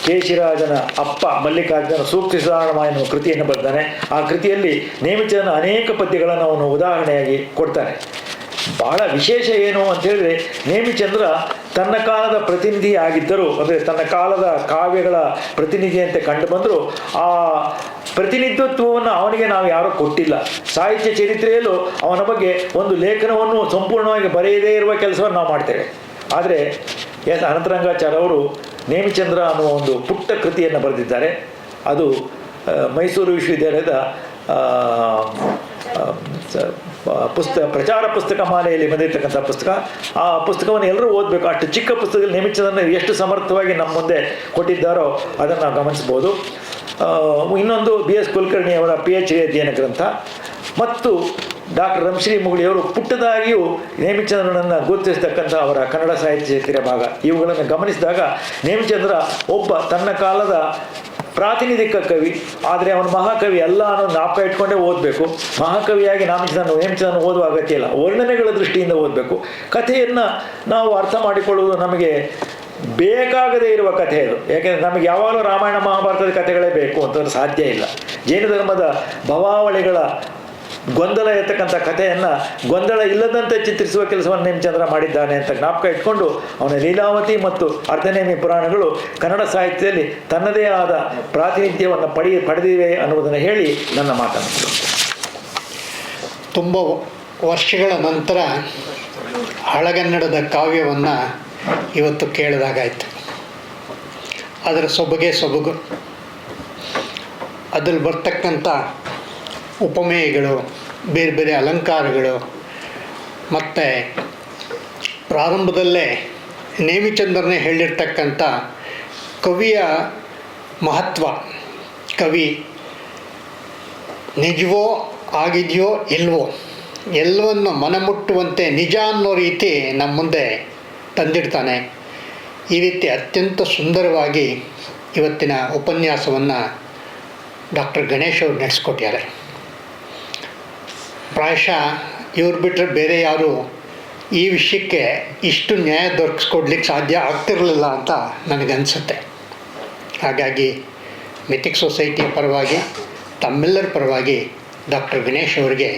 ಕೇಶಿರಾಜನ ಅಪ್ಪ ಮಲ್ಲಿಕಾರ್ಜುನ ಸೂಕ್ತಿ ಸುಧಾರಣಮ ಎನ್ನುವ ಕೃತಿಯನ್ನು ಬರ್ತಾನೆ. ಆ ಕೃತಿಯಲ್ಲಿ ನೇಮಿಚಂದ್ರನ ಅನೇಕ ಪದ್ಯಗಳನ್ನು ಅವನು ಉದಾಹರಣೆಯಾಗಿ ಕೊಡ್ತಾನೆ. ಬಹಳ ವಿಶೇಷ ಏನು ಅಂತ ಹೇಳಿದ್ರೆ, ನೇಮಿಚಂದ್ರ ತನ್ನ ಕಾಲದ ಪ್ರತಿನಿಧಿ ಆಗಿದ್ದರು, ಅಂದರೆ ತನ್ನ ಕಾಲದ ಕಾವ್ಯಗಳ ಪ್ರತಿನಿಧಿಯಂತೆ ಕಂಡು ಬಂದರೂ ಆ ಪ್ರತಿನಿಧಿತ್ವವನ್ನು ಅವನಿಗೆ ನಾವು ಯಾರೂ ಕೊಟ್ಟಿಲ್ಲ. ಸಾಹಿತ್ಯ ಚರಿತ್ರೆಯಲ್ಲೂ ಅವನ ಬಗ್ಗೆ ಒಂದು ಲೇಖನವನ್ನು ಸಂಪೂರ್ಣವಾಗಿ ಬರೆಯದೇ ಇರುವ ಕೆಲಸವನ್ನು ನಾವು ಮಾಡ್ತೇವೆ. ಆದರೆ ಅನಂತರಂಗಾಚಾರ್ಯ ಅವರು ನೇಮಿಚಂದ್ರ ಅನ್ನುವ ಒಂದು ಪುಟ್ಟ ಕೃತಿಯನ್ನು ಬರೆದಿದ್ದಾರೆ. ಅದು ಮೈಸೂರು ವಿಶ್ವವಿದ್ಯಾಲಯದ ಪ್ರಚಾರ ಪುಸ್ತಕ ಮಾಲೆಯಲ್ಲಿ ಬಂದಿರತಕ್ಕಂಥ ಪುಸ್ತಕ. ಆ ಪುಸ್ತಕವನ್ನು ಎಲ್ಲರೂ ಓದಬೇಕು. ಅಷ್ಟು ಚಿಕ್ಕ ಪುಸ್ತಕದಲ್ಲಿ ನೇಮಿಚಂದ್ರನ ಎಷ್ಟು ಸಮರ್ಥವಾಗಿ ನಮ್ಮ ಮುಂದೆ ಕೊಟ್ಟಿದ್ದಾರೋ ಅದನ್ನು ನಾವು ಗಮನಿಸ್ಬೋದು. ಇನ್ನೊಂದು BS ಕುಲಕರ್ಣಿಯವರ PhD ಅಧ್ಯಯನ ಗ್ರಂಥ ಮತ್ತು ಡಾಕ್ಟರ್ ರಂಶ್ರೀ ಮುಗುಳಿಯವರು ಪುಟ್ಟದಾಗಿಯೂ ನೇಮಿಚಂದ್ರನನ್ನು ಗುರುತಿಸ್ತಕ್ಕಂಥ ಅವರ ಕನ್ನಡ ಸಾಹಿತ್ಯ ಚರಿತ್ರೆಯ ಭಾಗ. ಇವುಗಳನ್ನು ಗಮನಿಸಿದಾಗ ನೇಮಿಚಂದ್ರ ಒಬ್ಬ ತನ್ನ ಕಾಲದ ಪ್ರಾತಿನಿಧಿಕ ಕವಿ, ಆದರೆ ಅವನು ಮಹಾಕವಿ ಅಲ್ಲ ಅನ್ನೋ ಜ್ಞಾಪಕ ಇಟ್ಕೊಂಡೇ ಓದಬೇಕು. ಮಹಾಕವಿಯಾಗಿ ನೇಮಿಚಂದ್ರನ ಓದುವ ಅಗತ್ಯ ಇಲ್ಲ, ವರ್ಣನೆಗಳ ದೃಷ್ಟಿಯಿಂದ ಓದಬೇಕು. ಕಥೆಯನ್ನು ನಾವು ಅರ್ಥ ಮಾಡಿಕೊಳ್ಳುವುದು ನಮಗೆ ಬೇಕಾಗದೇ ಇರುವ ಕಥೆ ಅದು. ಯಾಕೆಂದರೆ ನಮಗೆ ಯಾವಾಗಲೂ ರಾಮಾಯಣ ಮಹಾಭಾರತದ ಕಥೆಗಳೇ ಬೇಕು ಅಂತಂದ್ರೆ ಸಾಧ್ಯ ಇಲ್ಲ. ಜೈನ ಧರ್ಮದ ಭವಾವಳಿಗಳ ಗೊಂದಲ ಇರತಕ್ಕಂಥ ಕಥೆಯನ್ನು ಗೊಂದಲ ಇಲ್ಲದಂತೆ ಚಿತ್ರಿಸುವ ಕೆಲಸವನ್ನು ನೇಮಚಂದ್ರ ಮಾಡಿದ್ದಾನೆ ಅಂತ ಜ್ಞಾಪಕ ಇಟ್ಕೊಂಡು ಅವನ ಲೀಲಾವತಿ ಮತ್ತು ಅರ್ಧನೇಮಿ ಪುರಾಣಗಳು ಕನ್ನಡ ಸಾಹಿತ್ಯದಲ್ಲಿ ತನ್ನದೇ ಆದ ಪ್ರಾತಿನಿಧ್ಯವನ್ನು ಪಡೆದಿವೆ ಅನ್ನುವುದನ್ನು ಹೇಳಿ ನನ್ನ ಮಾತನ್ನು ತುಂಬ ವರ್ಷಗಳ ನಂತರ ಹಳಗನ್ನಡದ ಕಾವ್ಯವನ್ನು ಇವತ್ತು ಕೇಳಿದಾಗಾಯ್ತು. ಅದರ ಸೊಬಗು ಅದರಲ್ಲಿ ಬರ್ತಕ್ಕಂಥ ಉಪಮೇಯಗಳು, ಬೇರೆ ಬೇರೆ ಅಲಂಕಾರಗಳು, ಮತ್ತು ಪ್ರಾರಂಭದಲ್ಲೇ ನೇಮಿಚಂದ್ರನೇ ಹೇಳಿರ್ತಕ್ಕಂಥ ಕವಿಯ ಮಹತ್ವ, ಕವಿ ನಿಜವೋ ಆಗಿದೆಯೋ ಇಲ್ವೋ ಎಲ್ಲವನ್ನು ಮನಮುಟ್ಟುವಂತೆ ನಿಜ ಅನ್ನೋ ರೀತಿ ನಮ್ಮ ಮುಂದೆ ತಂದಿಡ್ತಾನೆ. ಈ ರೀತಿ ಅತ್ಯಂತ ಸುಂದರವಾಗಿ ಇವತ್ತಿನ ಉಪನ್ಯಾಸವನ್ನು ಡಾಕ್ಟರ್ ಗಣೇಶ್ ಅವರು ನಡೆಸ್ಕೊಟ್ಟಿದ್ದಾರೆ. ಪ್ರಾಯಶಃ ಇವ್ರು ಬಿಟ್ಟರೆ ಬೇರೆ ಯಾರು ಈ ವಿಷಯಕ್ಕೆ ಇಷ್ಟು ನ್ಯಾಯ ದೊರಕಿಸ್ಕೊಡ್ಲಿಕ್ಕೆ ಸಾಧ್ಯ ಆಗ್ತಿರಲಿಲ್ಲ ಅಂತ ನನಗನ್ಸುತ್ತೆ. ಹಾಗಾಗಿ ಮಿಥಿಕ್ ಸೊಸೈಟಿಯ ಪರವಾಗಿ ತಮ್ಮೆಲ್ಲರ ಪರವಾಗಿ ಡಾಕ್ಟರ್ ಗಣೇಶ್ ಅವರಿಗೆ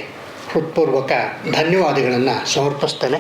ಹೃತ್ಪೂರ್ವಕ ಧನ್ಯವಾದಗಳನ್ನು ಸಮರ್ಪಿಸ್ತೇನೆ.